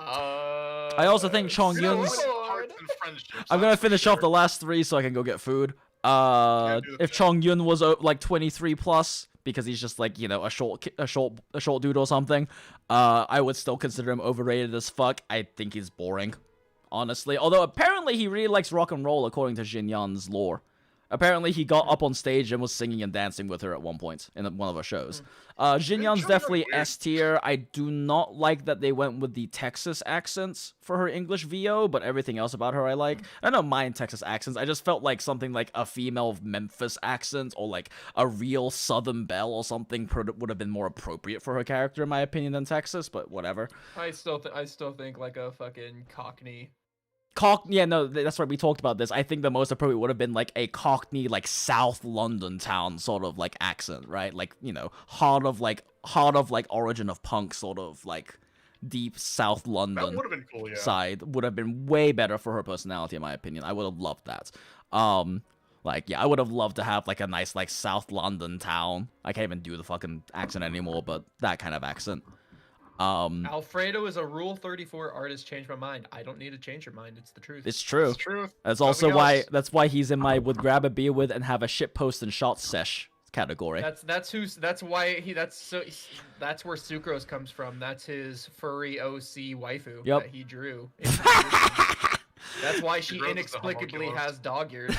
I also think Chong You're Yun's. winning hearts and friendships, I'm gonna that's for finish off sure. the last 3 so I can go get food. do the If thing. Chong Yun was like 23 plus, because he's just like, you know, a short dude or something, I would still consider him overrated as fuck. I think he's boring, honestly. Although apparently he really likes rock and roll, according to Jinyon's lore. Apparently he got up on stage and was singing and dancing with her at one point in one of her shows. Jinyon's Jinyon definitely weird. S tier. I do not like that they went with the Texas accents for her English VO, but everything else about her I like. I don't mind Texas accents. I just felt like something like a female Memphis accent or like a real Southern Belle or something would have been more appropriate for her character, in my opinion, than Texas. But whatever. I still think like a fucking Cockney. Yeah, no, that's right. We talked about this. I think the most appropriate would have been like a Cockney, like South London town sort of like accent, right? Like, you know, heart of like origin of punk sort of like deep South That London would have been cool, yeah. side would have been way better for her personality, in my opinion. I would have loved that. Like, yeah, I would have loved to have like a nice like South London town. I can't even do the fucking accent anymore, but that kind of accent. Alfredo is a Rule 34 artist. Change my mind. I don't need to change your mind. It's the truth. It's true. It's true. That's Nothing also why. else. That's why he's in my would grab a beer with and have a shit post and shot sesh category. That's why that's where Sucrose comes from. That's his furry OC waifu Yep. that he drew. That's why she Sucrose is a inexplicably homunculus. has dog ears.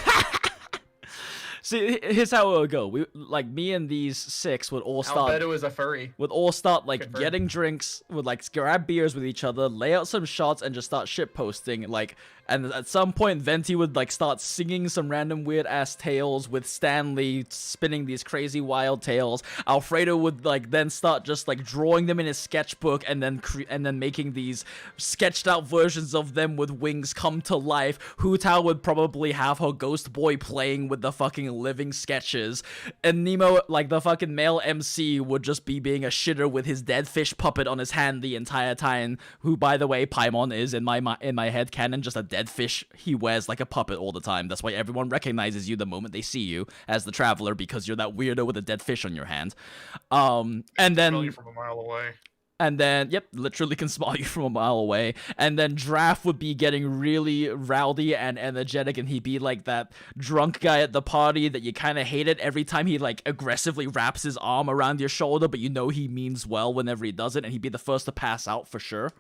See, here's how it would go. We like me and these 6 would all start. Albedo is a furry. Would all start like Confirmed. getting drinks, would like grab beers with each other, lay out some shots, and just start shit posting. Like, and at some point, Venti would like start singing some random weird ass tales with Stanley spinning these crazy wild tales. Alfredo would like then start just like drawing them in his sketchbook and then making these sketched out versions of them with wings come to life. Hu Tao would probably have her ghost boy playing with the fucking living sketches, and Nemo, like the fucking male MC, would just be being a shitter with his dead fish puppet on his hand the entire time. Who, by the way, Paimon is in my head canon just a dead fish he wears like a puppet all the time. That's why everyone recognizes you the moment they see you as the traveler, because you're that weirdo with a dead fish on your hand. And Smell you then from a mile away. yep, literally can smell you from a mile away. And then Draft would be getting really rowdy and energetic, and he'd be like that drunk guy at the party that you kind of hated every time he like aggressively wraps his arm around your shoulder, but you know he means well whenever he does it, and he'd be the first to pass out for sure.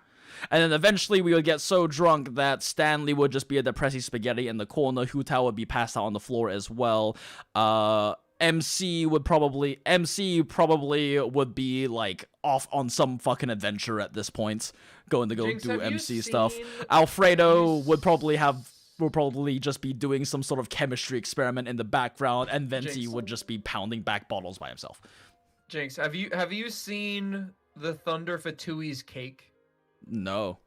And then eventually we would get so drunk that Stanley would just be a depressing spaghetti in the corner. Hu Tao would be passed out on the floor as well. MC probably would be like off on some fucking adventure at this point, going to go Jinx, do have you MC stuff. seen- Alfredo would probably just be doing some sort of chemistry experiment in the background, and Venti Jinx. would just be pounding back bottles by himself. Jinx, have you seen the Thunder Fatui's cake? No.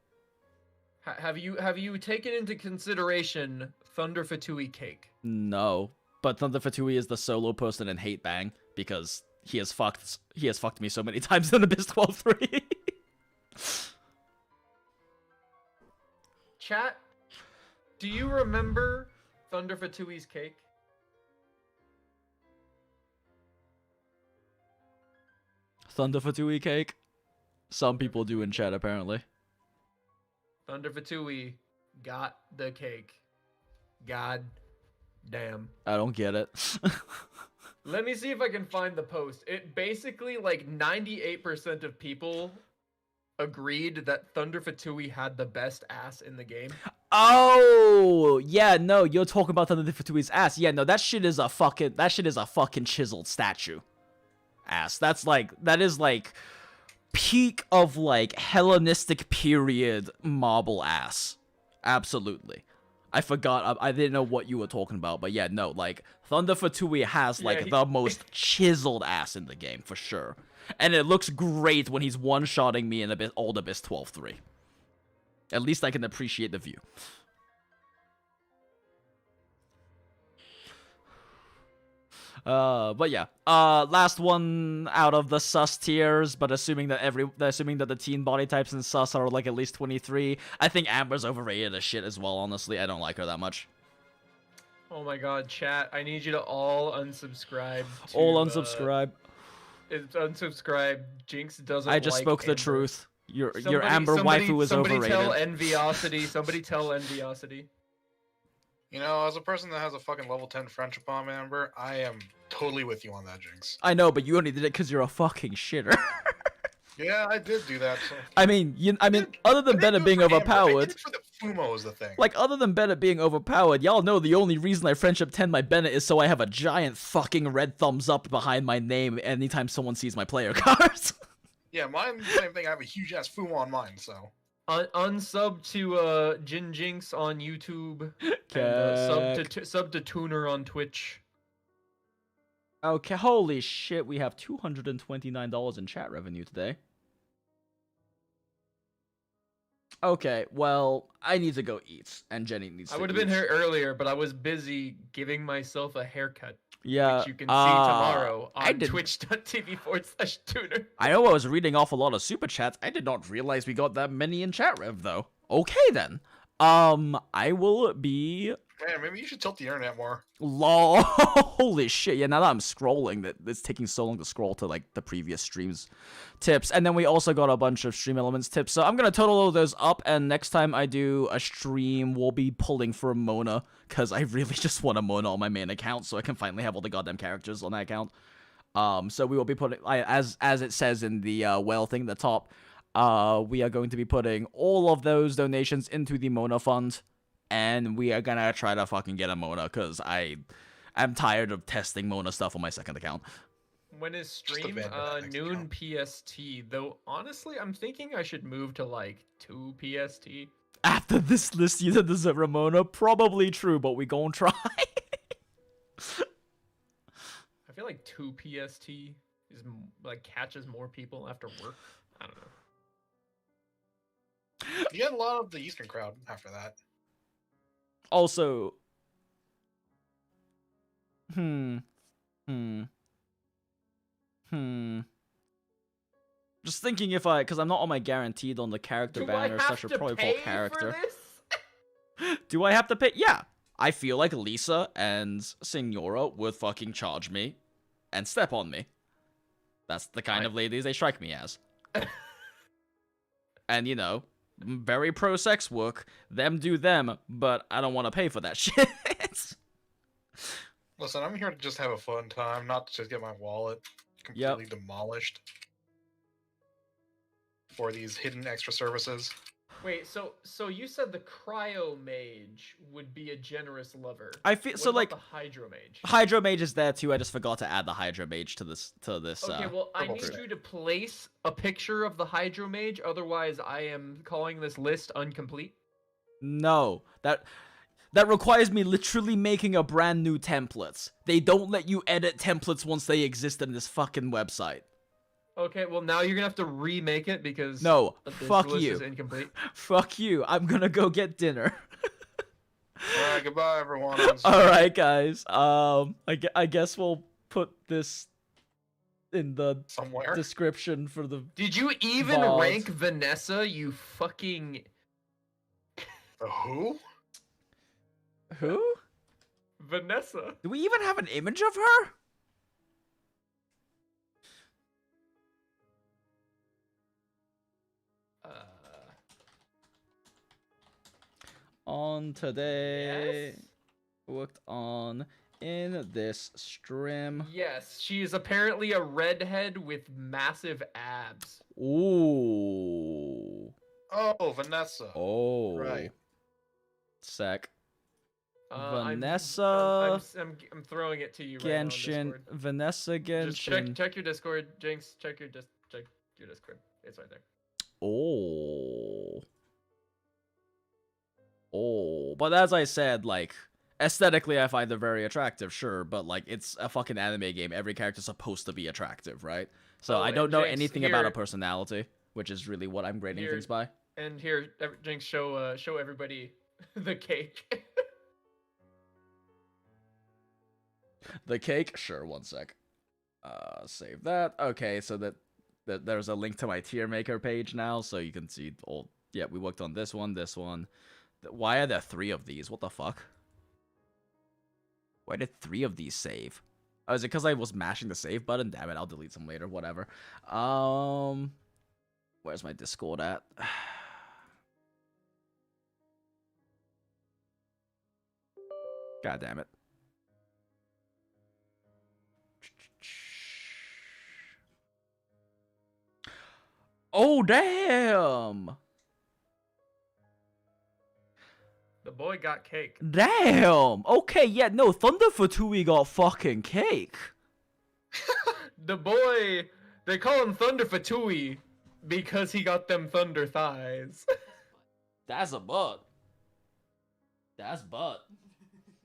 Have you taken into consideration Thunder Fatui cake? No. But Thunder Fatui is the solo person in Hate Bang because he has fucked me so many times in Abyss 12-3. Chat, do you remember Thunder Fatui's cake? Thunder Fatui cake? Some people do in chat, apparently. Thunder Fatui got the cake. God damn. I don't get it. Let me see if I can find the post. It basically, like, 98% of people agreed that Thunder Fatui had the best ass in the game. Oh, yeah, no, you're talking about Thunder Fatui's ass. Yeah, no, that shit is a fucking chiseled statue. Ass. That is like peak of like Hellenistic period marble ass. Absolutely. I forgot. I didn't know what you were talking about, but yeah, no, like Thunder Fatui has like the most chiseled ass in the game for sure, and it looks great when he's one-shotting me in old Abyss 12-3. At least I can appreciate the view. But yeah, last one out of the sus tiers, but assuming that the teen body types in sus are like at least 23, I think Amber's overrated as shit as well, honestly. I don't like her that much. Oh my god, chat, I need you to all unsubscribe. All unsubscribe. Unsubscribe. Jinx doesn't I just like spoke the Amber. truth. Your Amber waifu is overrated. Somebody tell Enviosity. Somebody tell Enviosity. You know, as a person that has a fucking level 10 friendship on Amber, I am totally with you on that, Jinx. I know, but you only did it because you're a fucking shitter. Yeah, I did do that. So. I mean, other than Bennett being overpowered. I did it for the Fumo is the thing. Like, other than Bennett being overpowered, y'all know the only reason I friendship 10 my Bennett is so I have a giant fucking red thumbs up behind my name anytime someone sees my player cards. Yeah, mine the same thing. I have a huge ass Fumo on mine, so. Unsub to Jin Jinx on YouTube. And sub to Tuner on Twitch. Okay, holy shit, we have $229 in chat revenue today. Okay, well, I need to go eat, and Jenny needs to I would have eat. been here earlier, but I was busy giving myself a haircut. Yeah, Which you can see tomorrow I on didn't- twitch.tv/tuner. I know I was reading off a lot of super chats. I did not realize we got that many in chat rev, though. Okay, then. I will be Man, maybe you should tilt the internet more. Lol. Holy shit. Yeah, now that I'm scrolling, that it's taking so long to scroll to like the previous streams tips. And then we also got a bunch of stream elements tips. So I'm going to total all those up. And next time I do a stream, we'll be pulling for Mona. Because I really just want a Mona on my main account. So I can finally have all the goddamn characters on that account. So we will be putting, as it says in the whale thing at the top, we are going to be putting all of those donations into the Mona fund. And we are gonna try to fucking get a Mona, because I'm tired of testing Mona stuff on my second account. When is Just a stream? bad next Noon account. PST. Though honestly, I'm thinking I should move to like 2 PST. After this list, you did deserve a Mona. Probably true, but we gon' try. I feel like 2 PST is like catches more people after work. I don't know. You get a lot of the Eastern crowd after that. Also, just thinking if because I'm not on my guaranteed on the character Do banner, I so I have should to probably pay pull character. for this? Do I have to pay? Yeah. I feel like Lisa and Signora would fucking charge me and step on me. That's the kind of ladies they strike me as. And, you know, very pro-sex work. Them do them, but I don't want to pay for that shit. Listen, I'm here to just have a fun time, not to just get my wallet completely demolished for these hidden extra services. Wait, so you said the cryo mage would be a generous lover. I feel What so about like the hydro mage. Hydro Mage is there too. I just forgot to add the Hydro Mage to this. Okay, well, I purple need group. you to place a picture of the hydro mage. Otherwise, I am calling this list incomplete. No, that requires me literally making a brand new template. They don't let you edit templates once they exist in this fucking website. Okay, well now you're gonna have to remake it because No, this fuck list you. is incomplete. Fuck you. I'm gonna go get dinner. Alright, goodbye everyone. All right, guys. I guess we'll put this in the Somewhere. description for the. Did you even VOD. rank Vanessa? You fucking The who? Who? Vanessa. Do we even have an image of her? On today, Yes? worked on in this stream. Yes, she is apparently a redhead with massive abs. Ooh. Oh, Vanessa. Oh. Right. Sec. I'm- Vanessa I'm throwing it to you right now on Genshin. Discord. Vanessa Just Genshin. check your Discord, Jinx. Check your Discord. It's right there. Oh. Oh. But as I said, like, aesthetically I find her very attractive, sure, but like it's a fucking anime game. Every character's supposed to be attractive, right? So Oh, I don't and know Jinx, anything about her here- personality, which is really what I'm grading Here- things by. And here, Jinx, show everybody the cake. The cake? Sure, one sec. Save that. Okay, so that there's a link to my tier maker page now, so you can see all. Yeah, we worked on this one. Why are there 3 of these? What the fuck? Why did 3 of these save? Oh, is it because I was mashing the save button? Damn it, I'll delete some later. Whatever. Where's my Discord at? God damn it. Oh, damn! The boy got cake. Damn! Okay, yeah, no, Thunder Fatui got fucking cake. The boy, they call him Thunder Fatui because he got them thunder thighs. That's a butt. That's butt.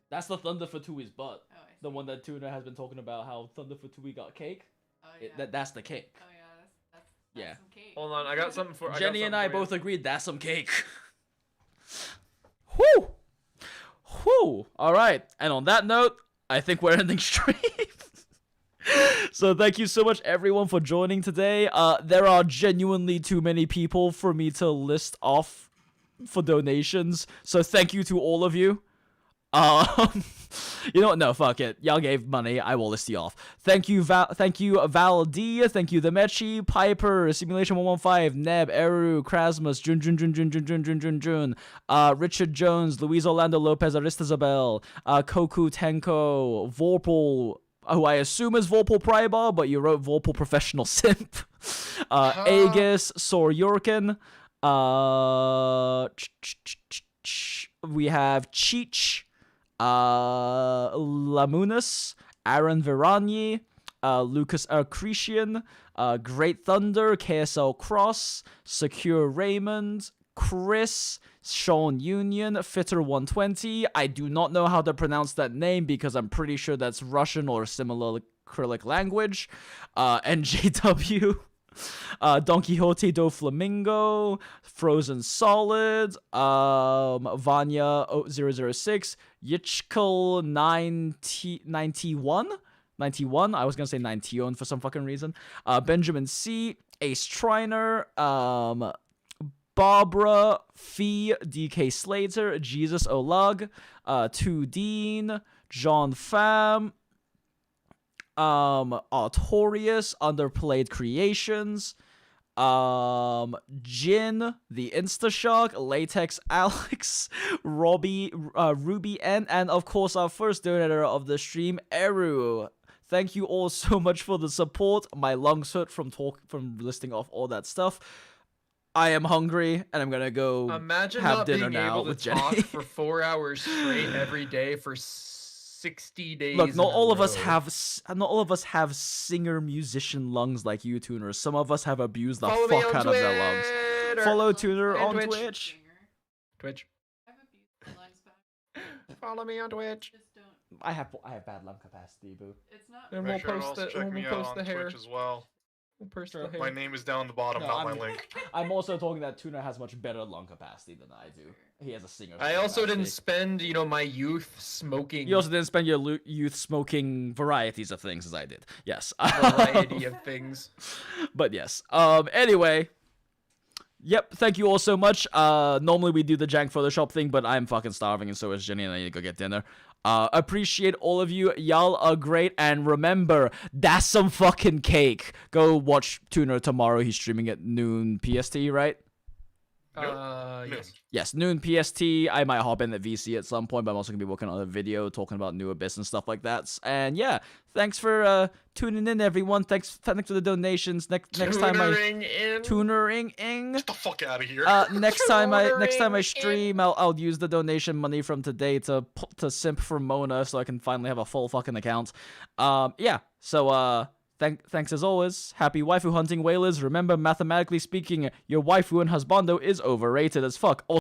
That's the Thunder Fatui's butt. Oh, I see. The one that Tuna has been talking about how Thunder Fatui got cake. Oh, yeah. That's the cake. Oh, yeah, that's Yeah. some cake. Hold on, I got something for Jenny and I both agree. agreed that's some cake. Whew! Whew! Alright, and on that note, I think we're ending stream. So thank you so much everyone for joining today. There are genuinely too many people for me to list off for donations, so thank you to all of you. You know what? No, fuck it. Y'all gave money. I will list you off. Thank you, Val D. Thank you, The Mechi, Piper, Simulation 115, Neb, Eru, Krasmus, Jun. Richard Jones, Luis Orlando Lopez, Aristasabel, Koku Tenko, Vorpal, who I assume is Vorpal Prybar, but you wrote Vorpal Professional Simp. Aegis, Sor Yorkin. We have Cheech. Lamunas, Aaron Verani, Lucas Arcretian, Great Thunder, KSL Cross, Secure Raymond, Chris, Sean Union, Fitter120. I do not know how to pronounce that name because I'm pretty sure that's Russian or similar Cyrillic language. NJW. Don Quixote do Flamingo, Frozen Solid, Vanya 006, Yichkel 91. I was gonna say 91 for some fucking reason. Benjamin C, Ace Triner, Barbara, Fee, DK Slater, Jesus Olag, 2 Dean, John Pham, Artorius, Underplayed Creations, Jin, The Instashock, Latex Alex, Robbie, Ruby N, and of course our first donator of the stream, Eru. Thank you all so much for the support. My lungs hurt from listing off all that stuff. I am hungry, and I'm gonna go Imagine have not dinner being now able to with talk Jenny. for 4 hours straight every day for 60 days. Look, not in a all of us row. have singer musician lungs like you, Tuner. Some of us have abused the Follow me fuck on out of their lungs. Twitter. Follow Tuner And on Twitch. Twitch. Twitch. I've abused my lungs back. Follow me on Twitch. Just don't. I have bad lung capacity, boo. It's not. And Make we'll sure to post also the check me we'll out post on the hair. Twitch as well. We'll post Sure. the hair. My name is down the bottom, No, not my I'm- link. I'm also talking that Tuner has much better lung capacity than I do. He has a singer. I also didn't capacity. spend, my youth smoking You also didn't spend your youth smoking varieties of things as I did. Yes. variety of things. But yes. Anyway. Yep, thank you all so much. Normally we do the jank Photoshop thing, but I'm fucking starving and so is Jenny and I need to go get dinner. Appreciate all of you. Y'all are great. And remember, that's some fucking cake. Go watch Tuner tomorrow. He's streaming at noon PST, right? Yes. Yes, noon PST. I might hop in at VC at some point, but I'm also going to be working on a video talking about New Abyss and stuff like that. And yeah, thanks for tuning in, everyone. Thanks for the donations. Next time tunering in. Get the fuck out of here. Next time I stream, I'll use the donation money from today to simp for Mona so I can finally have a full fucking account. Yeah. So thanks as always. Happy waifu hunting, whalers. Remember, mathematically speaking, your waifu and husbando is overrated as fuck.